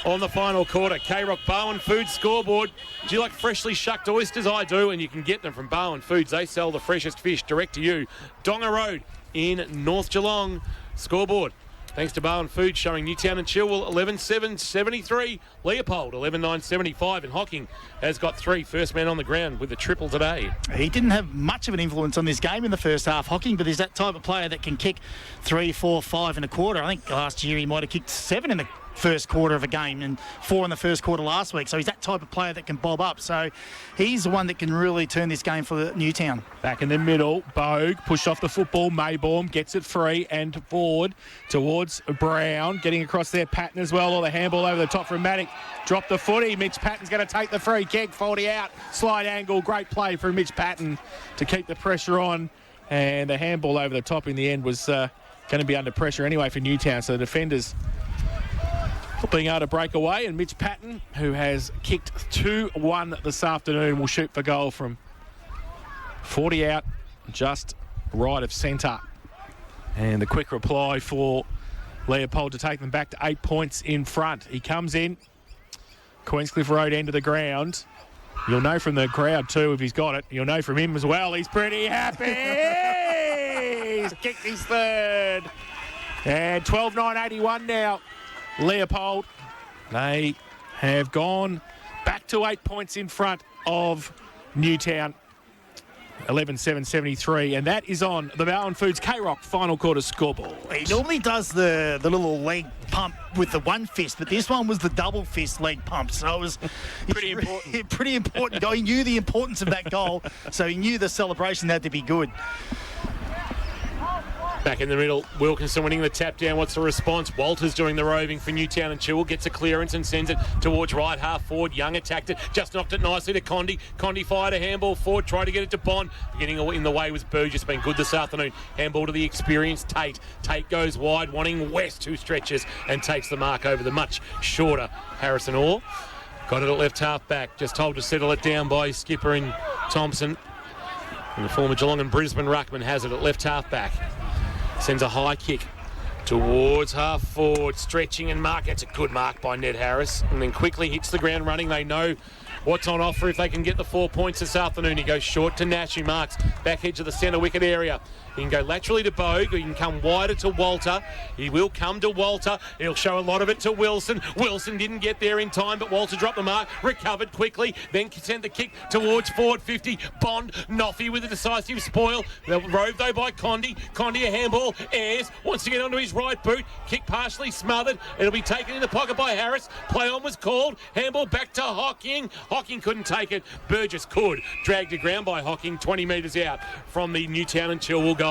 Speaker 1: on the final quarter. K-Rock Barwon Foods scoreboard. Do you like freshly shucked oysters? I do, and you can get them from Barwon Foods. They sell the freshest fish direct to you. Donga Road in North Geelong. Scoreboard. Thanks to Barwon Foods, showing Newtown and Chilwell 11-7-73. Leopold 11-9-75, and Hocking has got 3. First man on the ground with the triple today.
Speaker 3: He didn't have much of an influence on this game in the first half, Hocking, but he's that type of player that can kick 3, 4, 5 in a quarter. I think last year he might have kicked 7 in the first quarter of a game and 4 in the first quarter last week. So he's that type of player that can bob up. So he's the one that can really turn this game for Newtown.
Speaker 2: Back in the middle, Bogue pushed off the football. Mayborn gets it free and forward towards Brown. Getting across there, Patton as well, or the handball over the top from Maddock. Dropped the footy. Mitch Patton's going to take the free kick. 40 out. Slide angle. Great play from Mitch Patton to keep the pressure on. And the handball over the top in the end was going to be under pressure anyway for Newtown. So the defenders being able to break away, and Mitch Patton, who has kicked 2-1 this afternoon, will shoot for goal from 40 out, just right of centre. And the quick reply for Leopold to take them back to 8 points in front. He comes in, Queenscliff Road end of the ground. You'll know from the crowd too if he's got it. You'll know from him as well. He's pretty happy. He's kicked his third. And 12-9-81 now. Leopold, they have gone back to 8 points in front of Newtown. 11-7-73, and that is on the Barwon Foods K-Rock final quarter scoreboard.
Speaker 3: He normally does the little leg pump with the one fist, but this one was the double fist leg pump, so it was
Speaker 2: Pretty important.
Speaker 3: Pretty important goal. He knew the importance of that goal, so he knew the celebration had to be good.
Speaker 1: Back in the middle, Wilkinson winning the tap down. What's the response? Walters doing the roving for Newtown and Chilwell. Gets a clearance and sends it towards right half forward. Young attacked it. Just knocked it nicely to Condi. Condi fired a handball forward. Tried to get it to Bond. Getting in the way was Burgess. Been good this afternoon. Handball to the experienced Tate. Tate goes wide, wanting West, who stretches and takes the mark over the much shorter Harrison Orr. Got it at left half back. Just told to settle it down by skipper in Thompson. And the former Geelong and Brisbane ruckman has it at left half back. Sends a high kick towards half forward, stretching and mark. That's a good mark by Ned Harris. And then quickly hits the ground running. They know what's on offer if they can get the 4 points this afternoon. He goes short to Nash, who marks back edge of the centre wicket area. He can go laterally to Bogue, or he can come wider to Walter. He will come to Walter. He'll show a lot of it to Wilson. Wilson didn't get there in time, but Walter dropped the mark, recovered quickly, then sent the kick towards forward 50. Bond, Noffy with a decisive spoil. They'll rove though by Condi. Condi a handball. Ayres wants to get onto his right boot. Kick partially smothered. It'll be taken in the pocket by Harris. Play on was called. Handball back to Hocking. Hocking couldn't take it. Burgess could. Dragged to ground by Hocking, 20 metres out from the Newtown and Chilwell goal.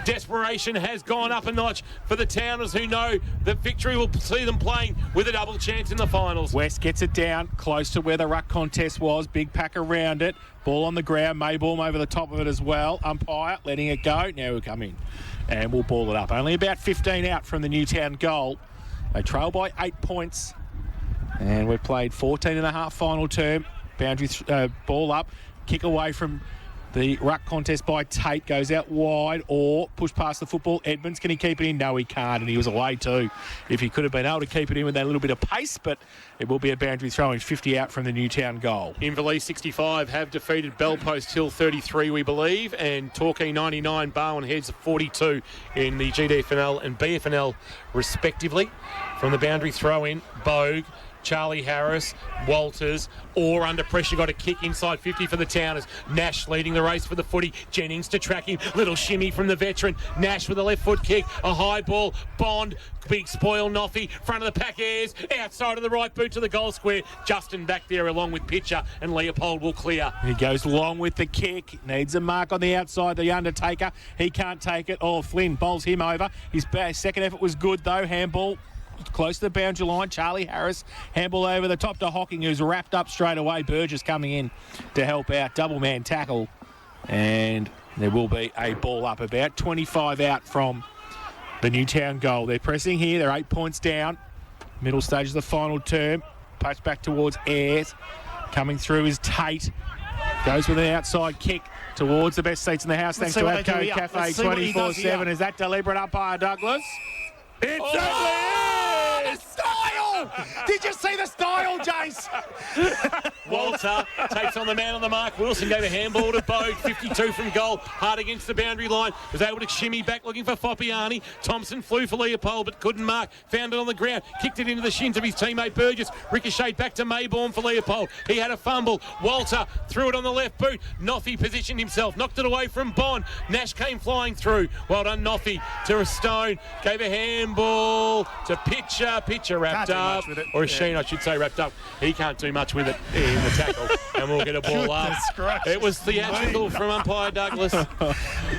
Speaker 1: Desperation has gone up a notch for the Towners, who know that victory will see them playing with a double chance in the finals.
Speaker 2: West gets it down, close to where the ruck contest was. Big pack around it. Ball on the ground. Maybaum over the top of it as well. Umpire letting it go. Now we'll come in and we'll ball it up. Only about 15 out from the Newtown goal. They trail by 8 points. And we've played 14 and a half final term. Boundary ball up. Kick away from the ruck contest by Tate, goes out wide or push past the football. Edmonds, can he keep it in? No, he can't, and he was away too. If he could have been able to keep it in with that little bit of pace, but it will be a boundary throw-in, 50 out from the Newtown goal.
Speaker 1: Inverleigh 65 have defeated Bellpost Hill 33, we believe, and Torquay 99, Barwon Heads 42 in the GDFNL and BFNL respectively. From the boundary throw-in, Bogue, Charlie Harris, Walters, or under pressure, got a kick inside 50 for the Towners. Nash leading the race for the footy. Jennings to track him. Little shimmy from the veteran. Nash with a left foot kick. A high ball. Bond. Big spoil. Noffy. Front of the pack. Ayres. Outside of the right boot to the goal square. Justin back there along with Pitcher, and Leopold will clear.
Speaker 2: He goes long with the kick. Needs a mark on the outside. The Undertaker. He can't take it. Oh, Flynn bowls him over. His second effort was good though. Handball close to the boundary line. Charlie Harris, handball over the top to Hocking, who's wrapped up straight away. Burgess coming in to help out. Double man tackle. And there will be a ball up, about 25 out from the Newtown goal. They're pressing here. They're 8 points down. Middle stage of the final term. Post back towards Ayres. Coming through is Tate. Goes with an outside kick towards the best seats in the house. Thanks to Abco Cafe 24/7. Is that deliberate umpire Douglas? It certainly is! Style! Did you see the style, Jace?
Speaker 1: Walter takes on the man on the mark. Wilson gave a handball to Bogue, 52 from goal, hard against the boundary line. Was able to shimmy back looking for Foppiani. Thompson flew for Leopold but couldn't mark. Found it on the ground, kicked it into the shins of his teammate Burgess. Ricocheted back to Maybaum for Leopold. He had a fumble. Walter threw it on the left boot. Noffy positioned himself, knocked it away from Bond. Nash came flying through. Well done, Noffy. To a Stone, gave a handball to Pitcher. Pitcher wrapped up. Or a Sheen, I should say, wrapped up. He can't do much with it in the tackle. And we'll get a ball up. It was theatrical from umpire Douglas.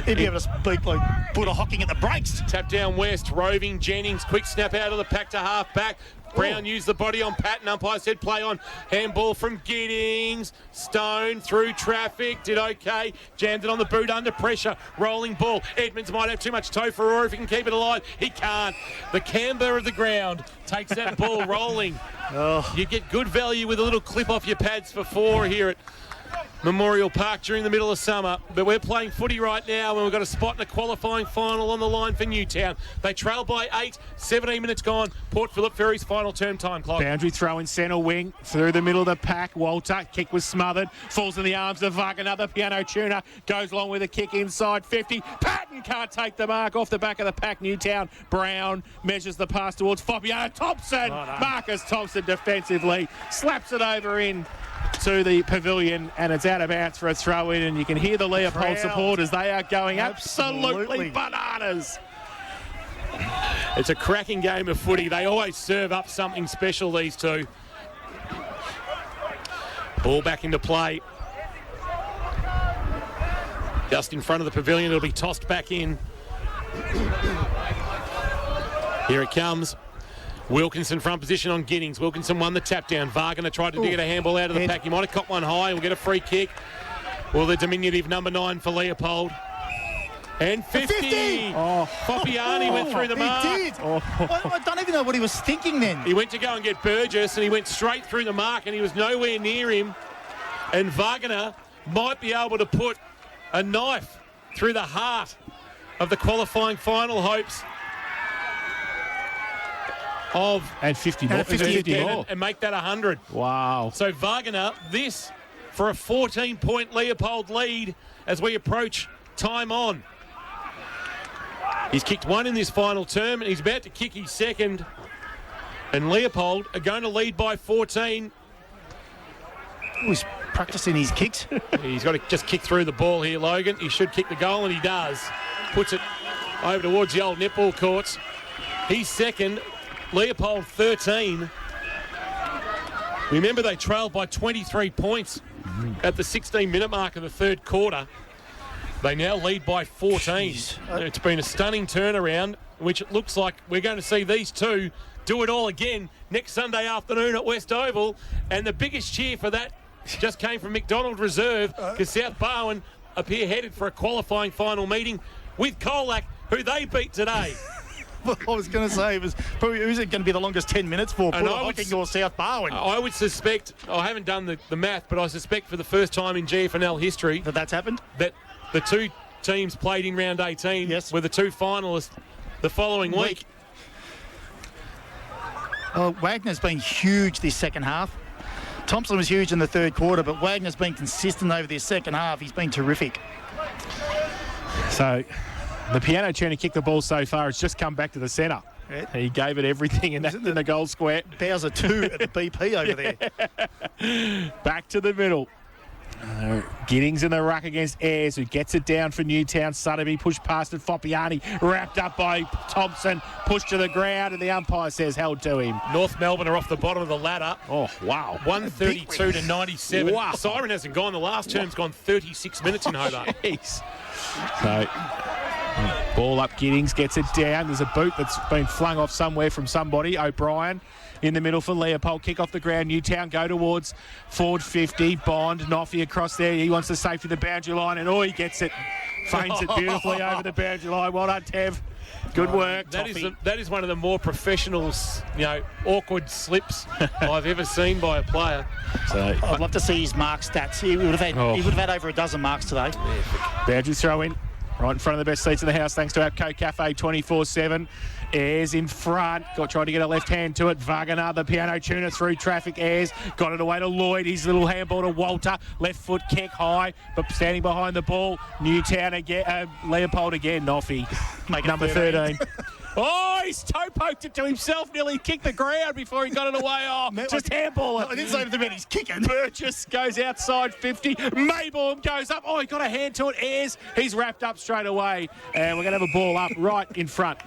Speaker 3: He'd be able to speak like put a Hocking at the brakes.
Speaker 1: Tap down West, roving Jennings. Quick snap out of the pack to half back. Brown used the body on Patton. Umpire said play on. Handball from Giddings. Stone through traffic. Did okay. Jammed it on the boot under pressure. Rolling ball. Edmonds might have too much toe for Roar if he can keep it alive. He can't. The camber of the ground takes that ball rolling. You get good value with a little clip off your pads for 4 here at Memorial Park during the middle of summer, but we're playing footy right now and we've got a spot in a qualifying final on the line for Newtown. They trail by 8, 17 minutes gone. Port Phillip Ferry's final term time clock.
Speaker 2: Boundary throw in centre wing, through the middle of the pack. Walter, kick was smothered, falls in the arms of Vug, another piano tuner, goes along with a kick inside 50. Patton can't take the mark off the back of the pack. Newtown, Brown measures the pass towards Foppiano. Thompson, Marcus Thompson defensively, slaps it over in to the pavilion, and it's out of bounds for a throw in, and you can hear the Leopold supporters. They are going absolutely bananas.
Speaker 1: It's a cracking game of footy. They always serve up something special, these two. Ball back into play. Just in front of the pavilion, it'll be tossed back in. Here it comes. Wilkinson front position on Giddings. Wilkinson won the tap down. Wagner tried to get a handball out of the pack. He might have caught one high. We'll get a free kick. Well, the diminutive number 9 for Leopold. And 50. Fabiani went through the mark.
Speaker 3: He did. I don't even know what he was thinking then.
Speaker 1: He went to go and get Burgess, and he went straight through the mark, and he was nowhere near him. And Wagner might be able to put a knife through the heart of the qualifying final hopes of
Speaker 2: And 50 more.
Speaker 3: 50
Speaker 2: more.
Speaker 1: and make that 100.
Speaker 2: Wow.
Speaker 1: So Wagner, this for a 14-point Leopold lead as we approach time on. He's kicked one in this final term, and he's about to kick his second. And Leopold are going to lead by 14.
Speaker 3: He's practicing his kicks.
Speaker 1: He's got to just kick through the ball here, Logan. He should kick the goal, and he does. Puts it over towards the old netball courts. He's second. Leopold 13. Remember, they trailed by 23 points at the 16-minute mark of the third quarter. They now lead by 14. It's been a stunning turnaround, which it looks like we're going to see these two do it all again next Sunday afternoon at West Oval. And the biggest cheer for that just came from McDonald Reserve, because South Barwon appear headed for a qualifying final meeting with Colac, who they beat today.
Speaker 3: Well, I was going to say, who's it going to be the longest 10 minutes for?
Speaker 1: And
Speaker 3: Hocking or South Barwon?
Speaker 1: I would suspect, I haven't done the math, but I suspect for the first time in GFNL history
Speaker 3: That's happened?
Speaker 1: that the two teams played in round 18 were the two finalists the following week.
Speaker 3: Well, Wagner's been huge this second half. Thompson was huge in the third quarter, but Wagner's been consistent over this second half. He's been terrific.
Speaker 2: So the piano tuner kicked the ball so far. It's just come back to the centre.
Speaker 3: Yeah.
Speaker 2: He gave it everything in the goal square.
Speaker 3: Bowser 2 at the BP over there.
Speaker 2: Back to the middle. Giddings in the ruck against Ayres, who gets it down for Newtown. Sutterby pushed past it. Fabiani wrapped up by Thompson, pushed to the ground, and the umpire says held to him.
Speaker 1: North Melbourne are off the bottom of the ladder.
Speaker 2: Oh, wow.
Speaker 1: 132 to 97.
Speaker 2: Wow.
Speaker 1: Siren hasn't gone. The last term's gone 36 minutes in Hobart.
Speaker 2: Jeez. So, ball up, Giddings gets it down. There's a boot that's been flung off somewhere from somebody. O'Brien in the middle for Leopold. Kick off the ground. Newtown go towards forward 50. Bond, Noffy across there. He wants the safety of the boundary line, and he gets it. Feigns it beautifully over the boundary line. Well done, Tev. Good work.
Speaker 1: That is one of the more professional, awkward slips I've ever seen by a player.
Speaker 2: So,
Speaker 3: I'd love to see his mark stats. He would have had over a dozen marks today.
Speaker 2: boundary throw in. Right in front of the best seats in the house, thanks to APCO Cafe 24/7. Ayres in front. Tried to get a left hand to it. Wagner, the piano tuner through traffic. Ayres got it away to Lloyd. His little handball to Walter. Left foot kick high, but standing behind the ball. Newtown again. Leopold again. Noffy. Number 13. Oh, he's toe poked it to himself. Nearly kicked the ground before he got it away. Oh, just handball it.
Speaker 3: I didn't say anything about he's kicking.
Speaker 2: Burgess goes outside 50. Mayborn goes up. Oh, he got a hand to it. Ayres, he's wrapped up straight away. And we're going to have a ball up right in front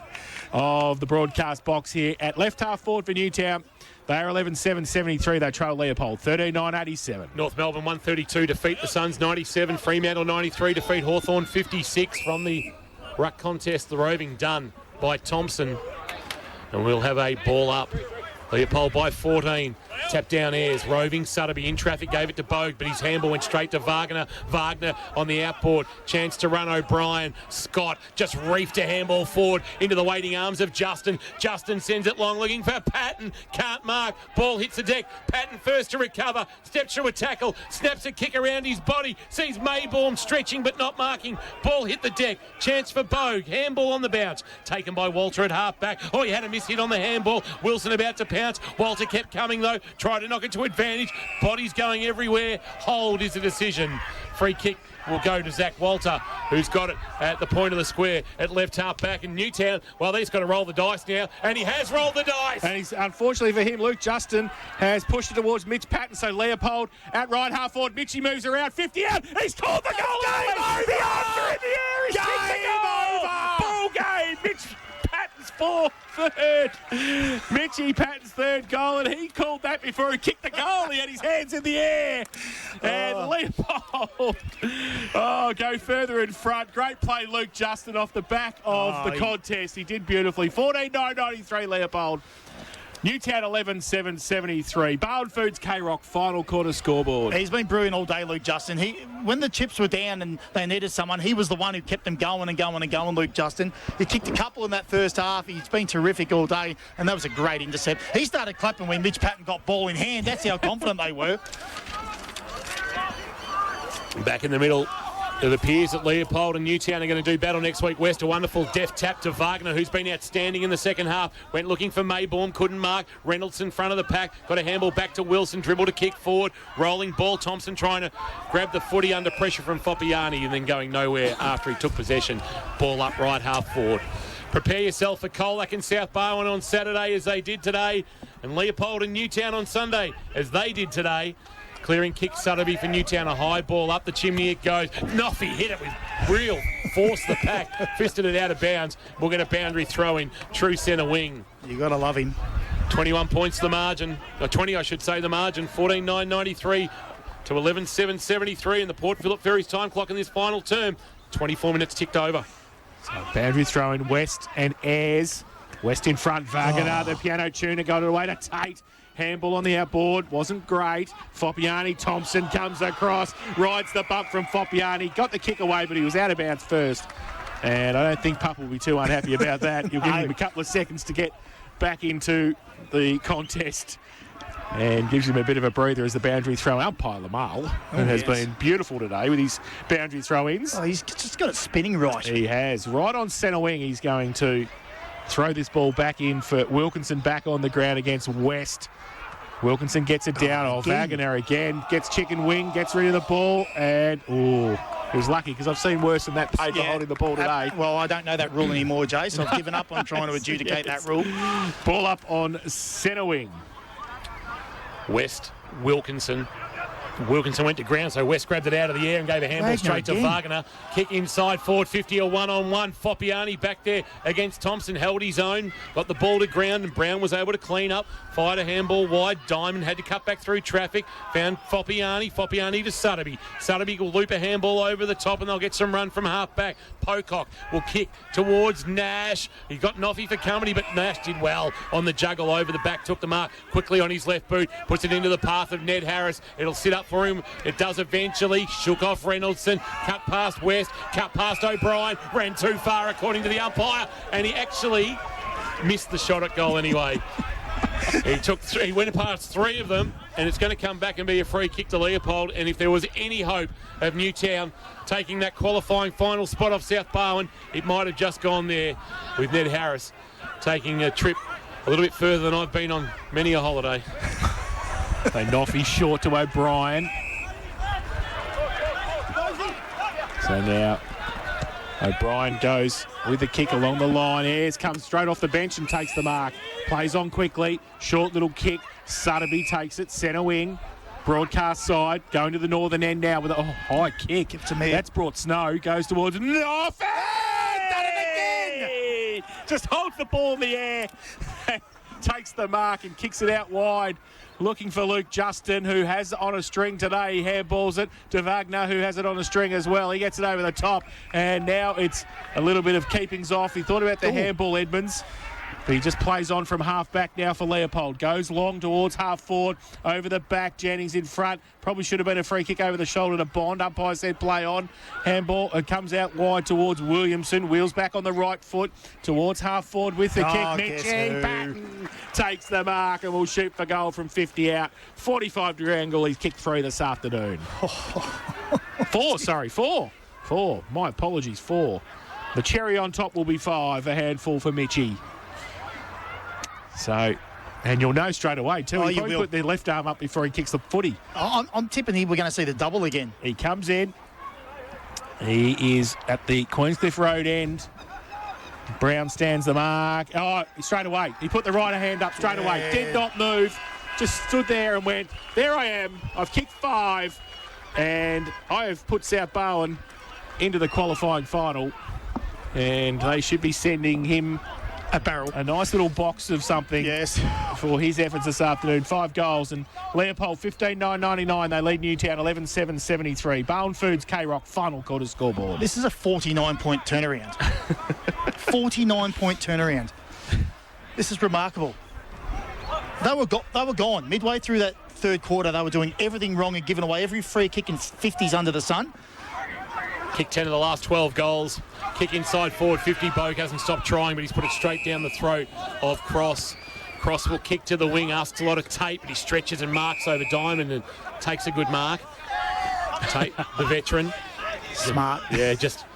Speaker 2: of the broadcast box here at left half forward for Newtown. They are 11-7-73. They trail Leopold 13-9-87.
Speaker 1: North Melbourne 132 defeat the Suns 97. Fremantle 93 defeat Hawthorn 56 from the ruck contest. The Roving done by Thompson. And we'll have a ball up. Leopold by 14. Tap down Ayres. Roving. Sutterby in traffic. Gave it to Bogue, but his handball went straight to Wagner. Wagner on the outboard. Chance to run O'Brien. Scott just reefed a handball forward into the waiting arms of Justin. Justin sends it long, looking for Patton. Can't mark. Ball hits the deck. Patton first to recover. Steps through a tackle. Snaps a kick around his body. Sees Mayborn stretching but not marking. Ball hit the deck. Chance for Bogue. Handball on the bounce. Taken by Walter at half back. Oh, he had a miss hit on the handball. Wilson about to pounce. Walter kept coming though. Tried to knock it to advantage. Bodies going everywhere. Hold is the decision. Free kick will go to Zach Walter, who's got it at the point of the square at left half back. In Newtown, well, he's got to roll the dice now, and he has rolled the dice.
Speaker 2: And he's, unfortunately for him, Luke Justin has pushed it towards Mitch Patton. So Leopold at right half forward. Mitchie moves around. 50 out. He's called the goal. Game over. The arms are in the air. He's kicked the goal. Ball game. Mitch Patton's for third. Mitchie Patton's third goal, and he called that before he kicked the goal. He had his hands in the air. And Leopold, go further in front. Great play, Luke Justin, off the back of the contest. He did beautifully. 14-9-93, Leopold. Newtown 11-7-73. Barwon Foods K-Rock final quarter scoreboard.
Speaker 3: He's been brewing all day, Luke Justin. When the chips were down and they needed someone, he was the one who kept them going and going and going, Luke Justin. He kicked a couple in that first half. He's been terrific all day, and that was a great intercept. He started clapping when Mitch Patton got ball in hand. That's how confident they were.
Speaker 1: Back in the middle. It appears that Leopold and Newtown are going to do battle next week. West, a wonderful deft tap to Wagner, who's been outstanding in the second half. Went looking for Mayborn, couldn't mark. Reynolds in front of the pack. Got a handball back to Wilson. Dribble to kick forward. Rolling ball. Thompson trying to grab the footy under pressure from Foppiani and then going nowhere after he took possession. Ball up right half forward. Prepare yourself for Colac and South Barwon on Saturday as they did today. And Leopold and Newtown on Sunday as they did today. Clearing kick, Sutterby for Newtown, a high ball up the chimney it goes. Noffy hit it with real force, the pack, fisted it out of bounds. We'll get a boundary throw in, true centre wing.
Speaker 3: You got to love him.
Speaker 1: 21 points the margin, or 20 I should say the margin, 14-9-93 to 11-7-73 in the Port Phillip Ferries time clock in this final term. 24 minutes ticked over.
Speaker 2: So boundary throw in West and Ayres. West in front, Wagner, the piano tuner got it away to Tate. Handball on the outboard, wasn't great. Foppiani, Thompson comes across, rides the bump from Foppiani, got the kick away, but he was out of bounds first. And I don't think Pup will be too unhappy about that. You'll give him a couple of seconds to get back into the contest. And gives him a bit of a breather as the boundary throw. Umpire Lamal has been beautiful today with his boundary throw-ins.
Speaker 3: Oh, he's just got it spinning right.
Speaker 2: He has. Right on centre wing, he's going to throw this ball back in for Wilkinson back on the ground against West. Wilkinson gets it down. Wagner again gets chicken wing, gets rid of the ball, and he was lucky because I've seen worse than that paper holding the ball today.
Speaker 3: Well, I don't know that rule anymore, Jay, so I've given up on trying to adjudicate that rule.
Speaker 2: Ball up on centre wing.
Speaker 1: West, Wilkinson. Wilkinson went to ground, so West grabbed it out of the air and gave a handball straight to Wagner. Kick inside, forward 50, a one-on-one. Foppiani back there against Thompson, held his own, got the ball to ground, and Brown was able to clean up. Fired a handball wide. Diamond had to cut back through traffic. Found Foppiani. Foppiani to Sutterby. Sutterby will loop a handball over the top, and they'll get some run from half back. Pocock will kick towards Nash. He got Noffy for company, but Nash did well on the juggle over the back. Took the mark quickly on his left boot. Puts it into the path of Ned Harris. It'll sit up for him. It does eventually. Shook off Reynoldson. Cut past West. Cut past O'Brien. Ran too far according to the umpire. And he actually missed the shot at goal anyway. He went past three of them, and it's going to come back and be a free kick to Leopold. And if there was any hope of Newtown taking that qualifying final spot off South Barwon, it might have just gone there with Ned Harris taking a trip a little bit further than I've been on many a holiday.
Speaker 2: So Noffy short to O'Brien. So now O'Brien goes with the kick along the line. Ayres comes straight off the bench and takes the mark. Plays on quickly. Short little kick. Sutterby takes it. Centre wing. Broadcast side. Going to the northern end now with a high kick.
Speaker 3: Give it to me.
Speaker 2: That's brought Snow. Goes towards Noffy! Done it again! Just holds the ball in the air. Takes the mark and kicks it out wide. Looking for Luke Justin, who has on a string today. He handballs it to Wagner, who has it on a string as well. He gets it over the top, and now it's a little bit of keepings off. He thought about the handball, Edmonds, but he just plays on from half back now for Leopold. Goes long towards half forward, over the back. Jennings in front. Probably should have been a free kick over the shoulder to Bond. Umpire said play on. Handball. It comes out wide towards Williamson. Wheels back on the right foot towards half forward with the kick. Mitchie Patton takes the mark and will shoot for goal from 50 out. 45-degree angle. He's kicked through this afternoon. Four. My apologies. 4. The cherry on top will be 5. A handful for Mitchie. So, and you'll know straight away too. He probably put their left arm up before he kicks the footy.
Speaker 3: I'm tipping we're going to see the double again.
Speaker 2: He comes in. He is at the Queenscliff Road end. Brown stands the mark. Straight away. He put the right hand up straight away. Did not move. Just stood there and went, there I am. I've kicked 5. And I have put South Barwon into the qualifying final. And they should be sending him
Speaker 3: A barrel.
Speaker 2: A nice little box of something.
Speaker 3: Yes.
Speaker 2: For his efforts this afternoon. 5 goals. And Leopold, 15-9-99. They lead Newtown, 11-7-73. Bowen Foods, K-Rock, final quarter scoreboard.
Speaker 3: This is a 49-point turnaround. 49-point turnaround. This is remarkable. They were gone. Midway through that third quarter, they were doing everything wrong and giving away every free kick in 50s under the sun.
Speaker 1: Kicked 10 of the last 12 goals. Kick inside forward 50. Bogue hasn't stopped trying, but he's put it straight down the throat of Cross. Cross will kick to the wing, asks a lot of Tate, but he stretches and marks over Diamond and takes a good mark. Tate, the veteran.
Speaker 3: Smart.
Speaker 1: Yeah, just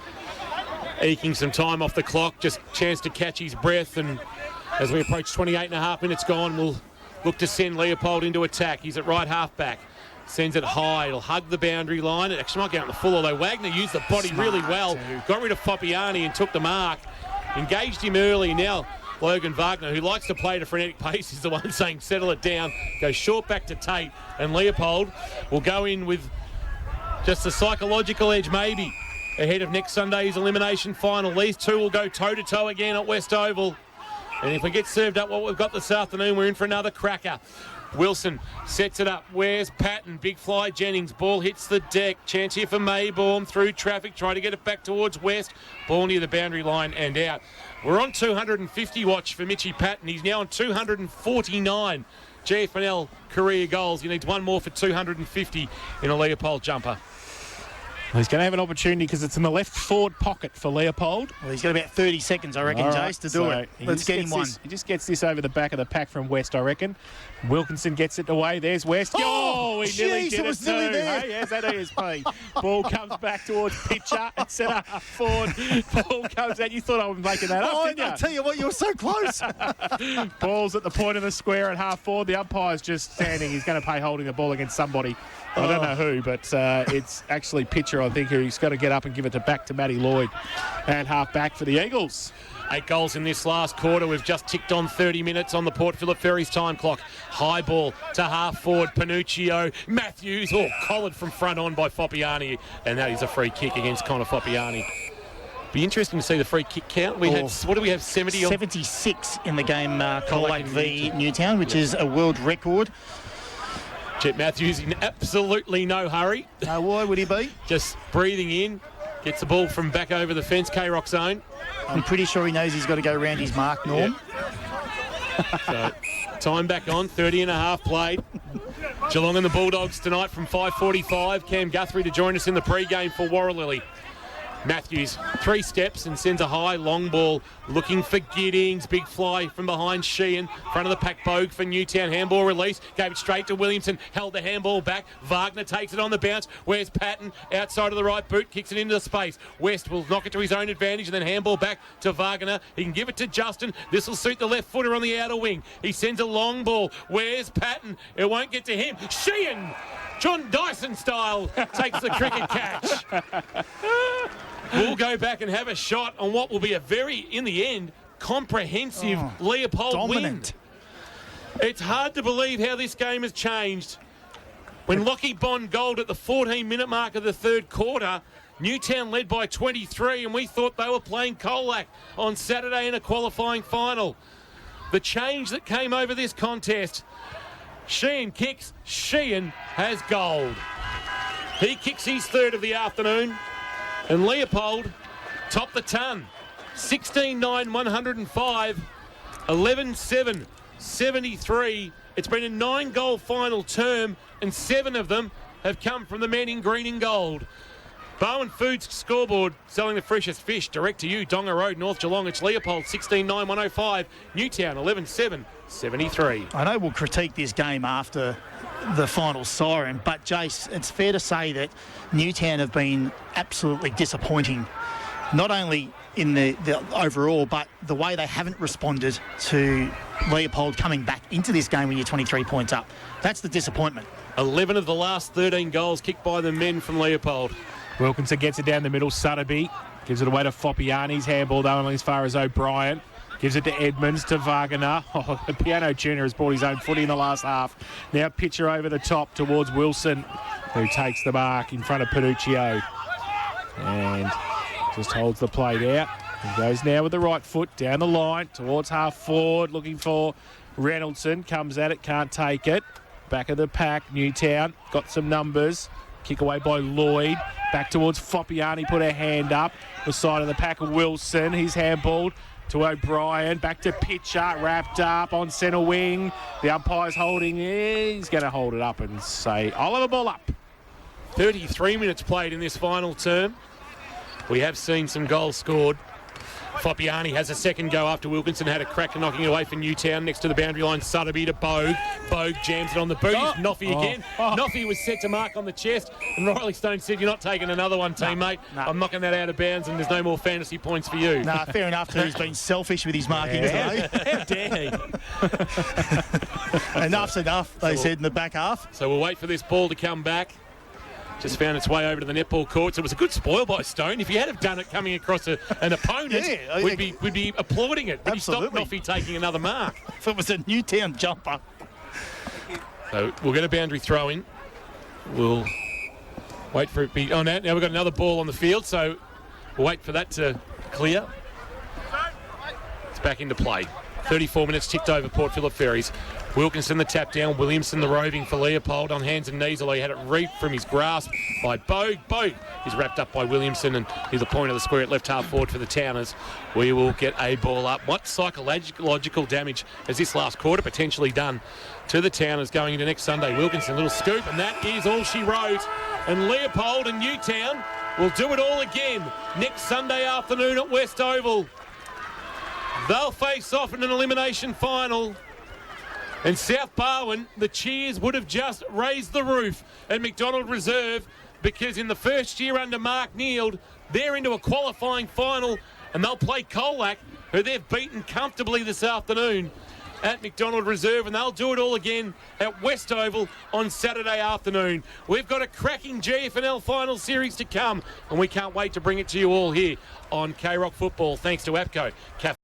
Speaker 1: eking some time off the clock, just chance to catch his breath. And as we approach 28 and a half minutes gone, we'll look to send Leopold into attack. He's at right half back. Sends it high. It'll hug the boundary line. It actually might get out in the full, although Wagner used the body really well. Got rid of Foppiani and took the mark. Engaged him early. Now Logan Wagner, who likes to play at a frenetic pace, is the one saying settle it down. Goes short back to Tate. And Leopold will go in with just a psychological edge maybe ahead of next Sunday's elimination final. These two will go toe-to-toe again at West Oval. And if we get served up what we've got this afternoon, we're in for another cracker. Wilson sets it up. Where's Patton? Big fly Jennings. Ball hits the deck. Chance here for Maybaum through traffic. Trying to get it back towards West. Ball near the boundary line and out. We're on 250 watch for Mitchie Patton. He's now on 249 GFNL career goals. He needs one more for 250 in a Leopold jumper.
Speaker 2: Well, he's going to have an opportunity because it's in the left forward pocket for Leopold.
Speaker 3: Well, he's got about 30 seconds, I reckon,
Speaker 2: Right,
Speaker 3: Jace, to do it. Let's get him one.
Speaker 2: He just gets this over the back of the pack from West, I reckon. Wilkinson gets it away. There's West.
Speaker 3: Oh,
Speaker 2: he nearly
Speaker 3: jeez,
Speaker 2: did
Speaker 3: it was
Speaker 2: too.
Speaker 3: nearly there.
Speaker 2: Hey, yes, that ESP. Ball comes back towards pitcher and centre forward. Ball comes out. You thought I was making that up, didn't you?
Speaker 3: I tell you what, you were so close.
Speaker 2: Ball's at the point of the square at half forward. The umpire's just standing. He's going to pay holding the ball against somebody. I don't know who, but it's actually pitcher, I think, who's got to get up and give it back to Matty Lloyd at half back for the Eagles.
Speaker 1: 8 goals in this last quarter. We've just ticked on 30 minutes on the Port Phillip Ferries time clock. High ball to half forward. Panuccio. Matthews. Oh, collared from front on by Foppiani. And that is a free kick against Connor Foppiani. Be interesting to see the free kick count. We had, what do we have, 70?
Speaker 3: 76 in the game, Colac v Newtown, which is a world record.
Speaker 1: Chet Matthews in absolutely no hurry.
Speaker 3: Why would he be?
Speaker 1: Just breathing in. Gets the ball from back over the fence, K-Rock zone.
Speaker 3: I'm pretty sure he knows he's got to go around his mark, Norm.
Speaker 1: So, time back on, 30 and a half played. Geelong and the Bulldogs tonight from 5:45. Cam Guthrie to join us in the pre-game for Warralilly. Matthews, 3 steps and sends a high long ball looking for Giddings. Big fly from behind Sheehan. Front of the pack, Bogue for Newtown. Handball release. Gave it straight to Williamson. Held the handball back. Wagner takes it on the bounce. Where's Patton? Outside of the right boot. Kicks it into the space. West will knock it to his own advantage and then handball back to Wagner. He can give it to Justin. This will suit the left footer on the outer wing. He sends a long ball. Where's Patton? It won't get to him. Sheehan! John Dyson style takes the cricket catch. We'll go back and have a shot on what will be a very, in the end, comprehensive Leopold
Speaker 3: dominant
Speaker 1: win. It's hard to believe how this game has changed. When Lockie Bond goaled at the 14-minute mark of the third quarter, Newtown led by 23, and we thought they were playing Colac on Saturday in a qualifying final. The change that came over this contest, Sheehan kicks, Sheehan has gold. He kicks his third of the afternoon. And Leopold top the ton. 16-9-105, 11-7-73. It's been a 9-goal final term, and 7 of them have come from the men in green and gold. Bowen Foods scoreboard, selling the freshest fish direct to you, Donga Road, North Geelong. It's Leopold, 16-9-105. Newtown, 11-7-73.
Speaker 3: I know we'll critique this game after the final siren, but Jace, it's fair to say that Newtown have been absolutely disappointing, not only in the overall, but the way they haven't responded to Leopold coming back into this game when you're 23 points up. That's the disappointment.
Speaker 1: 11 of the last 13 goals kicked by the men from Leopold.
Speaker 2: Wilkinson gets it down the middle. Sutterby gives it away to Foppiani's handball, though, only as far as O'Brien. Gives it to Edmonds, to Wagner. Oh, the piano tuner has brought his own footy in the last half. Now pitcher over the top towards Wilson, who takes the mark in front of Panuccio. And just holds the plate out. He goes now with the right foot down the line towards half forward, looking for Reynoldson. Comes at it, can't take it. Back of the pack, Newtown got some numbers. Kick away by Lloyd. Back towards Foppiani, put her hand up. The side of the pack, Wilson. He's handballed to O'Brien. Back to Pitcher, wrapped up on centre wing. The umpire's holding. He's going to hold it up and say, Oliver, ball up.
Speaker 1: 33 minutes played in this final term. We have seen some goals scored. Foppiani has a second go after Wilkinson had a crack knocking it away for Newtown next to the boundary line. Sotheby to Bogue. Bogue jams it on the boot. Noffy again. Noffy was set to mark on the chest, and Riley Stone said, "You're not taking another one, teammate. I'm knocking that out of bounds, and there's no more fantasy points for you."
Speaker 3: Nah, fair enough. He's been selfish with his marking today.
Speaker 1: How dare he?
Speaker 3: Enough's enough, they said in the back half.
Speaker 1: So we'll wait for this ball to come back. Just found its way over to the netball courts. It was a good spoil by Stone. If he had have done it coming across an opponent, we'd be applauding it. But
Speaker 3: Absolutely.
Speaker 1: he stopped Noffy taking another mark.
Speaker 3: If it was a Newtown jumper.
Speaker 1: So we'll get a boundary throw in. We'll wait for it to be on that. Now we've got another ball on the field, so we'll wait for that to clear. It's back into play. 34 minutes ticked over Port Phillip Ferries. Wilkinson the tap down, Williamson the roving for Leopold on hands and knees, although he had it reaped from his grasp by Bogue. Bogue is wrapped up by Williamson, and he's the point of the square at left half forward for the Towners. We will get a ball up. What psychological damage has this last quarter potentially done to the Towners going into next Sunday? Wilkinson, little scoop, and that is all she wrote. And Leopold and Newtown will do it all again next Sunday afternoon at West Oval. They'll face off in an elimination final. And South Barwon, the cheers would have just raised the roof at McDonald Reserve, because in the first year under Mark Neild, they're into a qualifying final, and they'll play Colac, who they've beaten comfortably this afternoon at McDonald Reserve, and they'll do it all again at West Oval on Saturday afternoon. We've got a cracking GFNL final series to come, and we can't wait to bring it to you all here on K-Rock Football, thanks to APCO.